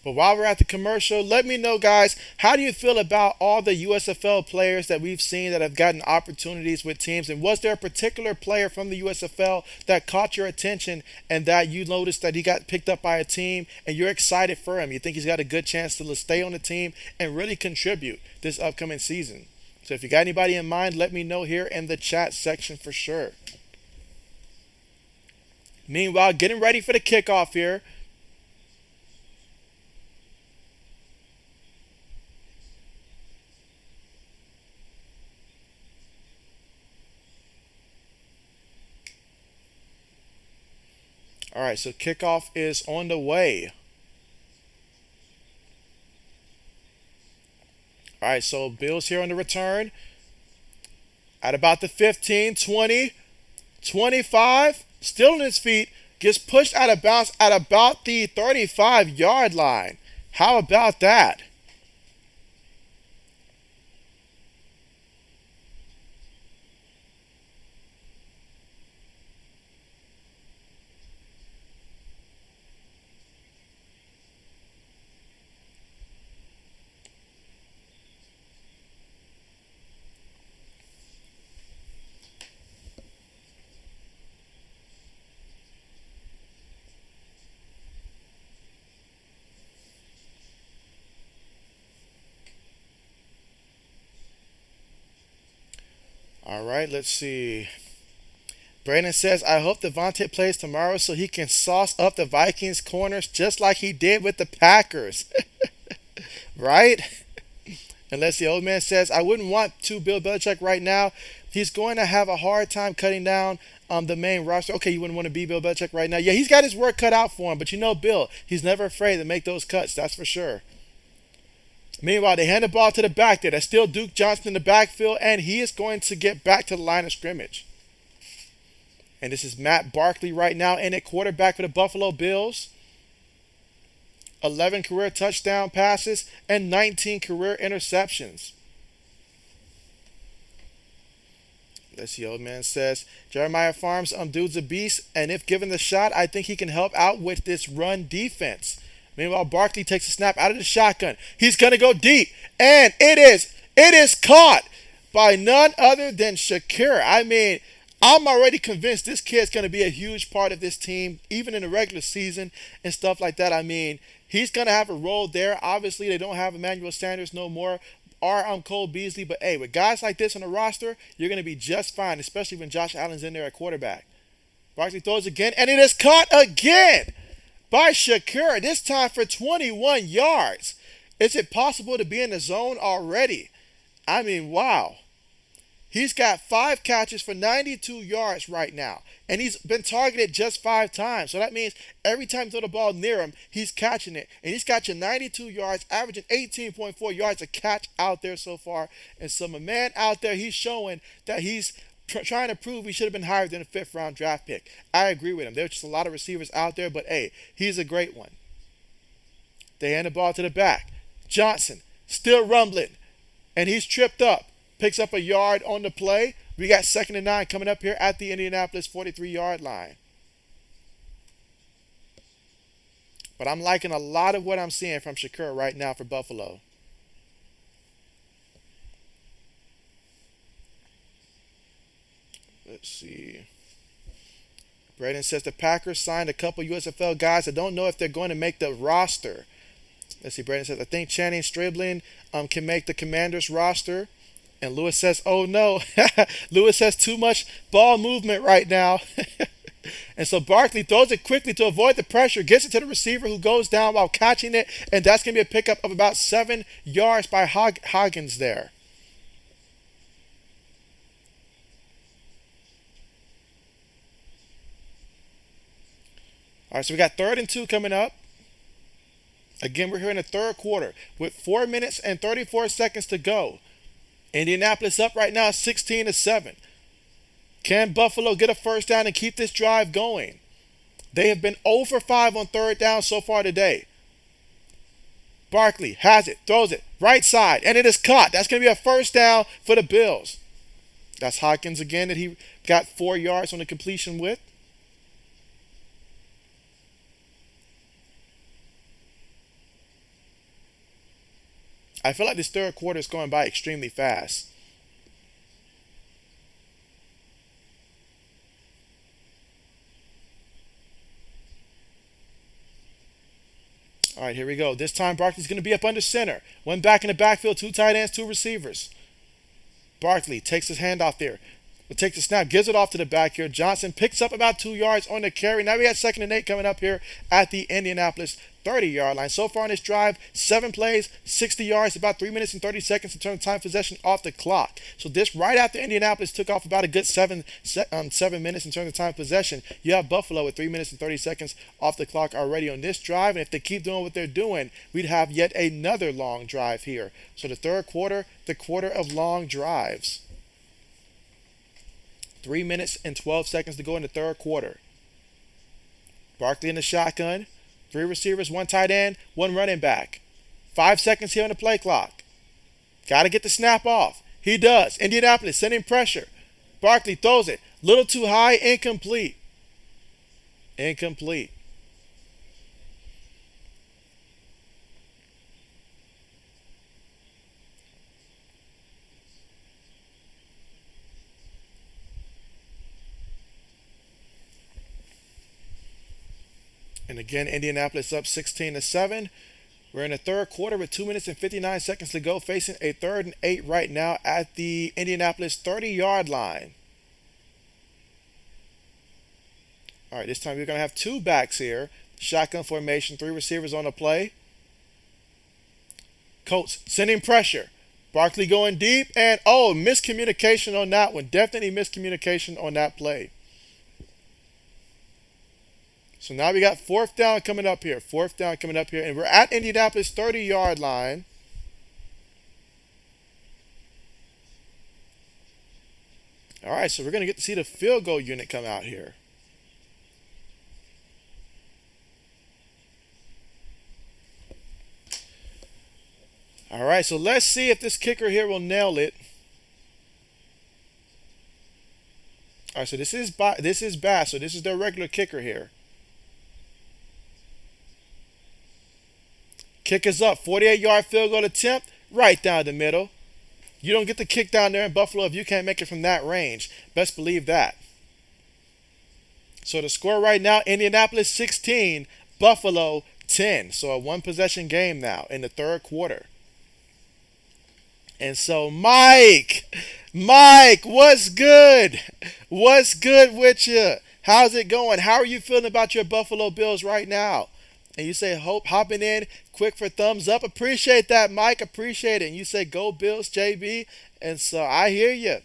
But while we're at the commercial, let me know, guys, how do you feel about all the USFL players that we've seen that have gotten opportunities with teams? And was there a particular player from the USFL that caught your attention and that you noticed that he got picked up by a team and you're excited for him? You think he's got a good chance to stay on the team and really contribute this upcoming season? So if you got anybody in mind, let me know here in the chat section for sure. Meanwhile, getting ready for the kickoff here. All right, so kickoff is on the way. All right, so Bills here on the return at about the 15, 20, 25, still on his feet, gets pushed out of bounds at about the 35-yard line. How about that? All right, let's see. Brandon says, I hope Devontae plays tomorrow so he can sauce up the Vikings corners just like he did with the Packers. Right? And let's see, old man says, I wouldn't want to Bill Belichick right now. He's going to have a hard time cutting down the main roster. Okay, you wouldn't want to be Bill Belichick right now. Yeah, he's got his work cut out for him, but you know Bill, he's never afraid to make those cuts, that's for sure. Meanwhile, they hand the ball to the back there. That's still Duke Johnson in the backfield, and he is going to get back to the line of scrimmage. And this is Matt Barkley right now in at quarterback for the Buffalo Bills. 11 career touchdown passes and 19 career interceptions. Let's see, old man says, Jeremiah Farms, dude's a beast, and if given the shot, I think he can help out with this run defense. Meanwhile, Barkley takes a snap out of the shotgun. He's going to go deep. And it is caught by none other than Shakir. I mean, I'm already convinced this kid's going to be a huge part of this team, even in the regular season and stuff like that. I mean, he's going to have a role there. Obviously, they don't have Emmanuel Sanders no more or Cole Beasley. But, hey, with guys like this on the roster, you're going to be just fine, especially when Josh Allen's in there at quarterback. Barkley throws again, and it is caught again by Shakir, this time for 21 yards. Is it possible to be in the zone already? I mean, wow. He's got 5 catches for 92 yards right now. And he's been targeted just 5 times. So that means every time you throw the ball near him, he's catching it. And he's got you 92 yards, averaging 18.4 yards a catch out there so far. And so my man out there, he's showing that he's trying to prove he should have been higher than a 5th-round draft pick. I agree with him. There's just a lot of receivers out there, but hey, he's a great one. They hand the ball to the back. Johnson still rumbling. And he's tripped up. Picks up a yard on the play. We got 2nd and 9 coming up here at the Indianapolis 43-yard line. But I'm liking a lot of what I'm seeing from Shakur right now for Buffalo. Let's see. Braden says the Packers signed a couple USFL guys. I don't know if they're going to make the roster. Let's see. Braden says, I think Channing Stribling can make the Commanders roster. And Lewis says, oh no. Lewis has too much ball movement right now. And so Barkley throws it quickly to avoid the pressure, gets it to the receiver who goes down while catching it. And that's going to be a pickup of about 7 yards by Hoggins there. All right, so we got 3rd and 2 coming up. Again, we're here in the 3rd quarter with 4 minutes and 34 seconds to go. Indianapolis up right now 16-7. Can Buffalo get a first down and keep this drive going? They have been 0 for 5 on 3rd down so far today. Barkley has it, throws it, right side, and it is caught. That's going to be a first down for the Bills. That's Hawkins again that he got 4 yards on the completion with. I feel like this 3rd quarter is going by extremely fast. All right, here we go. This time Barkley's going to be up under center. One back in the backfield, 2 tight ends, 2 receivers. Barkley takes his handoff there. Takes the snap, gives it off to the back here. Johnson picks up about 2 yards on the carry. Now we got 2nd and 8 coming up here at the Indianapolis 30-yard line. So far on this drive, 7 plays, 60 yards, about 3 minutes and 30 seconds to turn the time possession off the clock. So this right after Indianapolis took off about a good 7 minutes in terms of time possession. You have Buffalo with 3 minutes and 30 seconds off the clock already on this drive. And if they keep doing what they're doing, we'd have yet another long drive here. So the 3rd quarter, the quarter of long drives. 3 minutes and 12 seconds to go in the 3rd quarter. Barkley in the shotgun. 3 receivers, 1 tight end, 1 running back. 5 seconds here on the play clock. Got to get the snap off. He does. Indianapolis sending pressure. Barkley throws it. Little too high, incomplete. Incomplete. And again, Indianapolis up 16-7. We're in the 3rd quarter with 2 minutes and 59 seconds to go, facing a 3rd and 8 right now at the Indianapolis 30-yard line. All right, this time we're going to have 2 backs here. Shotgun formation, 3 receivers on the play. Colts sending pressure. Barkley going deep, and miscommunication on that one. Definitely miscommunication on that play. So now we got 4th down coming up here. 4th down coming up here. And we're at Indianapolis 30-yard line. All right, so we're going to get to see the field goal unit come out here. All right, so let's see if this kicker here will nail it. All right, so this is Bass. So this is their regular kicker here. Kick is up. 48-yard field goal attempt right down the middle. You don't get the kick down there in Buffalo if you can't make it from that range. Best believe that. So the score right now, Indianapolis 16, Buffalo 10. So a 1-possession game now in the 3rd quarter. And so Mike, what's good? What's good with you? How's it going? How are you feeling about your Buffalo Bills right now? And you say, hopping in quick for thumbs up. Appreciate that, Mike. Appreciate it. And you say, go Bills, JB. And so I hear you.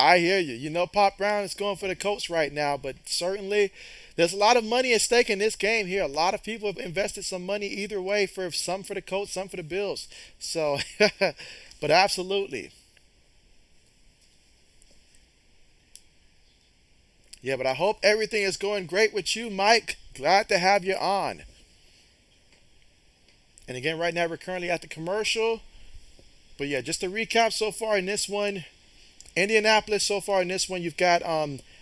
I hear you. You know, Pop Brown is going for the Colts right now, but certainly there's a lot of money at stake in this game here. A lot of people have invested some money either way, for some for the Colts, some for the Bills. So, but absolutely. Yeah, but I hope everything is going great with you, Mike. Glad to have you on. And again, right now we're currently at the commercial. But yeah, just to recap so far in this one, Indianapolis so far in this one, you've got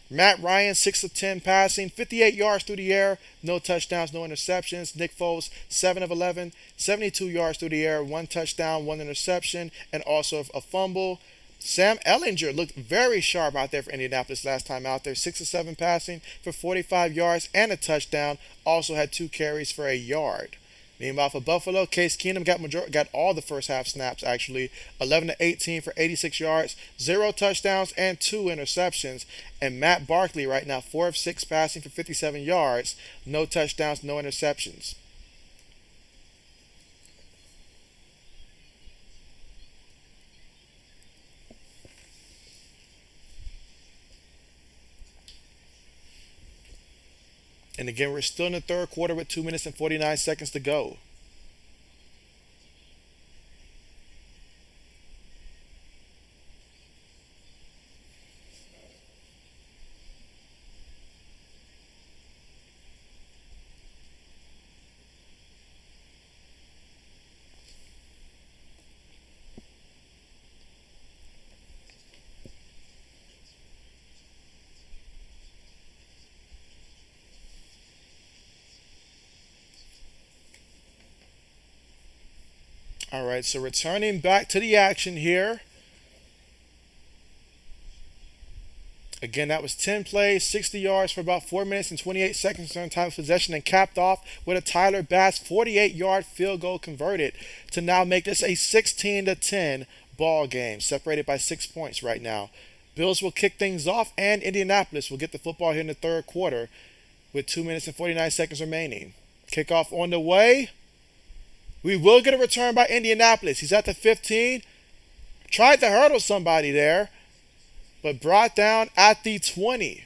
Matt Ryan, 6 of 10 passing, 58 yards through the air, no touchdowns, no interceptions. Nick Foles, 7 of 11, 72 yards through the air, 1 touchdown, 1 interception, and also a fumble. Sam Ellinger looked very sharp out there for Indianapolis last time out there, 6 of 7 passing for 45 yards and a touchdown. Also had 2 carries for a yard. Meanwhile, for Buffalo, Case Keenum got all the first half snaps actually, 11 to 18 for 86 yards, 0 touchdowns and 2 interceptions. And Matt Barkley right now, 4 of 6 passing for 57 yards, no touchdowns, no interceptions. And again, we're still in the third quarter with 2 minutes and 49 seconds to go. All right, so returning back to the action here. Again, that was 10 plays, 60 yards for about 4 minutes and 28 seconds during time of possession, and capped off with a Tyler Bass 48-yard field goal converted to now make this a 16-10 ball game, separated by 6 points right now. Bills will kick things off, and Indianapolis will get the football here in the third quarter with 2 minutes and 49 seconds remaining. Kickoff on the way. We will get a return by Indianapolis. He's at the 15. Tried to hurdle somebody there, but brought down at the 20.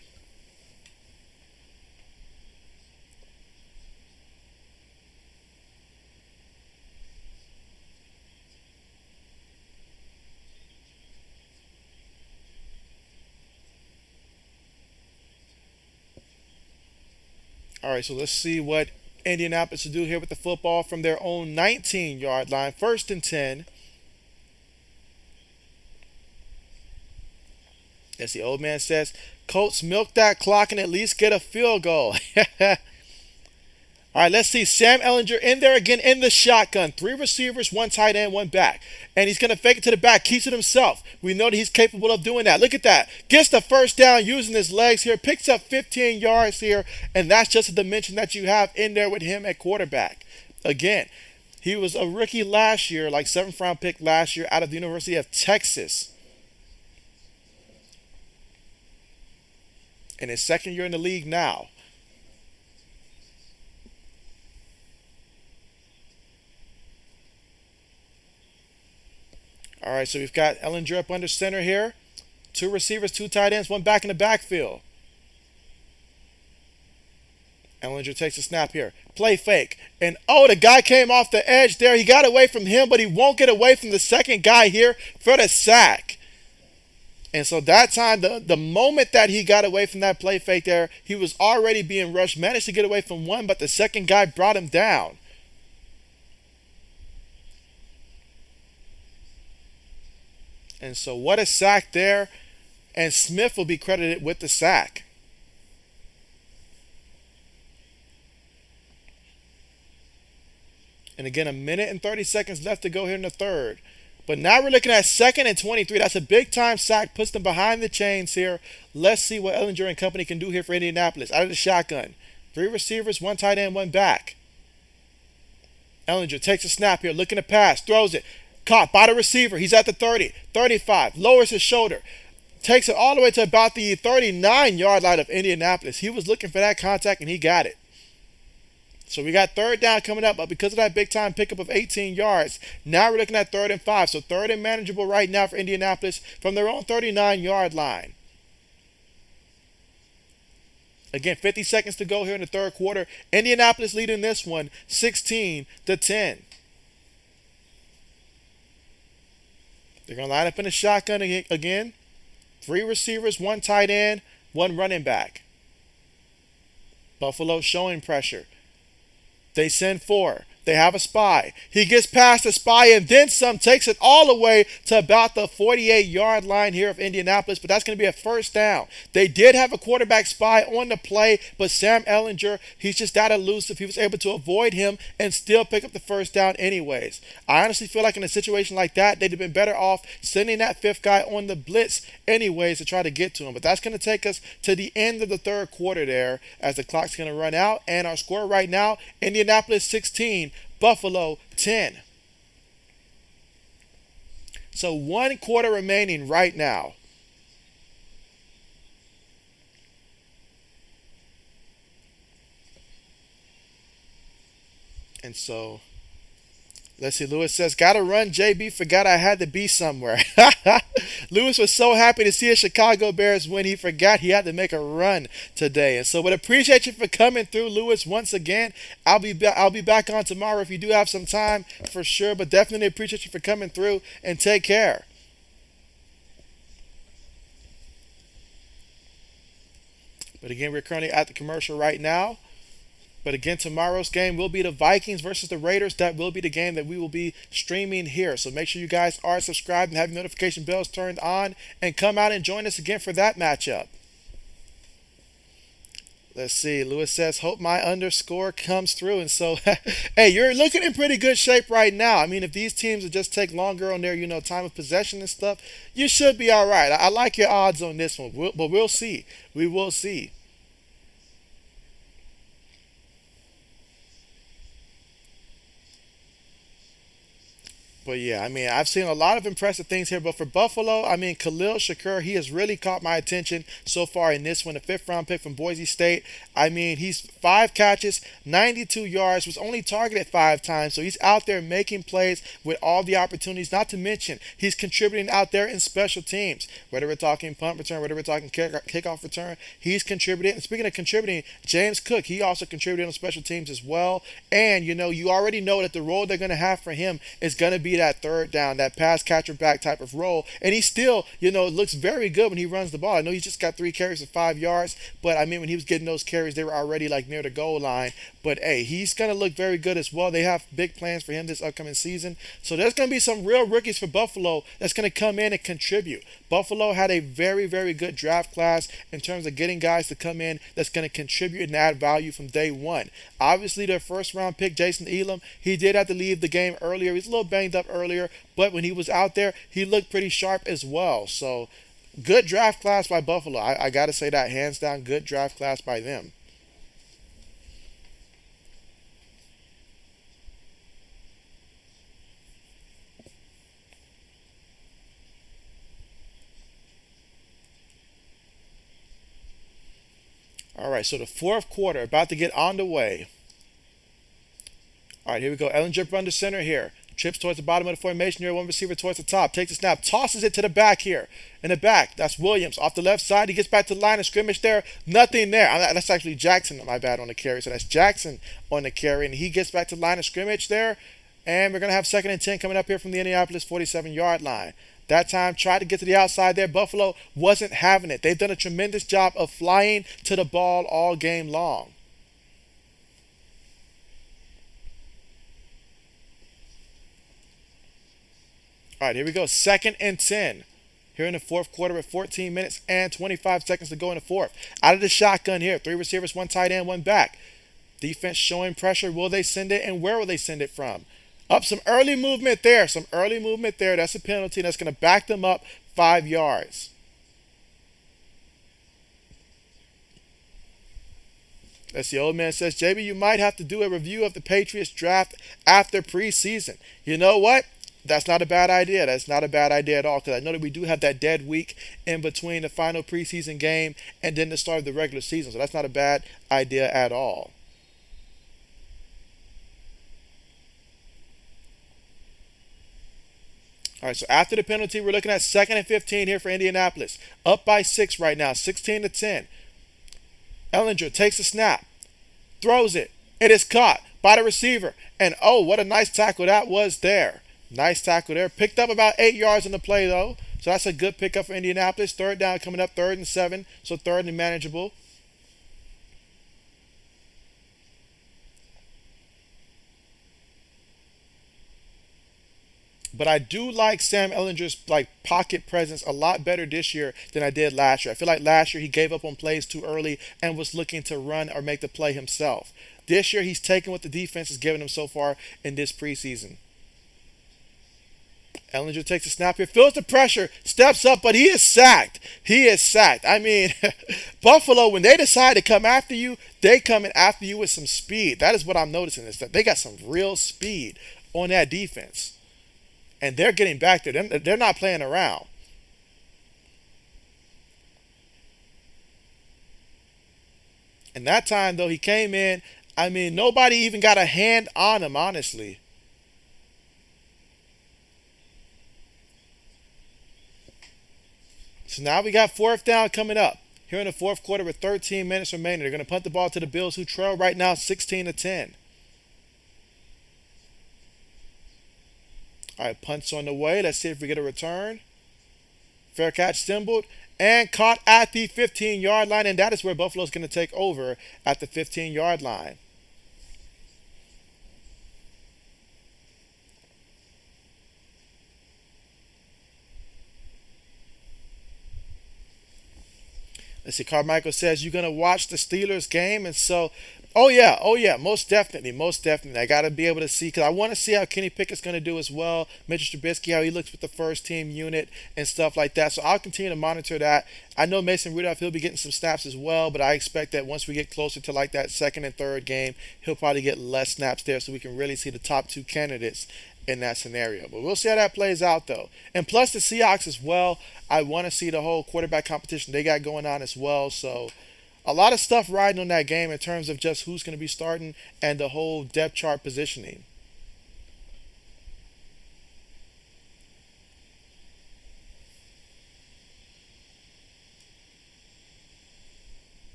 All right, so let's see what Indianapolis will do here with the football from their own 19-yard line. 1st and 10. As the old man says, Colts milk that clock and at least get a field goal. All right, let's see. Sam Ellinger in there again in the shotgun. 3 receivers, 1 tight end, 1 back. And he's going to fake it to the back. Keeps it himself. We know that he's capable of doing that. Look at that. Gets the first down using his legs here. Picks up 15 yards here. And that's just a dimension that you have in there with him at quarterback. Again, he was a rookie last year, like 7th round pick last year out of the University of Texas. In his 2nd year in the league now. All right, so we've got Ellinger up under center here. 2 receivers, 2 tight ends, 1 back in the backfield. Ellinger takes a snap here. Play fake. And oh, the guy came off the edge there. He got away from him, but he won't get away from the second guy here for the sack. And so that time, the moment that he got away from that play fake there, he was already being rushed. Managed to get away from one, but the second guy brought him down. And so what a sack there. And Smith will be credited with the sack. And again, 1 minute and 30 seconds left to go here in the third. But now we're looking at 2nd and 23. That's a big-time sack. Puts them behind the chains here. Let's see what Ellinger and company can do here for Indianapolis. Out of the shotgun. 3 receivers, 1 tight end, 1 back. Ellinger takes a snap here. Looking to pass. Throws it. Caught by the receiver. He's at the 30. 35. Lowers his shoulder. Takes it all the way to about the 39-yard line of Indianapolis. He was looking for that contact, and he got it. So we got third down coming up, but because of that big time pickup of 18 yards, now we're looking at 3rd and 5. So third and manageable right now for Indianapolis from their own 39-yard line. Again, 50 seconds to go here in the third quarter. Indianapolis leading this one 16-10. They're going to line up in the shotgun again. 3 receivers, 1 tight end, 1 running back. Buffalo showing pressure. They send 4. They have a spy. He gets past the spy and then some, takes it all the way to about the 48-yard line here of Indianapolis, but that's going to be a first down. They did have a quarterback spy on the play, but Sam Ehlinger, he's just that elusive. He was able to avoid him and still pick up the first down anyways. I honestly feel like in a situation like that, they'd have been better off sending that 5th guy on the blitz anyways to try to get to him. But that's going to take us to the end of the third quarter there as the clock's going to run out. And our score right now, Indianapolis 16, Buffalo 10. So 1 quarter remaining right now. And so, let's see, Lewis says, gotta run, JB, forgot I had to be somewhere. Lewis was so happy to see a Chicago Bears win, he forgot he had to make a run today. And so, but appreciate you for coming through, Lewis, once again. I'll be back on tomorrow if you do have some time, for sure. But definitely appreciate you for coming through, and take care. But again, we're currently at the commercial right now. But again, tomorrow's game will be the Vikings versus the Raiders. That will be the game that we will be streaming here. So make sure you guys are subscribed and have your notification bells turned on, and come out and join us again for that matchup. Let's see. Lewis says, hope my underscore comes through. And so, hey, you're looking in pretty good shape right now. I mean, if these teams would just take longer on their, time of possession and stuff, you should be all right. I like your odds on this one, but we'll see. We will see. But yeah, I mean, I've seen a lot of impressive things here. But for Buffalo, I mean, Khalil Shakur, he has really caught my attention so far in this one. A 5th-round pick from Boise State. I mean, he's 5 catches, 92 yards, was only targeted 5 times. So he's out there making plays with all the opportunities. Not to mention, he's contributing out there in special teams. Whether we're talking punt return, whether we're talking kickoff return, he's contributed. And speaking of contributing, James Cook, he also contributed on special teams as well. And, you already know that the role they're going to have for him is going to be that 3rd down, that pass catcher back type of role. And he still, looks very good when he runs the ball. I know he's just got 3 carries of 5 yards, but I mean, when he was getting those carries, they were already like near the goal line. But hey, he's going to look very good as well. They have big plans for him this upcoming season. So there's going to be some real rookies for Buffalo that's going to come in and contribute. Buffalo had a very, very good draft class in terms of getting guys to come in that's going to contribute and add value from day one. Obviously, their 1st-round pick, Jason Elam, he did have to leave the game earlier. He's a little banged up earlier, but when he was out there, he looked pretty sharp as well. So, good draft class by Buffalo. I got to say that, hands down, good draft class by them. All right, so the 4th quarter about to get on the way. All right, here we go. Ellinger under center here. Trips towards the bottom of the formation here. 1 receiver towards the top. Takes a snap. Tosses it to the back here. In the back, that's Williams. Off the left side, he gets back to the line of scrimmage there. Nothing there. That's actually Jackson, my bad, on the carry. So that's Jackson on the carry. And he gets back to the line of scrimmage there. And we're going to have 2nd and 10 coming up here from the Indianapolis 47-yard line. That time, tried to get to the outside there. Buffalo wasn't having it. They've done a tremendous job of flying to the ball all game long. All right, here we go. 2nd and 10. Here in the 4th quarter with 14 minutes and 25 seconds to go in the 4th. Out of the shotgun here. 3 receivers, 1 tight end, 1 back. Defense showing pressure. Will they send it, and where will they send it from? Up some early movement there. Some early movement there. That's a penalty. That's going to back them up 5 yards. As the old man says, JB, you might have to do a review of the Patriots draft after preseason. You know what? That's not a bad idea. That's not a bad idea at all, because I know that we do have that dead week in between the final preseason game and then the start of the regular season. So that's not a bad idea at all. All right, so after the penalty, we're looking at 2nd and 15 here for Indianapolis. Up by 6 right now, 16-10. Ellinger takes the snap, throws it. It is caught by the receiver. And oh, what a nice tackle that was there. Nice tackle there. Picked up about 8 yards on the play, though. So that's a good pickup for Indianapolis. Third down coming up, 3rd and 7. So third and manageable. But I do like Sam Ellinger's like pocket presence a lot better this year than I did last year. I feel like last year he gave up on plays too early and was looking to run or make the play himself. This year he's taking what the defense has given him so far in this preseason. Ellinger takes a snap here, feels the pressure, steps up, but he is sacked. He is sacked. I mean, Buffalo, when they decide to come after you, they come in after you with some speed. That is what I'm noticing, is that they got some real speed on that defense. And they're getting back there. They're not playing around. And that time, though, he came in. I mean, nobody even got a hand on him, honestly. So now we got 4th down coming up. Here in the 4th quarter with 13 minutes remaining. They're going to punt the ball to the Bills, who trail right now 16-10. All right, punts on the way. Let's see if we get a return. Fair catch symboled and caught at the 15-yard line, and that is where Buffalo's going to take over at the 15-yard line. Let's see, Carmichael says you're going to watch the Steelers game, and so oh yeah, most definitely, most definitely. I got to be able to see, because I want to see how Kenny Pickett's going to do as well. Mitchell Trubisky, how he looks with the first team unit and stuff like that. So I'll continue to monitor that. I know Mason Rudolph, he'll be getting some snaps as well, but I expect that once we get closer to like that 2nd and 3rd game, he'll probably get less snaps there, so we can really see the top 2 candidates in that scenario. But we'll see how that plays out, though. And plus the Seahawks as well. I want to see the whole quarterback competition they got going on as well. So a lot of stuff riding on that game in terms of just who's going to be starting and the whole depth chart positioning.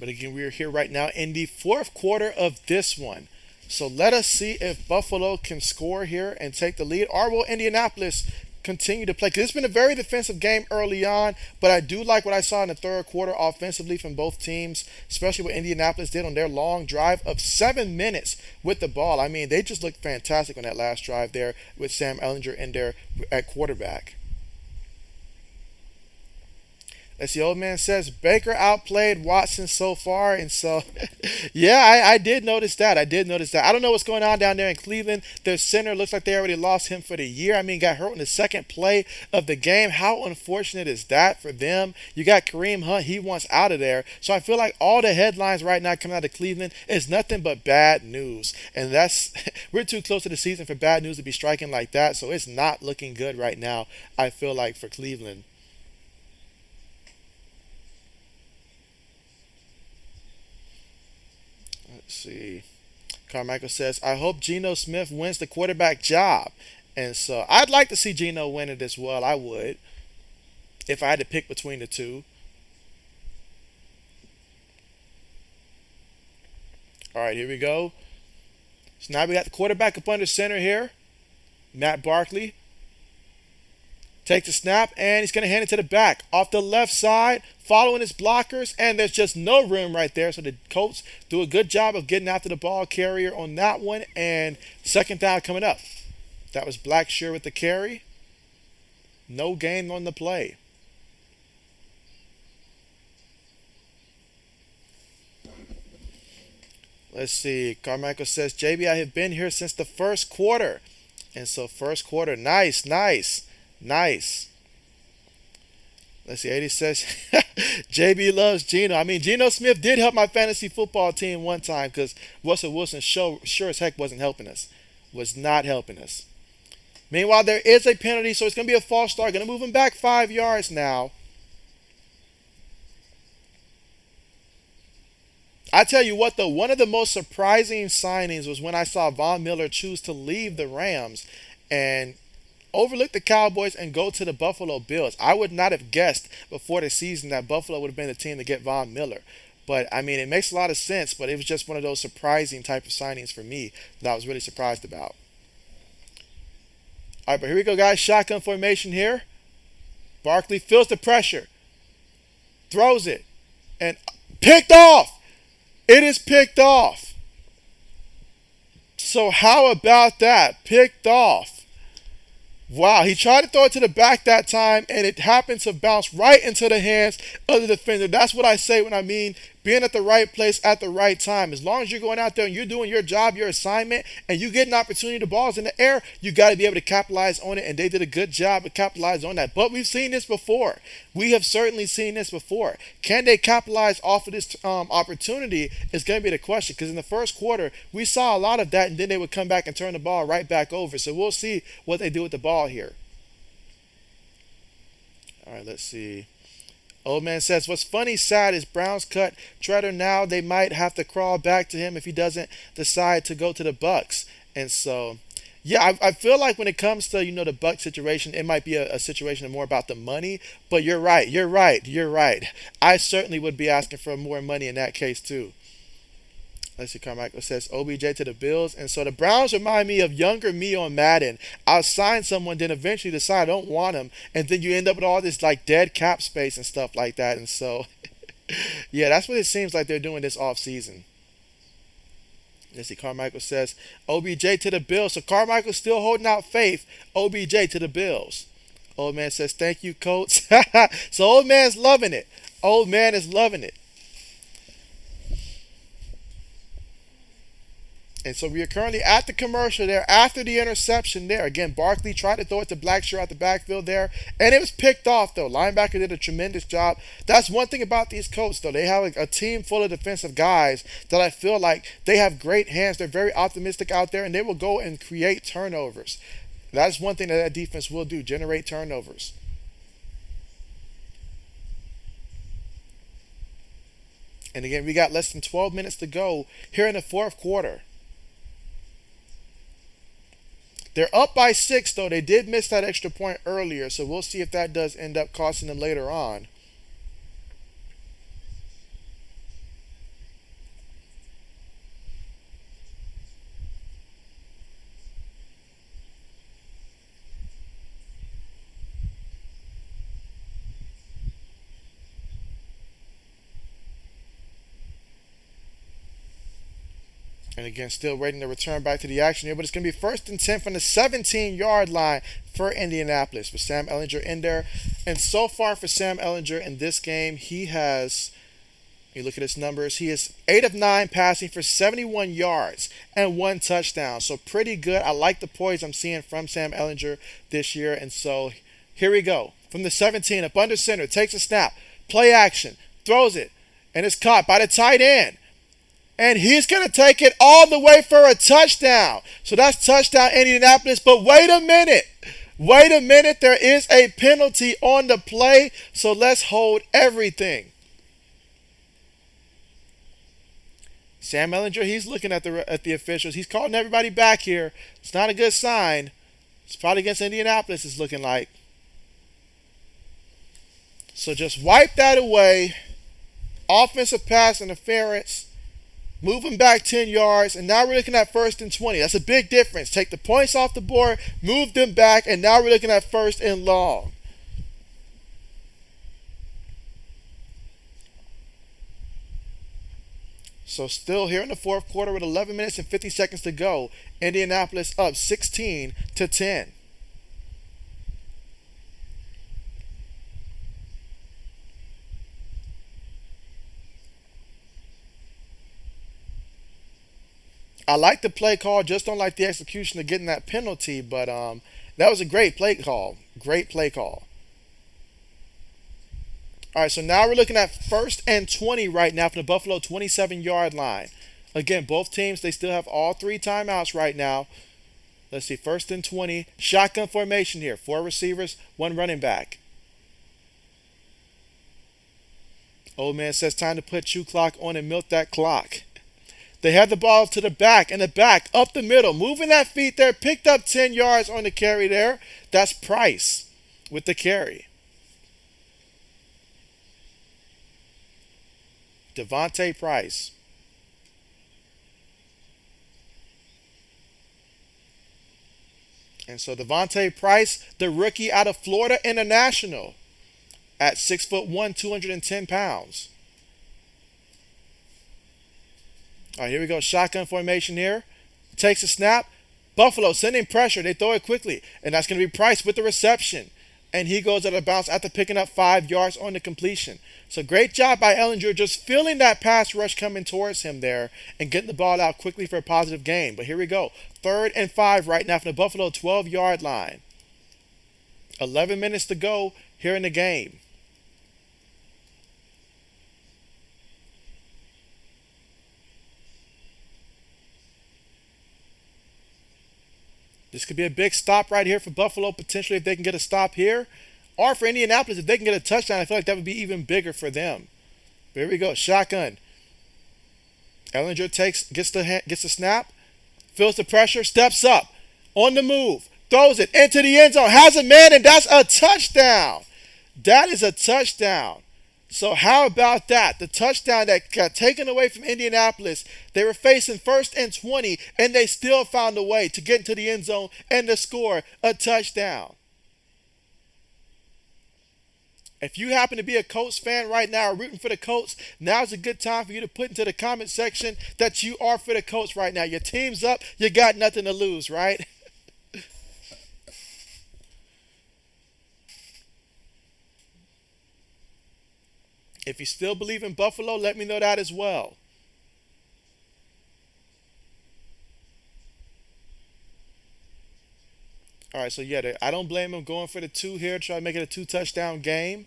But again, we are here right now in the 4th quarter of this one. So let us see if Buffalo can score here and take the lead, or will Indianapolis continue to play? Because it's been a very defensive game early on, but I do like what I saw in the 3rd quarter offensively from both teams, especially what Indianapolis did on their long drive of 7 minutes with the ball. I mean, they just looked fantastic on that last drive there with Sam Ellinger in there at quarterback. As the old man says, Baker outplayed Watson so far, and so yeah, I did notice that. I did notice that. I don't know what's going on down there in Cleveland. Their center looks like they already lost him for the year. I mean, got hurt in the 2nd play of the game. How unfortunate is that for them? You got Kareem Hunt, he wants out of there. So I feel like all the headlines right now coming out of Cleveland is nothing but bad news, and that's we're too close to the season for bad news to be striking like that. So it's not looking good right now, I feel like, for Cleveland. Let's see. Carmichael says, I hope Geno Smith wins the quarterback job. And so I'd like to see Geno win it as well. I would, if I had to pick between the two. All right, here we go. So now we got the quarterback up under center here. Matt Barkley takes the snap, and he's going to hand it to the back. Off the left side, following his blockers, and there's just no room right there. So the Colts do a good job of getting after the ball carrier on that one, and 2nd down coming up. That was Blackshear with the carry. No gain on the play. Let's see. Carmichael says, JB, I have been here since the 1st quarter. And so 1st quarter, nice, nice. Nice. Let's see. 80 says, JB loves Geno. I mean, Geno Smith did help my fantasy football team one time, because Russell Wilson sure as heck wasn't helping us. Was not helping us. Meanwhile, there is a penalty, so it's going to be a false start. Going to move him back 5 yards now. I tell you what, though, one of the most surprising signings was when I saw Von Miller choose to leave the Rams and overlook the Cowboys and go to the Buffalo Bills. I would not have guessed before the season that Buffalo would have been the team to get Von Miller. But, I mean, it makes a lot of sense, but it was just one of those surprising type of signings for me that I was really surprised about. All right, but here we go, guys. Shotgun formation here. Barkley feels the pressure. Throws it. And picked off. It is picked off. So how about that? Picked off. Wow, he tried to throw it to the back that time, and it happened to bounce right into the hands of the defender. That's what I say when I mean being at the right place at the right time. As long as you're going out there and you're doing your job, your assignment, and you get an opportunity, the ball's in the air, you got to be able to capitalize on it, and they did a good job to capitalize on that. But we've seen this before. We have certainly seen this before. Can they capitalize off of this opportunity is going to be the question, because in the first quarter, we saw a lot of that, and then they would come back and turn the ball right back over. So we'll see what they do with the ball here. All right, let's see. Old man says, what's funny, sad is Browns cut Treader now. They might have to crawl back to him if he doesn't decide to go to the Bucks. And so, yeah, I feel like when it comes to, the Bucks situation, it might be a situation more about the money. But you're right. I certainly would be asking for more money in that case, too. Let's see, Carmichael says OBJ to the Bills. And so the Browns remind me of younger me on Madden. I'll sign someone, then eventually decide I don't want him. And then you end up with all this like dead cap space and stuff like that. And so, yeah, that's what it seems like they're doing this offseason. Let's see, Carmichael says OBJ to the Bills. So Carmichael's still holding out faith. OBJ to the Bills. Old man says, thank you, Colts. So old man's loving it. Old man is loving it. And so we are currently at the commercial there after the interception there. Again, Barkley tried to throw it to Blackshear out the backfield there, and it was picked off, though. Linebacker did a tremendous job. That's one thing about these Colts, though. They have a team full of defensive guys that I feel like they have great hands. They're very optimistic out there, and they will go and create turnovers. That's one thing that defense will do, generate turnovers. And again, we got less than 12 minutes to go here in the fourth quarter. They're up by 6, though. They did miss that extra point earlier, so we'll see if that does end up costing them later on. And again, still waiting to return back to the action here, but it's going to be 1st and 10 from the 17-yard line for Indianapolis with Sam Ehlinger in there. And so far for Sam Ehlinger in this game, he has, you look at his numbers, he is 8 of 9 passing for 71 yards and 1 touchdown. So pretty good. I like the poise I'm seeing from Sam Ehlinger this year. And so here we go. From the 17, up under center, takes a snap, play action, throws it, and it's caught by the tight end. And he's going to take it all the way for a touchdown. So that's touchdown Indianapolis. But wait a minute. There is a penalty on the play. So let's hold everything. Sam Ehlinger, he's looking at the officials. He's calling everybody back here. It's not a good sign. It's probably against Indianapolis, it's looking like. So just wipe that away. Offensive pass interference. Moving back 10 yards, and now we're looking at 1st and 20. That's a big difference. Take the points off the board, move them back, and now we're looking at 1st and long. So still here in the fourth quarter with 11 minutes and 50 seconds to go. Indianapolis up 16-10. I like the play call, just don't like the execution of getting that penalty, but that was a great play call. Great play call. All right, so now we're looking at 1st and 20 right now from the Buffalo 27-yard line. Again, both teams, they still have all 3 timeouts right now. Let's see, 1st and 20. Shotgun formation here. 4 receivers, 1 running back. Old man says time to put chew clock on and milk that clock. They had the ball to the back and the back up the middle, moving that feet there, picked up 10 yards on the carry there. That's Price with the carry. Devontae Price. And so Devontae Price, the rookie out of Florida International, at 6'1", 210 pounds. All right, here we go. Shotgun formation here. Takes a snap. Buffalo sending pressure. They throw it quickly. And that's going to be Price with the reception. And he goes out of bounds after picking up 5 yards on the completion. So great job by Ellinger just feeling that pass rush coming towards him there and getting the ball out quickly for a positive gain. But here we go. 3rd and 5 right now from the Buffalo 12-yard line. 11 minutes to go here in the game. This could be a big stop right here for Buffalo, potentially if they can get a stop here. Or for Indianapolis, if they can get a touchdown, I feel like that would be even bigger for them. But here we go, shotgun. Ellinger gets the snap, feels the pressure, steps up, on the move, throws it into the end zone, has a man, and that's a touchdown. That is a touchdown. So how about that? The touchdown that got taken away from Indianapolis. They were facing 1st and 20, and they still found a way to get into the end zone and to score a touchdown. If you happen to be a Colts fan right now or rooting for the Colts, now's a good time for you to put into the comment section that you are for the Colts right now. Your team's up. You got nothing to lose, right? If you still believe in Buffalo, let me know that as well. All right, so yeah, I don't blame him going for the 2 here, try to make it a 2-touchdown game.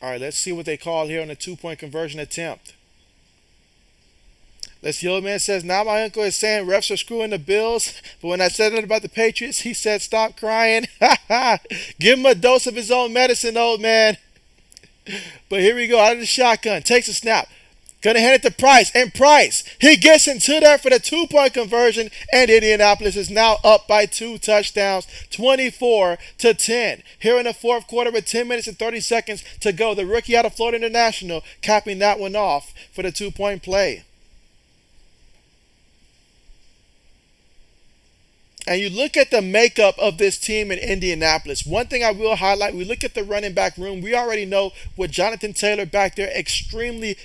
All right, let's see what they call here on the 2-point conversion attempt. Let's see, old man says, now my uncle is saying refs are screwing the Bills, but when I said it about the Patriots, he said stop crying. Give him a dose of his own medicine, old man. But here we go, out of the shotgun, takes a snap. Gonna hand it to Price, and Price, he gets into there for the 2-point conversion, and Indianapolis is now up by 2 touchdowns, 24-10. Here in the 4th quarter with 10 minutes and 30 seconds to go, the rookie out of Florida International capping that one off for the 2-point play. And you look at the makeup of this team in Indianapolis. One thing I will highlight, we look at the running back room. We already know with Jonathan Taylor back there, extremely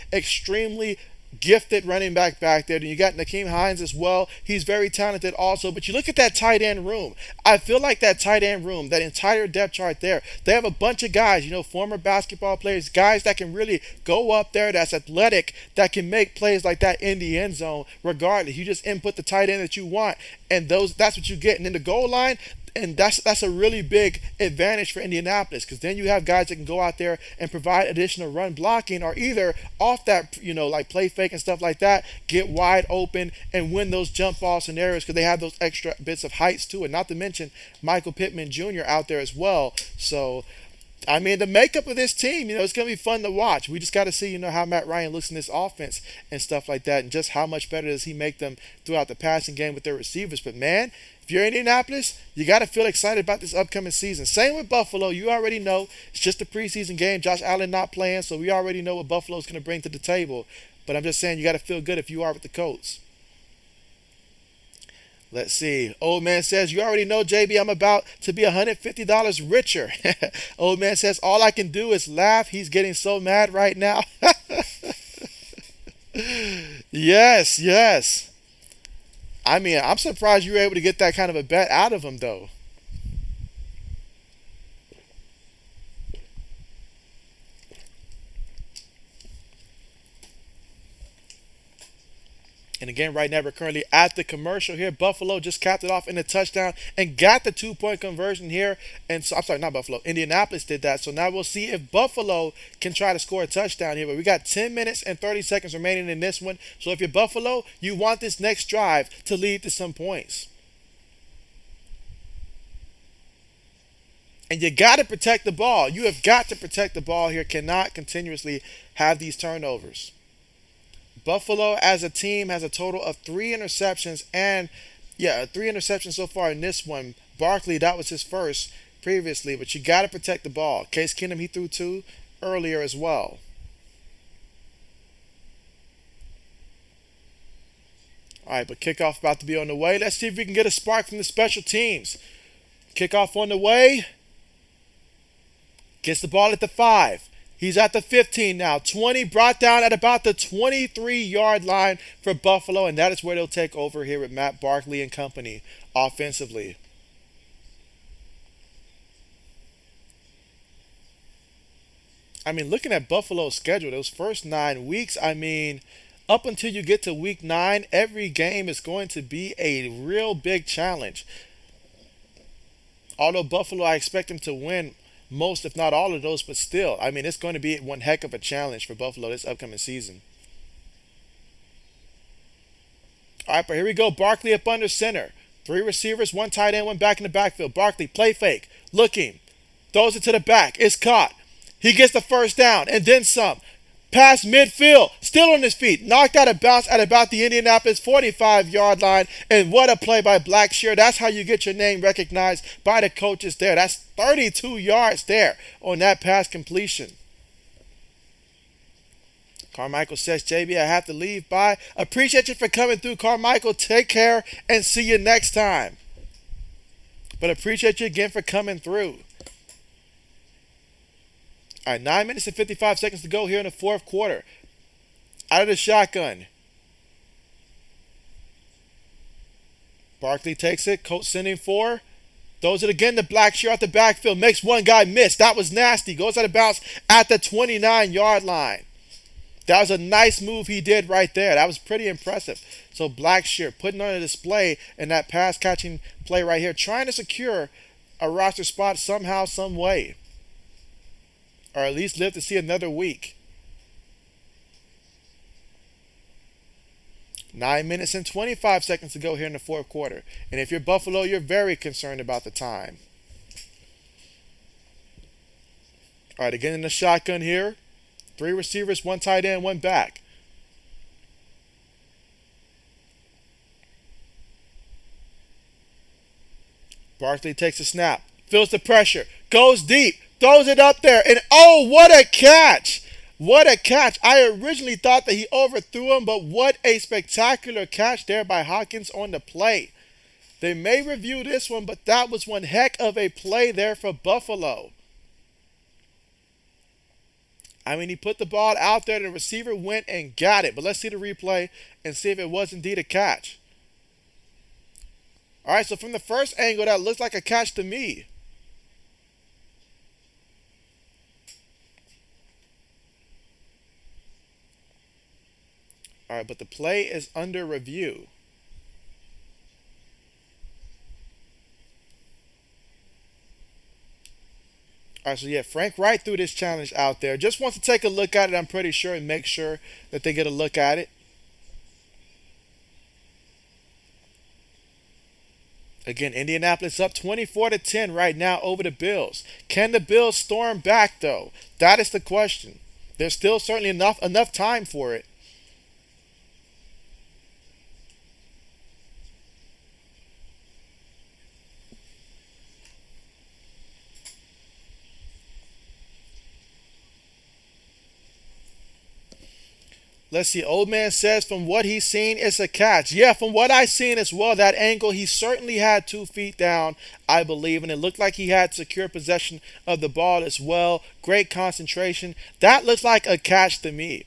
gifted running back there. Then you got Nakeem Hines as well. He's very talented also. But you look at that tight end room. I feel like that tight end room, that entire depth chart there, they have a bunch of guys, former basketball players, guys that can really go up there, that's athletic, that can make plays like that in the end zone regardless. You just input the tight end that you want, and that's what you get. And in the goal line, and that's a really big advantage for Indianapolis, because then you have guys that can go out there and provide additional run blocking, or either off that, like play fake and stuff like that, get wide open and win those jump ball scenarios, because they have those extra bits of heights too, and not to mention Michael Pittman Jr. out there as well. So I mean, the makeup of this team, it's going to be fun to watch. We just got to see, how Matt Ryan looks in this offense and stuff like that, and just how much better does he make them throughout the passing game with their receivers. But, man, if you're Indianapolis, you got to feel excited about this upcoming season. Same with Buffalo. You already know it's just a preseason game. Josh Allen not playing, so we already know what Buffalo's going to bring to the table. But I'm just saying you got to feel good if you are with the Colts. Let's see. Old man says, you already know, JB, I'm about to be $150 richer. Old man says, all I can do is laugh. He's getting so mad right now. Yes. I mean, I'm surprised you were able to get that kind of a bet out of him, though. And again, right now we're currently at the commercial here. Buffalo just capped it off in a touchdown and got the 2-point conversion here. And so, I'm sorry, not Buffalo. Indianapolis did that. So now we'll see if Buffalo can try to score a touchdown here. But we got 10 minutes and 30 seconds remaining in this one. So if you're Buffalo, you want this next drive to lead to some points. And you got to protect the ball. You have got to protect the ball here. Cannot continuously have these turnovers. Buffalo as a team has a total of 3 interceptions and, 3 interceptions so far in this one. Barkley, that was his first previously, but you got to protect the ball. Case Keenum, he threw 2 earlier as well. All right, but kickoff about to be on the way. Let's see if we can get a spark from the special teams. Kickoff on the way. Gets the ball at the 5. He's at the 15 now. 20 brought down at about the 23-yard line for Buffalo, and that is where they'll take over here with Matt Barkley and company offensively. I mean, looking at Buffalo's schedule, those first 9 weeks, I mean, up until you get to week 9, every game is going to be a real big challenge. Although Buffalo, I expect them to win most, if not all of those, but still, I mean, it's going to be one heck of a challenge for Buffalo this upcoming season. All right, but here we go. Barkley up under center. 3 receivers, 1 tight end, 1 back in the backfield. Barkley, play fake, looking, throws it to the back. It's caught. He gets the first down and then some. Past midfield, still on his feet, knocked out of bounds at about the Indianapolis 45-yard line, and what a play by Blackshear. That's how you get your name recognized by the coaches there. That's 32 yards there on that pass completion. Carmichael says, JB, I have to leave. Bye. Appreciate you for coming through, Carmichael. Take care and see you next time. But appreciate you again for coming through. All right, 9 minutes and 55 seconds to go here in the fourth quarter. Out of the shotgun. Barkley takes it. Colts sending 4. Throws it again to Blackshear out the backfield. Makes one guy miss. That was nasty. Goes out of bounds at the 29-yard line. That was a nice move he did right there. That was pretty impressive. So Blackshear putting on a display in that pass-catching play right here. Trying to secure a roster spot somehow, some way. Or at least live to see another week. 9 minutes and 25 seconds to go here in the fourth quarter. And if you're Buffalo, you're very concerned about the time. All right, again in the shotgun here. 3 receivers, 1 tight end, 1 back. Barkley takes a snap. Feels the pressure. Goes deep. Throws it up there, and oh, what a catch! What a catch. I originally thought that he overthrew him, but what a spectacular catch there by Hawkins on the play. They may review this one, but that was one heck of a play there for Buffalo. I mean, he put the ball out there, the receiver went and got it. But let's see the replay and see if it was indeed a catch. All right, so from the first angle, that looks like a catch to me. All right, but the play is under review. All right, so yeah, Frank Wright threw this challenge out there. Just wants to take a look at it, I'm pretty sure, and make sure that they get a look at it. Again, Indianapolis up 24-10 right now over the Bills. Can the Bills storm back, though? That is the question. There's still certainly enough time for it. Let's see. Old man says from what he's seen, it's a catch. Yeah, from what I've seen as well, that angle, he certainly had 2 feet down, I believe. And it looked like he had secure possession of the ball as well. Great concentration. That looks like a catch to me.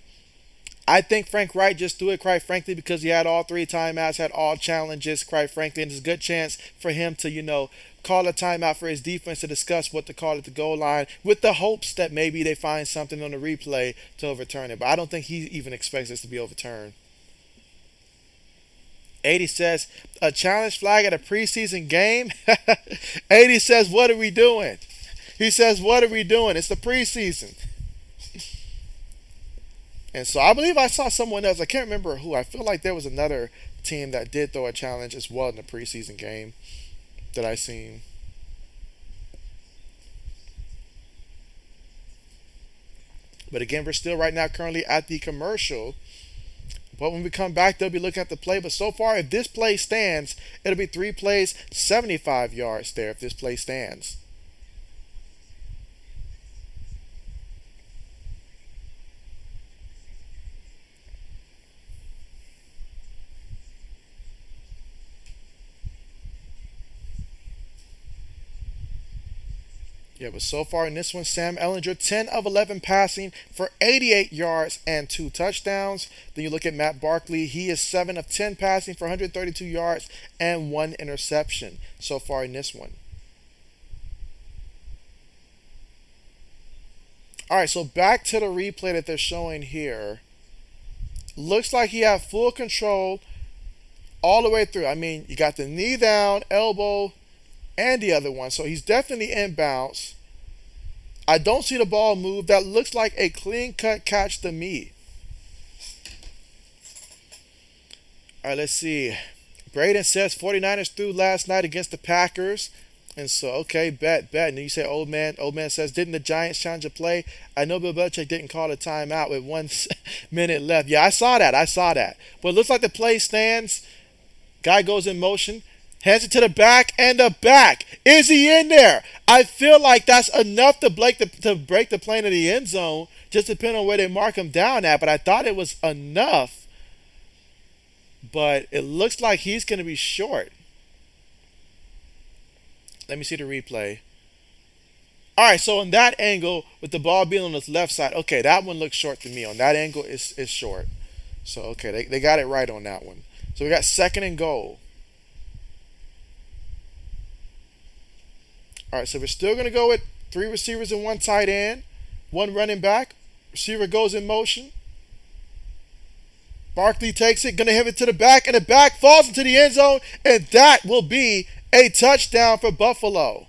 I think Frank Wright just threw it, quite frankly, because he had all 3 timeouts, had all challenges, quite frankly. And it's a good chance for him to, call a timeout for his defense to discuss what to call at the goal line with the hopes that maybe they find something on the replay to overturn it. But I don't think he even expects this to be overturned. 80 says, a challenge flag at a preseason game? 80 says, what are we doing? He says, what are we doing? It's the preseason. And so I believe I saw someone else. I can't remember who. I feel like there was another team that did throw a challenge as well in the preseason game that I seen. But again, we're still right now currently at the commercial. But when we come back, they'll be looking at the play. But so far, if this play stands, it'll be 3 plays, 75 yards there if this play stands. Yeah, but so far in this one, Sam Ellinger, 10 of 11 passing for 88 yards and 2 touchdowns. Then you look at Matt Barkley. He is 7 of 10 passing for 132 yards and 1 interception so far in this one. All right, so back to the replay that they're showing here. Looks like he had full control all the way through. I mean, you got the knee down, elbow, and the other one. So he's definitely inbounds. I don't see the ball move. That looks like a clean-cut catch to me. All right, let's see. Braden says 49ers threw last night against the Packers. And so, okay, bet. And then you say, old man says, didn't the Giants challenge a play? I know Bill Belichick didn't call a timeout with 1 minute left. Yeah, I saw that. But it looks like the play stands. Guy goes in motion. Hands it to the back, and the back. Is he in there? I feel like that's enough to break the plane of the end zone, just depending on where they mark him down at. But I thought it was enough. But it looks like he's going to be short. Let me see the replay. All right, so on that angle, with the ball being on his left side, okay, that one looks short to me. On that angle, it's short. So, okay, they got it right on that one. So we got 2nd and goal. All right, so we're still going to go with 3 receivers and 1 tight end, 1 running back. Receiver goes in motion. Barkley takes it, going to hit it to the back, and the back falls into the end zone, and that will be a touchdown for Buffalo.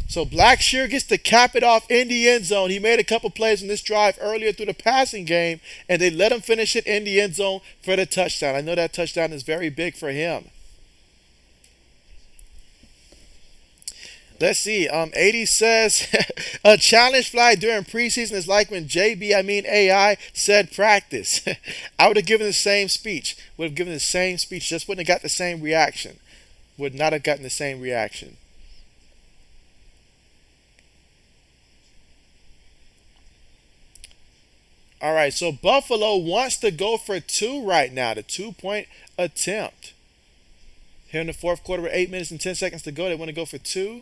So Blackshear gets to cap it off in the end zone. He made a couple plays in this drive earlier through the passing game, and they let him finish it in the end zone for the touchdown. I know that touchdown is very big for him. Let's see. 80 says a challenge flag during preseason is like when AI said practice. I would have given the same speech. Just wouldn't have got the same reaction. Would not have gotten the same reaction. All right, so Buffalo wants to go for 2 right now, the 2-point attempt. Here in the 4th quarter with 8 minutes and 10 seconds to go, they want to go for 2.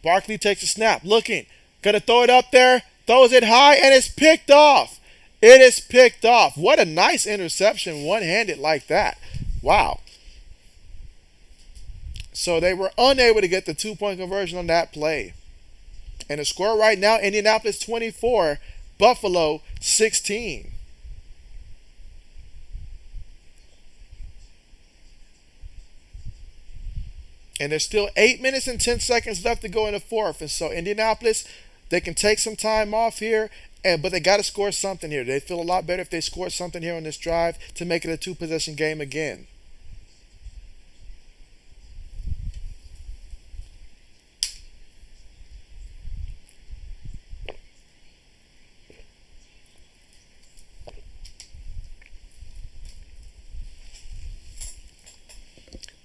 Barkley takes a snap, looking, gonna throw it up there, throws it high, and it's picked off. It is picked off. What a nice interception, one-handed like that. Wow. So they were unable to get the 2-point conversion on that play. And the score right now, Indianapolis 24, Buffalo 16. And there's still 8 minutes and 10 seconds left to go in the 4th. And so Indianapolis, they can take some time off here, but they got to score something here. They feel a lot better if they score something here on this drive to make it a 2-possession game again.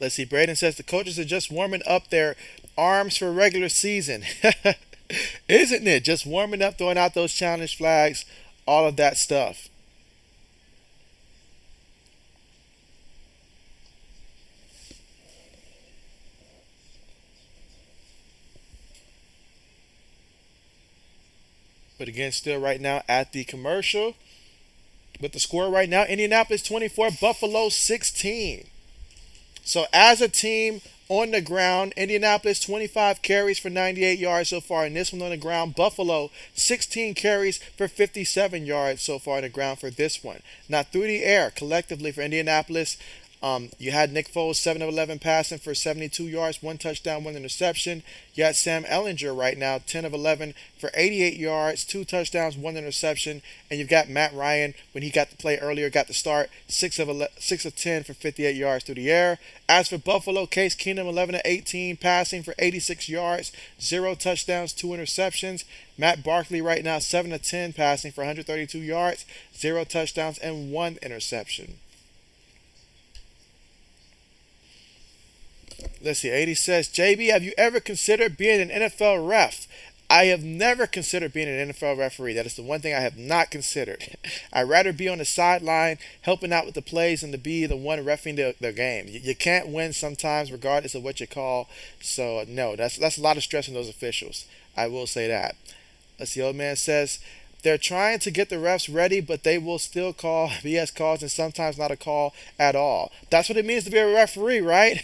Let's see. Braden says the coaches are just warming up their arms for regular season. Isn't it? Just warming up, throwing out those challenge flags, all of that stuff. But again, still right now at the commercial. But the score right now, Indianapolis 24, Buffalo 16. So as a team, On the ground, Indianapolis 25 carries for 98 yards so far in this one on the ground. Buffalo 16 carries for 57 yards so far on the ground for this one. Now through the air, collectively for Indianapolis, you had Nick Foles 7 of 11 passing for 72 yards, one touchdown, one interception. You had Sam Ellinger right now 10 of 11 for 88 yards, two touchdowns, one interception. And you've got Matt Ryan when he got to play earlier, got the start 6 of 10 for 58 yards through the air. As for Buffalo, Case Keenum 11 of 18 passing for 86 yards, zero touchdowns, two interceptions. Matt Barkley right now 7 of 10 passing for 132 yards, zero touchdowns, and one interception. Let's see. 80 says, JB, have you ever considered being an NFL ref? I have never considered being an NFL referee. That is the one thing I have not considered. I'd rather be on the sideline helping out with the plays than to be the one reffing the game. You can't win sometimes regardless of what you call. So, no, that's a lot of stress on those officials. I will say that. Let's see. Old man says, they're trying to get the refs ready, but they will still call BS calls and sometimes not a call at all. That's what it means to be a referee, right?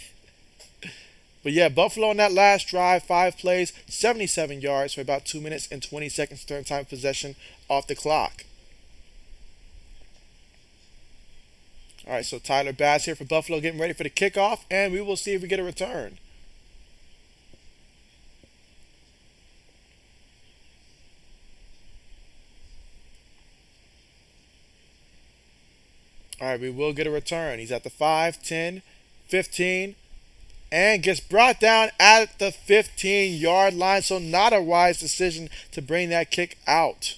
But yeah, Buffalo on that last drive, 5 plays, 77 yards for about 2 minutes and 20 seconds third time possession off the clock. All right, so Tyler Bass here for Buffalo getting ready for the kickoff, and we will see if we get a return. All right, we will get a return. He's at the 5, 10, 15. And gets brought down at the 15-yard line. So not a wise decision to bring that kick out.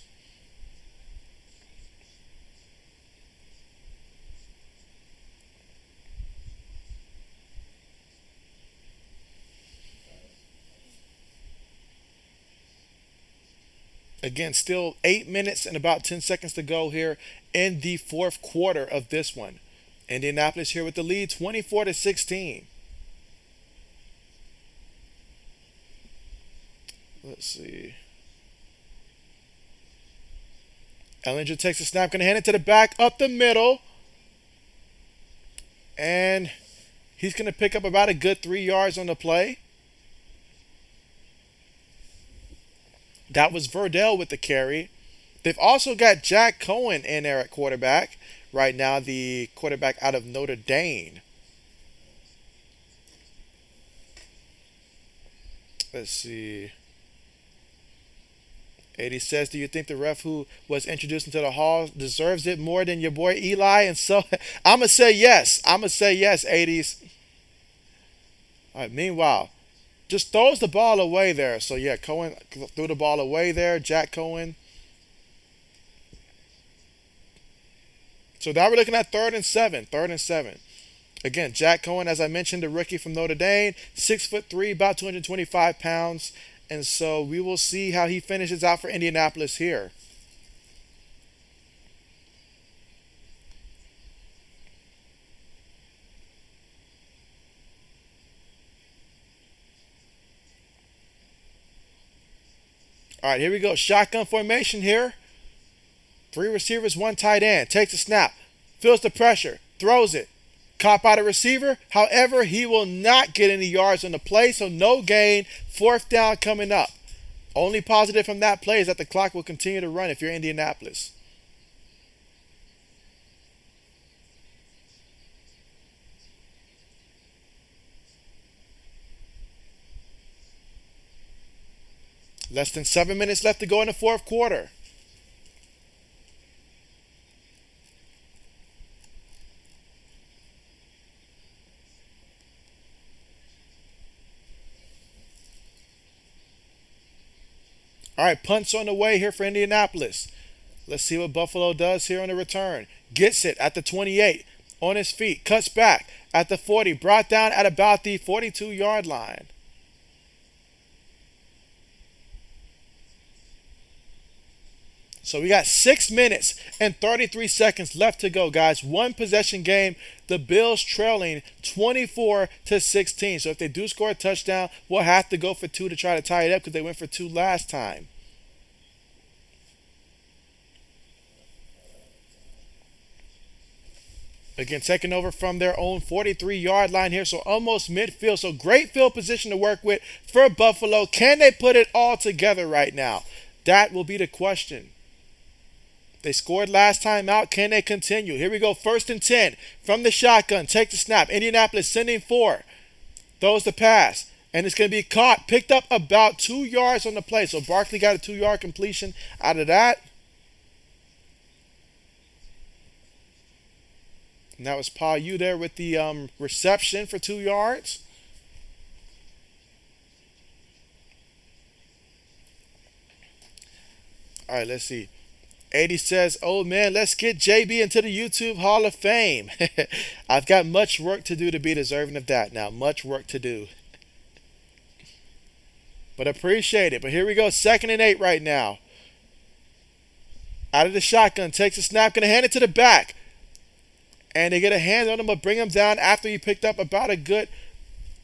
Again, still 8 minutes and about 10 seconds to go here in the fourth quarter of this one. Indianapolis here with the lead, 24-16. Let's see. Ellinger takes the snap, going to hand it to the back, up the middle. And he's going to pick up about a good 3 yards on the play. That was Verdell with the carry. They've also got Jack Cohen in there at quarterback. Right now, the quarterback out of Notre Dame. Let's see. 80 says, do you think the ref who was introduced into the hall deserves it more than your boy Eli? And so I'm going to say yes. 80s. All right, meanwhile, just throws the ball away there. So, yeah, Cohen threw the ball away there. Jack Cohen. So now we're looking at 3rd and 7. 3rd and 7. Again, Jack Cohen, as I mentioned, the rookie from Notre Dame, 6'3", about 225 pounds. And so we will see how he finishes out for Indianapolis here. All right, here we go. Shotgun formation here. 3 receivers, 1 tight end. Takes a snap. Feels the pressure. Throws it. Caught by the receiver. However, he will not get any yards on the play, so no gain. 4th down coming up. Only positive from that play is that the clock will continue to run if you're Indianapolis. Less than 7 minutes left to go in the fourth quarter. All right, punts on the way here for Indianapolis. Let's see what Buffalo does here on the return. Gets it at the 28, on his feet, cuts back at the 40, brought down at about the 42-yard line. So we got 6 minutes and 33 seconds left to go, guys. One possession game. The Bills trailing 24-16. So if they do score a touchdown, we'll have to go for 2 to try to tie it up because they went for 2 last time. Again, taking over from their own 43-yard line here, so almost midfield. So great field position to work with for Buffalo. Can they put it all together right now? That will be the question. They scored last time out. Can they continue? Here we go. 1st and 10 from the shotgun. Take the snap. Indianapolis sending 4. Throws the pass. And it's going to be caught. Picked up about 2 yards on the play. So Barkley got a 2-yard completion out of that. And that was Paul Yu there with the reception for 2 yards. All right, let's see. 80 says, oh man, let's get JB into the YouTube Hall of Fame. I've got much work to do to be deserving of that now. Much work to do. But appreciate it. But here we go. 2nd and 8 right now. Out of the shotgun. Takes a snap. Going to hand it to the back. And they get a hand on him, but bring him down after he picked up about a good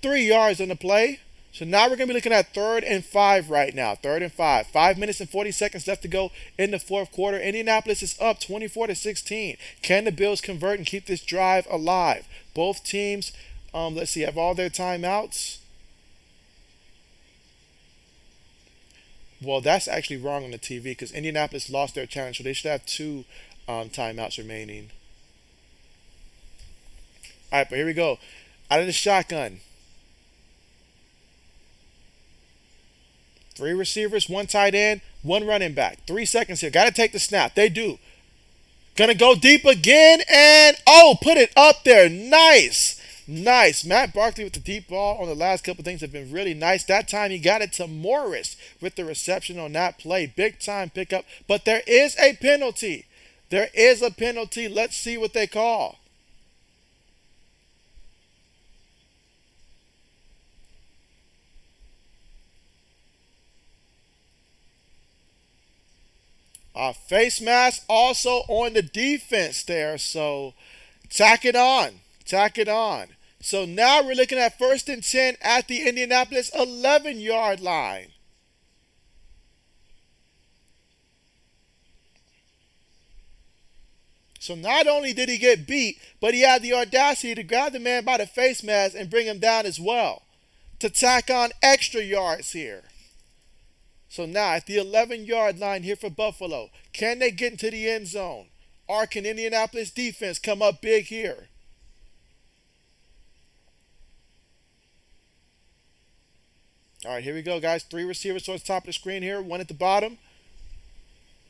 3 yards on the play. So now we're going to be looking at 3rd and 5 right now. 3rd and 5. 5 minutes and 40 seconds left to go in the 4th quarter. Indianapolis is up 24-16. Can the Bills convert and keep this drive alive? Both teams, let's see, have all their timeouts. Well, that's actually wrong on the TV because Indianapolis lost their challenge, so they should have 2 timeouts remaining. All right, but here we go. Out of the shotgun. 3 receivers, 1 tight end, 1 running back. 3 seconds here. Got to take the snap. They do. Gonna go deep again, and put it up there. Nice. Nice. Matt Barkley with the deep ball on the last couple things have been really nice. That time he got it to Morris with the reception on that play. Big time pickup. But there is a penalty. There is a penalty. Let's see what they call. Face mask also on the defense there. So tack it on. Tack it on. So now we're looking at 1st and 10 at the Indianapolis 11-yard line. So not only did he get beat, but he had the audacity to grab the man by the face mask and bring him down as well to tack on extra yards here. So now at the 11-yard line here for Buffalo, can they get into the end zone? Or can Indianapolis defense come up big here? All right, here we go, guys. 3 receivers towards the top of the screen here. 1 at the bottom.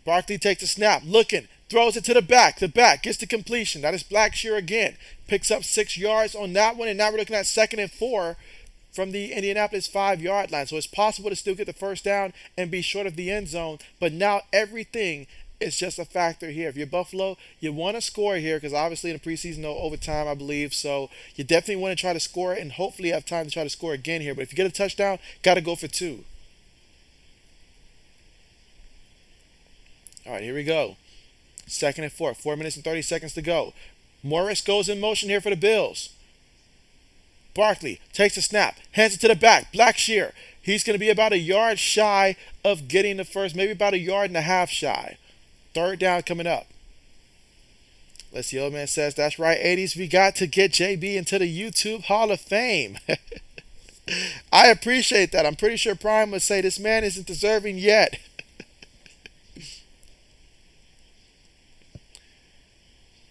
Barkley takes a snap, looking, throws it to the back. The back gets the completion. That is Blackshear again. Picks up 6 yards on that one, and now we're looking at 2nd and 4 from the Indianapolis 5-yard line. So it's possible to still get the first down and be short of the end zone, but now everything is just a factor here. If you're Buffalo, you want to score here because obviously in the preseason, no overtime, I believe. So you definitely want to try to score and hopefully have time to try to score again here. But if you get a touchdown, got to go for 2. All right, here we go. 2nd and 4. 4 minutes and 30 seconds to go. Morris goes in motion here for the Bills. Barkley takes a snap, hands it to the back. Blackshear. He's going to be about a yard shy of getting the first, maybe about a yard and a half shy. 3rd down coming up. Let's see, old man says, that's right, 80s. We got to get JB into the YouTube Hall of Fame. I appreciate that. I'm pretty sure Prime would say this man isn't deserving yet.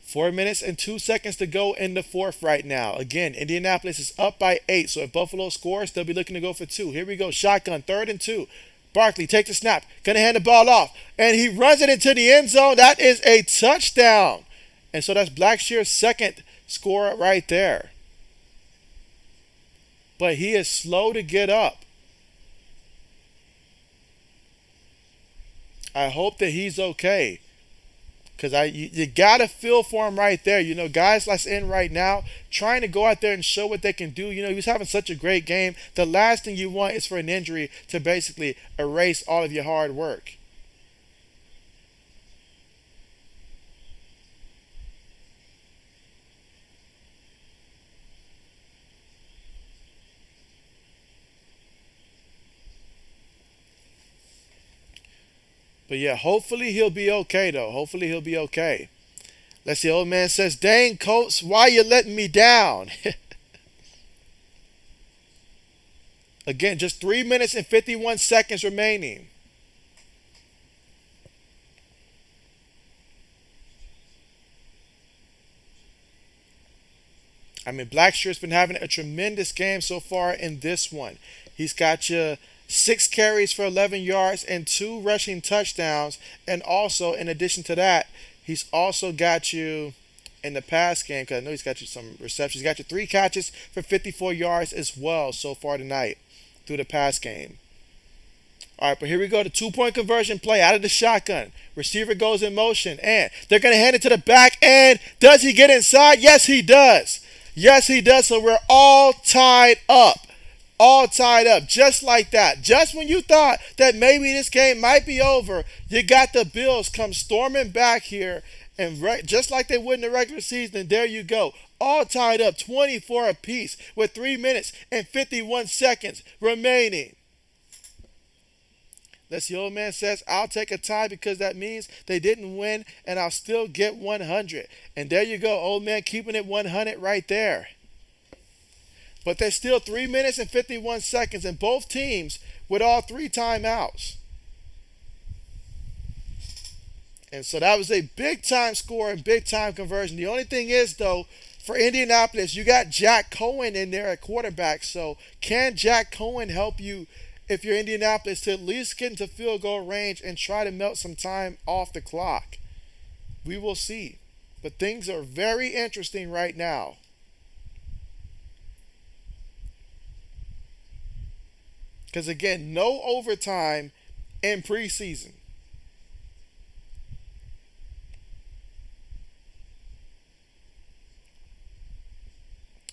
4 minutes and 2 seconds to go in the 4th right now. Again, Indianapolis is up by 8. So if Buffalo scores, they'll be looking to go for 2. Here we go. Shotgun, 3rd and 2. Barkley takes a snap. Going to hand the ball off. And he runs it into the end zone. That is a touchdown. And so that's Blackshear's 2nd score right there. But he is slow to get up. I hope that he's okay. Because you got to feel for him right there. You know, guys that's in right now, trying to go out there and show what they can do. You know, he was having such a great game. The last thing you want is for an injury to basically erase all of your hard work. But yeah, hopefully he'll be okay, though. Hopefully he'll be okay. Let's see. Old man says, "Dang, Colts, why you letting me down?" Again, just 3 minutes and 51 seconds remaining. I mean, Blackshear's been having a tremendous game so far in this one. He's got you 6 carries for 11 yards and 2 rushing touchdowns. And also, in addition to that, he's also got you in the pass game, because I know he's got you some receptions. He's got you 3 catches for 54 yards as well so far tonight through the pass game. All right, but here we go. The 2-point conversion play out of the shotgun. Receiver goes in motion, and they're going to hand it to the back. And does he get inside? Yes, he does. Yes, he does. So we're all tied up. All tied up. Just like that. Just when you thought that maybe this game might be over, you got the Bills come storming back here. And just like they would in the regular season, and there you go. All tied up, 24 apiece, with 3 minutes and 51 seconds remaining. That's the old man says, "I'll take a tie because that means they didn't win and I'll still get 100. And there you go, old man keeping it 100 right there. But there's still 3 minutes and 51 seconds and both teams with all 3 timeouts. And so that was a big time score and big time conversion. The only thing is, though, for Indianapolis, you got Jack Cohen in there at quarterback. So can Jack Cohen help you, if you're Indianapolis, to at least get into field goal range and try to melt some time off the clock? We will see. But things are very interesting right now. Because, again, no overtime in preseason.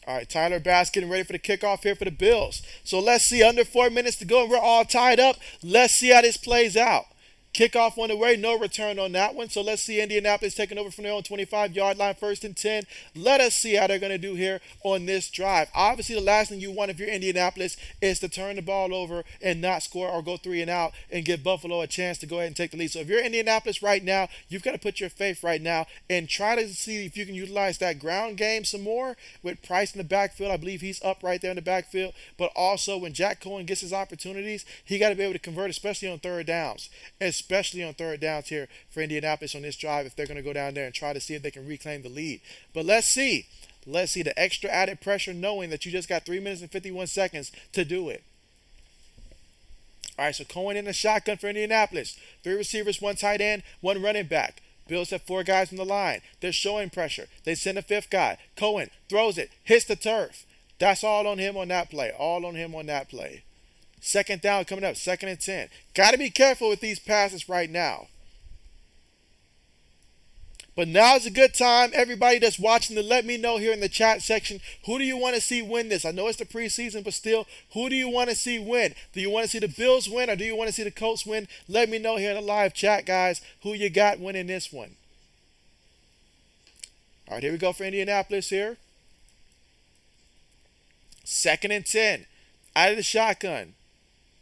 All right, Tyler Bass getting ready for the kickoff here for the Bills. So let's see, under 4 minutes to go, and we're all tied up. Let's see how this plays out. Kickoff on the way, no return on that one. So let's see Indianapolis taking over from their own 25-yard line, 1st and 10. Let us see how they're going to do here on this drive. Obviously, the last thing you want if you're Indianapolis is to turn the ball over and not score or go 3 and out and give Buffalo a chance to go ahead and take the lead. So if you're Indianapolis right now, you've got to put your faith right now and try to see if you can utilize that ground game some more with Price in the backfield. I believe he's up right there in the backfield. But also, when Jack Cohen gets his opportunities, he got to be able to convert, especially on third downs. Especially on third downs here for Indianapolis on this drive if they're going to go down there and try to see if they can reclaim the lead. But let's see. Let's see the extra added pressure knowing that you just got 3 minutes and 51 seconds to do it. All right, so Cohen in the shotgun for Indianapolis. 3 receivers, 1 tight end, 1 running back. Bills have 4 guys on the line. They're showing pressure. They send a 5th guy. Cohen throws it, hits the turf. That's all on him on that play. All on him on that play. 2nd down coming up, 2nd and 10. Got to be careful with these passes right now. But now is a good time, everybody that's watching, to let me know here in the chat section, who do you want to see win this? I know it's the preseason, but still, who do you want to see win? Do you want to see the Bills win or do you want to see the Colts win? Let me know here in the live chat, guys, who you got winning this one. All right, here we go for Indianapolis here. 2nd and 10. Out of the shotgun.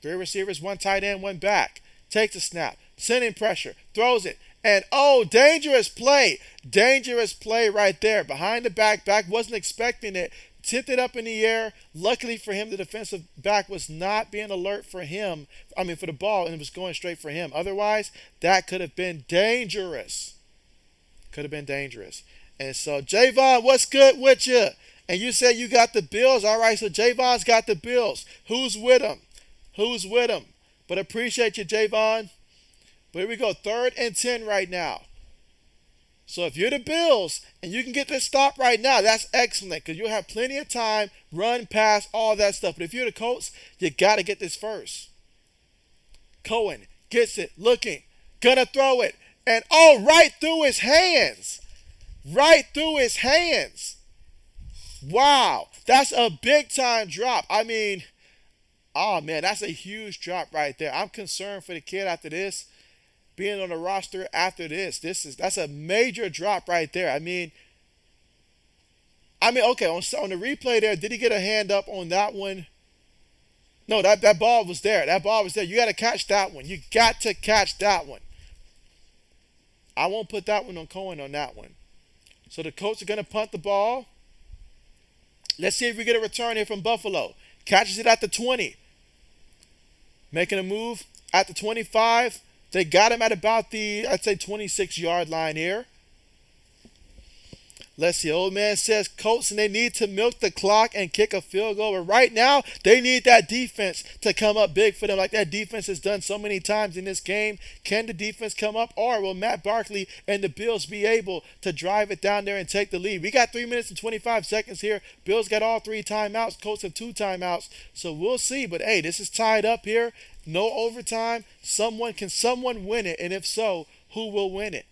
3 receivers, 1 tight end, 1 back. Takes a snap. Sending pressure. Throws it. And, oh, dangerous play. Dangerous play right there. Behind the back. Back wasn't expecting it. Tipped it up in the air. Luckily for him, the defensive back was not being alert for him. For the ball, and it was going straight for him. Otherwise, that could have been dangerous. Could have been dangerous. And so, Javon, what's good with you? And you said you got the Bills. All right, so Javon's got the Bills. Who's with him? Who's with him? But appreciate you, Javon. But here we go. 3rd and 10 right now. So if you're the Bills and you can get this stop right now, that's excellent because you'll have plenty of time, run, pass, all that stuff. But if you're the Colts, you got to get this first. Cohen gets it, looking, gonna throw it. And, oh, right through his hands. Right through his hands. Wow. That's a big-time drop. Oh, man, that's a huge drop right there. I'm concerned for the kid after this, being on the roster after this. That's a major drop right there. Okay, on the replay there, did he get a hand up on that one? No, that ball was there. That ball was there. You got to catch that one. You got to catch that one. I won't put that one on Cohen on that one. So the Colts are going to punt the ball. Let's see if we get a return here from Buffalo. Catches it at the 20. Making a move at the 25. They got him at about the, I'd say, 26-yard line here. Let's see. Old man says Colts, and they need to milk the clock and kick a field goal. But right now, they need that defense to come up big for them, like that defense has done so many times in this game. Can the defense come up, or will Matt Barkley and the Bills be able to drive it down there and take the lead? We got 3 minutes and 25 seconds here. Bills got all 3 timeouts. Colts have 2 timeouts. So we'll see. But hey, this is tied up here. No overtime. Can someone win it? And if so, who will win it?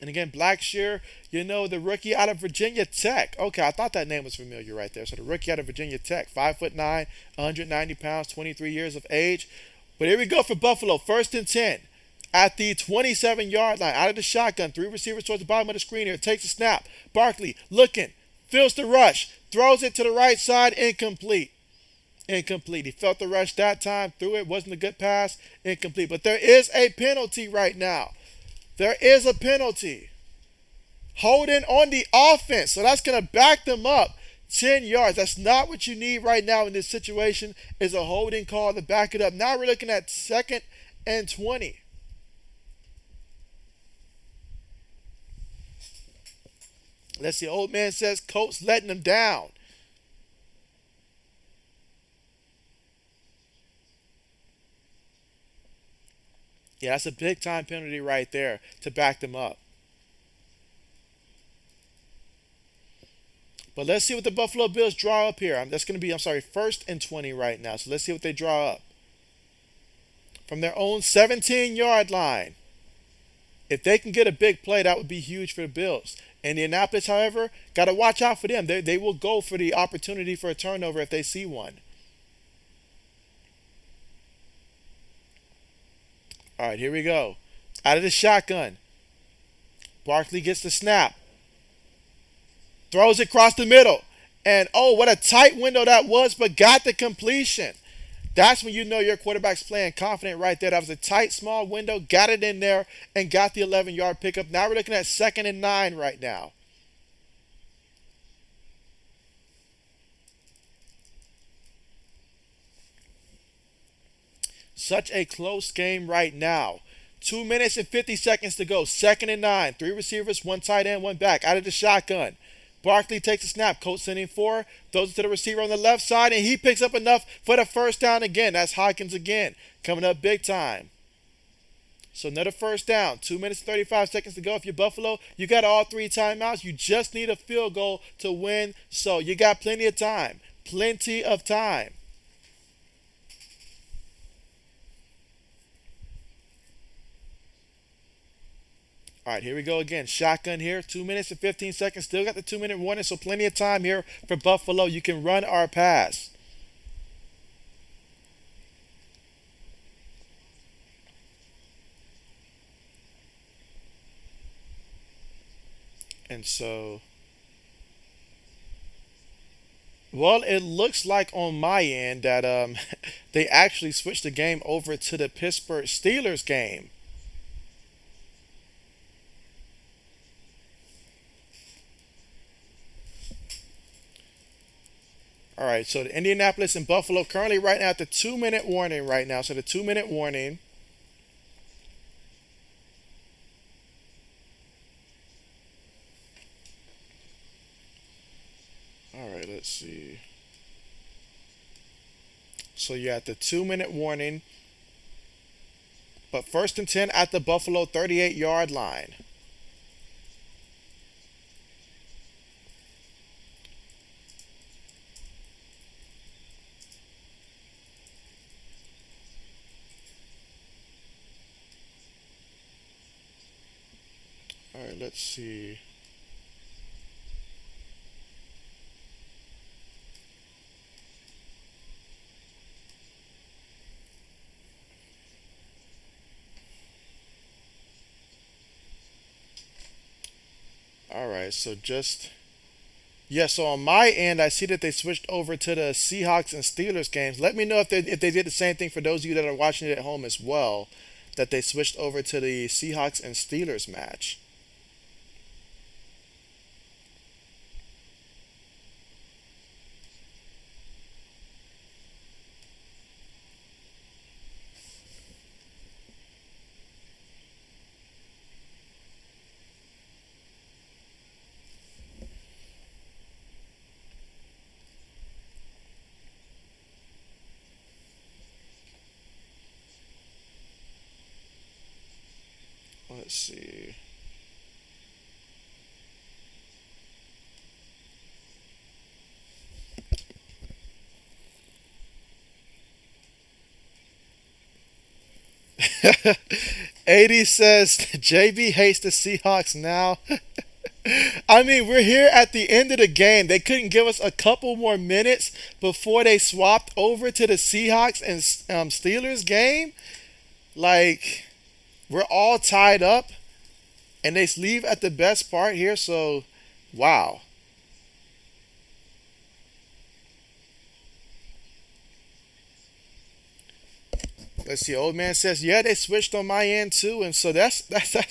And again, Blackshear, the rookie out of Virginia Tech. Okay, I thought that name was familiar right there. So the rookie out of Virginia Tech, 5'9", 190 pounds, 23 years of age. But here we go for Buffalo. 1st and 10 at the 27-yard line. Out of the shotgun. 3 receivers towards the bottom of the screen here. Takes a snap. Barkley looking. Feels the rush. Throws it to the right side. Incomplete. He felt the rush that time. Threw it. Wasn't a good pass. Incomplete. But there is a penalty right now. There is a penalty. Holding on the offense. So that's going to back them up 10 yards. That's not what you need right now in this situation, is a holding call to back it up. Now we're looking at 2nd and 20. Let's see. Old man says Colts letting them down. Yeah, that's a big-time penalty right there to back them up. But let's see what the Buffalo Bills draw up here. That's going to be, 1st and 20 right now. So let's see what they draw up. From their own 17-yard line. If they can get a big play, that would be huge for the Bills. Indianapolis, however, got to watch out for them. They will go for the opportunity for a turnover if they see one. All right, here we go. Out of the shotgun. Barkley gets the snap. Throws it across the middle. And, oh, what a tight window that was, but got the completion. That's when you know your quarterback's playing confident right there. That was a tight, small window. Got it in there and got the 11-yard pickup. Now we're looking at 2nd and 9 right now. Such a close game right now. 2 minutes and 50 seconds to go. 2nd and 9. 3 receivers, 1 tight end, 1 back. Out of the shotgun. Barkley takes a snap. Colts sending 4. Throws it to the receiver on the left side, and he picks up enough for the first down again. That's Hawkins again. Coming up big time. So another first down. 2 minutes and 35 seconds to go. If you're Buffalo, you got all 3 timeouts. You just need a field goal to win. So you got plenty of time. Plenty of time. All right, here we go again. Shotgun here. 2 minutes and 15 seconds. Still got the 2-minute warning, so plenty of time here for Buffalo. You can run or pass. And so, well, it looks like on my end that they actually switched the game over to the Pittsburgh Steelers game. All right, so the Indianapolis and Buffalo currently right now at the 2-minute warning right now. So the 2-minute warning. All right, let's see. So you're at the 2-minute warning. But 1st and 10 at the Buffalo 38-yard line. All right, let's see. All right, so so on my end, I see that they switched over to the Seahawks and Steelers games. Let me know if they did the same thing for those of you that are watching it at home as well, that they switched over to the Seahawks and Steelers match. Let's see. AD says JB hates the Seahawks now. I mean, we're here at the end of the game. They couldn't give us a couple more minutes before they swapped over to the Seahawks and Steelers game. Like, we're all tied up, and they leave at the best part here. So, wow. Let's see. Old man says, yeah, they switched on my end too, and so that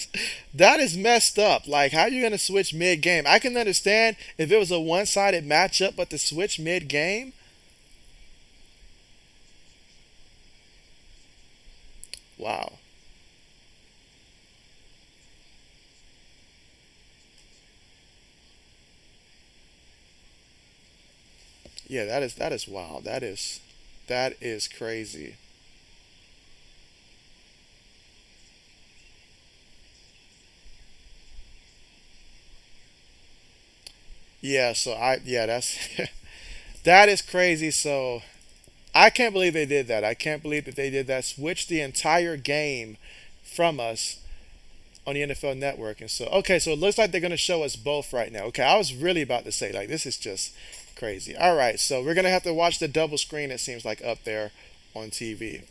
is messed up. Like, how are you gonna switch mid game? I can understand if it was a one-sided matchup, but to switch mid game, wow. Yeah, that is wild. That is crazy. Yeah, so that's that is crazy. So I can't believe they did that. I can't believe that they did that. Switch the entire game from us on the NFL Network. And so, okay, so it looks like they're going to show us both right now. Okay, I was really about to say, like, this is just crazy. All right, so we're going to have to watch the double screen, it seems like, up there on TV.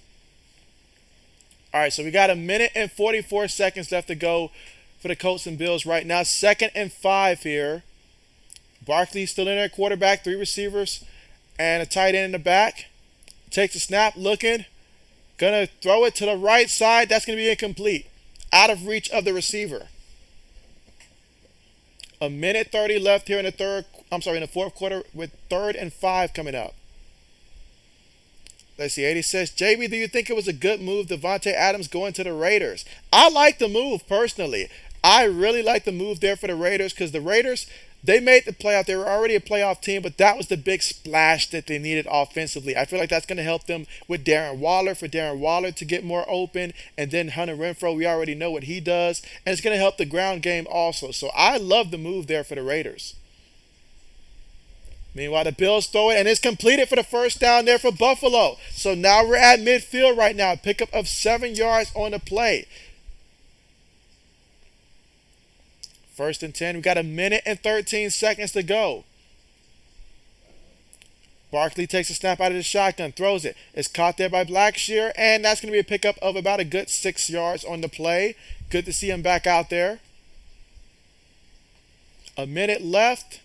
All right, so we got a minute and 44 seconds left to go for the Colts and Bills right now. 2nd and 5 here. Barkley still in there, quarterback, three receivers, and a tight end in the back. Takes a snap, looking, gonna throw it to the right side. That's gonna be incomplete, out of reach of the receiver. A minute 30 left here in the third. I'm sorry, in the fourth quarter, with 3rd and 5 coming up. Let's see. 80 says, JB, do you think it was a good move, Devontae Adams going to the Raiders? I like the move personally. I really like the move there for the Raiders because the Raiders, they made the playoff. They were already a playoff team, but that was the big splash that they needed offensively. I feel like that's going to help them with Darren Waller, for Darren Waller to get more open, and then Hunter Renfro, we already know what he does, and it's going to help the ground game also. So I love the move there for the Raiders. Meanwhile, the Bills throw it, and it's completed for the first down there for Buffalo. So now we're at midfield right now. Pickup of 7 yards on the play. 1st and 10. We got a minute and 13 seconds to go. Barkley takes a snap out of the shotgun, throws it. It's caught there by Blackshear, and that's going to be a pickup of about a good 6 yards on the play. Good to see him back out there. A minute left,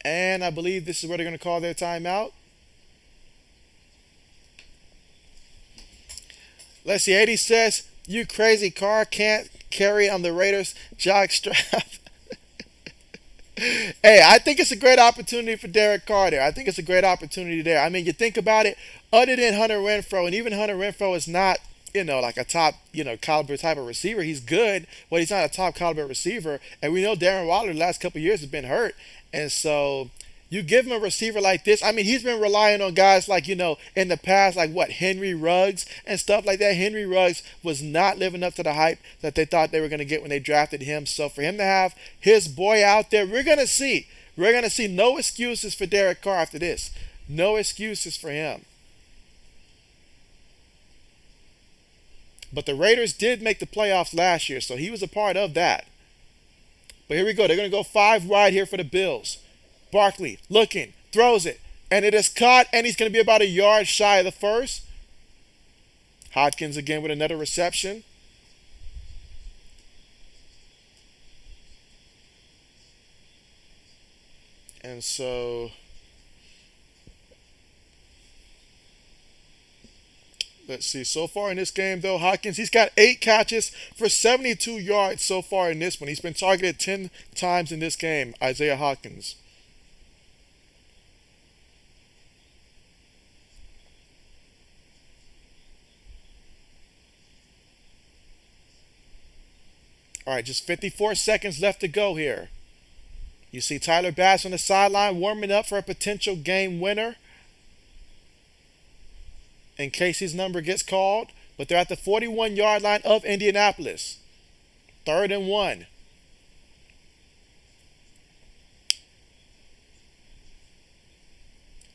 and I believe this is where they're going to call their timeout. Let's see. 80 says, you crazy car can't carry on the Raiders jock strap. Hey, I think it's a great opportunity for Derek Carr there. I think it's a great opportunity there. I mean, you think about it, other than Hunter Renfro, and even Hunter Renfro is not, like a top, caliber type of receiver. He's good, but he's not a top caliber receiver. And we know Darren Waller the last couple of years has been hurt. And so you give him a receiver like this. I mean, he's been relying on guys like, in the past, like what, Henry Ruggs and stuff like that. Henry Ruggs was not living up to the hype that they thought they were going to get when they drafted him. So for him to have his boy out there, we're going to see. We're going to see no excuses for Derek Carr after this. No excuses for him. But the Raiders did make the playoffs last year, so he was a part of that. But here we go. They're going to go 5 wide here for the Bills. Barkley looking, throws it, and it is caught, and he's going to be about a yard shy of the first. Hodkins again with another reception. And so let's see. So far in this game, though, Hopkins, he's got 8 catches for 72 yards so far in this one. He's been targeted 10 times in this game, Isaiah Hopkins. All right, just 54 seconds left to go here. You see Tyler Bass on the sideline warming up for a potential game winner in case his number gets called. But they're at the 41-yard line of Indianapolis. Third and 1.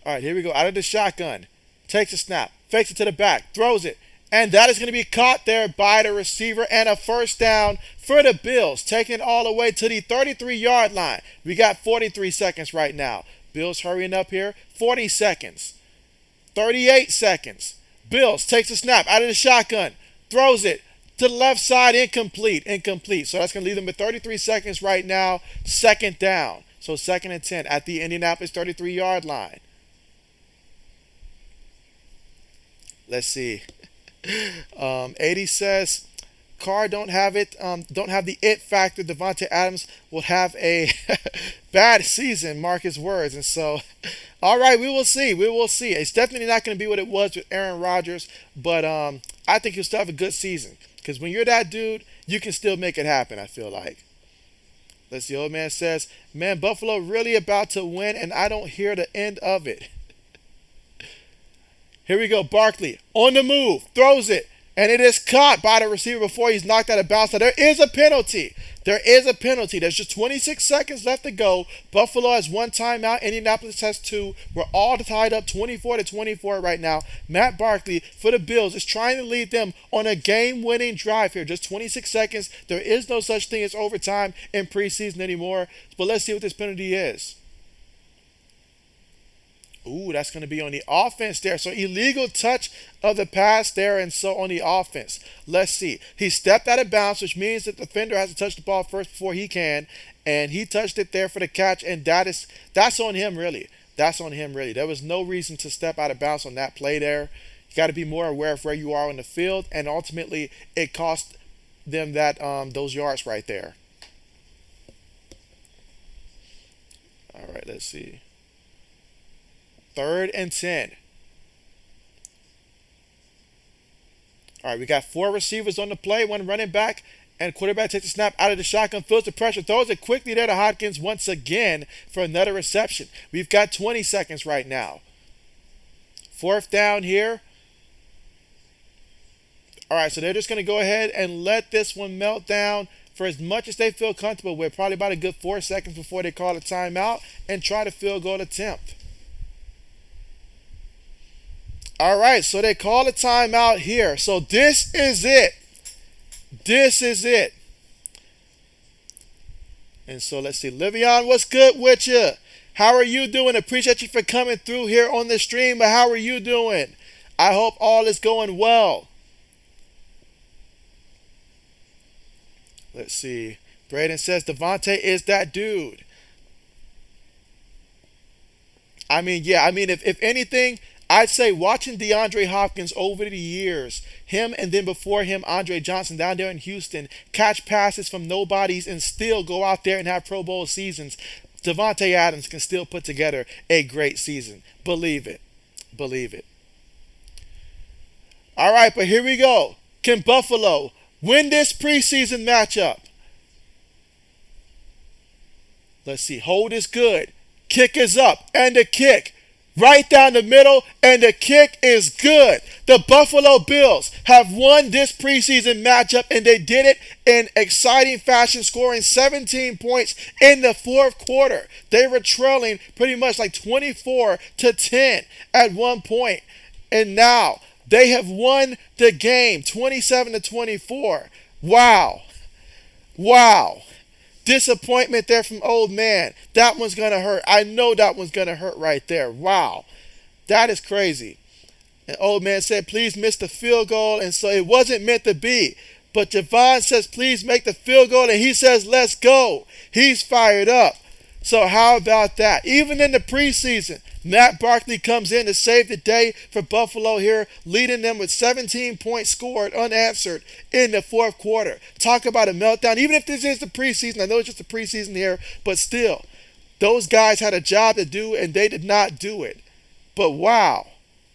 All right, here we go. Out of the shotgun. Takes a snap. Fakes it to the back. Throws it. And that is going to be caught there by the receiver. And a first down for the Bills. Taking it all the way to the 33-yard line. We got 43 seconds right now. Bills hurrying up here. 40 seconds. 38 seconds. Bills takes a snap out of the shotgun. Throws it to the left side. Incomplete. Incomplete. So that's going to leave them with 33 seconds right now. Second down. So second and 10 at the Indianapolis 33-yard line. Let's see. 80 says, Carr don't have it. Don't have the it factor. Devontae Adams will have a bad season. Mark his words. And so, all right, we will see. We will see. It's definitely not going to be what it was with Aaron Rodgers, but I think he'll still have a good season. Because when you're that dude, you can still make it happen, I feel like. Let's see. Old man says, man, Buffalo really about to win, and I don't hear the end of it. Here we go. Barkley on the move. Throws it. And it is caught by the receiver before he's knocked out of bounds. Now, there is a penalty. There is a penalty. There's just 26 seconds left to go. Buffalo has one timeout. Indianapolis has two. We're all tied up 24-24 right now. Matt Barkley for the Bills is trying to lead them on a game-winning drive here. Just 26 seconds. There is no such thing as overtime in preseason anymore. But let's see what this penalty is. Ooh, that's going to be on the offense there. So illegal touch of the pass there, and so on the offense. Let's see. He stepped out of bounds, which means that the defender has to touch the ball first before he can, and he touched it there for the catch, and that's on him really. That's on him really. There was no reason to step out of bounds on that play there. You got to be more aware of where you are on the field, and ultimately it cost them that those yards right there. All right, let's see. Third and 10. All right, we got four receivers on the play, one running back, and quarterback takes a snap out of the shotgun, feels the pressure, throws it quickly there to Hopkins once again for another reception. We've got 20 seconds right now. Fourth down here. All right, so they're just going to go ahead and let this one melt down for as much as they feel comfortable with, probably about a good 4 seconds before they call a timeout and try to field goal attempt. All right, so they call a timeout here. So this is it. This is it. And so let's see. Livion, what's good with you? How are you doing? Appreciate you for coming through here on the stream, but how are you doing? I hope all is going well. Let's see. Braden says Devontae is that dude. I mean, yeah. I mean, if anything, I'd say watching DeAndre Hopkins over the years, him and then before him, Andre Johnson down there in Houston, catch passes from nobodies and still go out there and have Pro Bowl seasons. Devontae Adams can still put together a great season. Believe it. Believe it. All right, but here we go. Can Buffalo win this preseason matchup? Let's see. Hold is good. Kick is up. And the kick. Right down the middle, and the kick is good. The Buffalo Bills have won this preseason matchup, and they did it in exciting fashion, scoring 17 points in the fourth quarter. They were trailing pretty much like 24-10 at one point, and now they have won the game 27-24. Wow. Wow. Disappointment there from old man. That one's going to hurt. I know that one's going to hurt right there. Wow. That is crazy. And old man said, please miss the field goal. And so it wasn't meant to be. But Javon says, please make the field goal. And he says, let's go. He's fired up. So how about that? Even in the preseason, Matt Barkley comes in to save the day for Buffalo here, leading them with 17 points scored unanswered in the fourth quarter. Talk about a meltdown. Even if this is the preseason, I know it's just the preseason here, but still, those guys had a job to do, and they did not do it. But wow.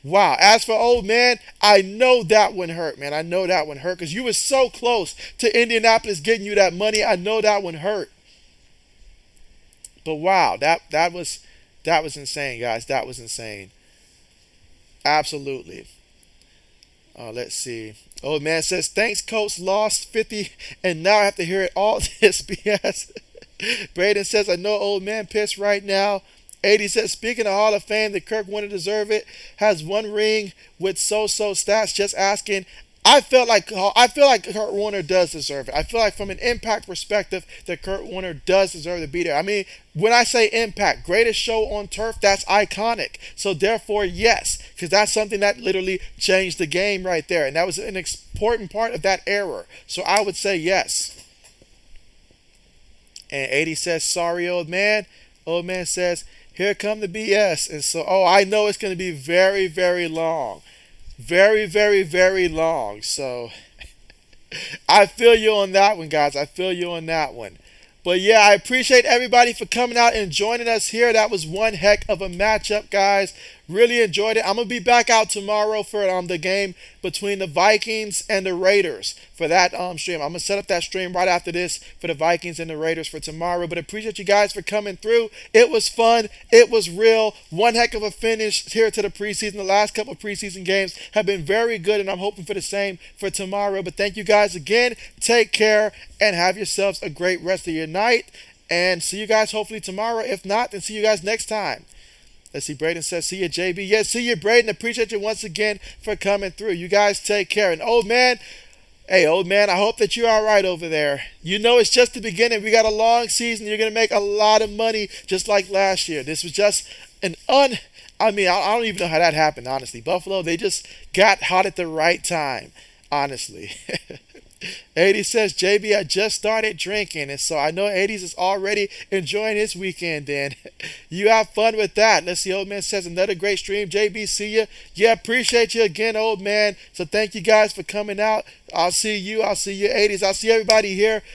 Wow. As for old man, I know that one hurt, man. I know that one hurt because you were so close to Indianapolis getting you that money. I know that one hurt. But wow, that was insane, guys. That was insane. Absolutely. Let's see. Old man says, thanks, Colts lost 50, and now I have to hear it all this BS. Braden says, I know old man pissed right now. 80 says, speaking of Hall of Fame, the Kirk winner deserve it. Has one ring with so-so stats. Just asking. I feel like Kurt Warner does deserve it. I feel like from an impact perspective, that Kurt Warner does deserve to be there. I mean, when I say impact, greatest show on turf, that's iconic. So therefore, yes, because that's something that literally changed the game right there, and that was an important part of that era. So I would say yes. And 80 says, sorry, old man. Old man says, here come the BS. And so, oh, I know it's going to be very, very long. Very, very, very long. So I feel you on that one, guys. I feel you on that one. But yeah, I appreciate everybody for coming out and joining us here. That was one heck of a matchup, guys. Really enjoyed it. I'm going to be back out tomorrow for the game between the Vikings and the Raiders for that stream. I'm going to set up that stream right after this for the Vikings and the Raiders for tomorrow. But appreciate you guys for coming through. It was fun. It was real. One heck of a finish here to the preseason. The last couple of preseason games have been very good, and I'm hoping for the same for tomorrow. But thank you guys again. Take care and have yourselves a great rest of your night. And see you guys hopefully tomorrow. If not, then see you guys next time. Let's see, Braden says, see you, JB. Yes, see you, Braden. Appreciate you once again for coming through. You guys take care. And old man, hey, old man, I hope that you're all right over there. You know it's just the beginning. We got a long season. You're going to make a lot of money just like last year. This was just I mean, I don't even know how that happened, honestly. Buffalo, they just got hot at the right time, honestly. 80 says, JB, I just started drinking, and so I know 80s is already enjoying his weekend then. You have fun with that. Let's see, old man says, another great stream. JB, see you. Yeah, appreciate you again, old man. So thank you guys for coming out. I'll see you. 80s. I'll see everybody here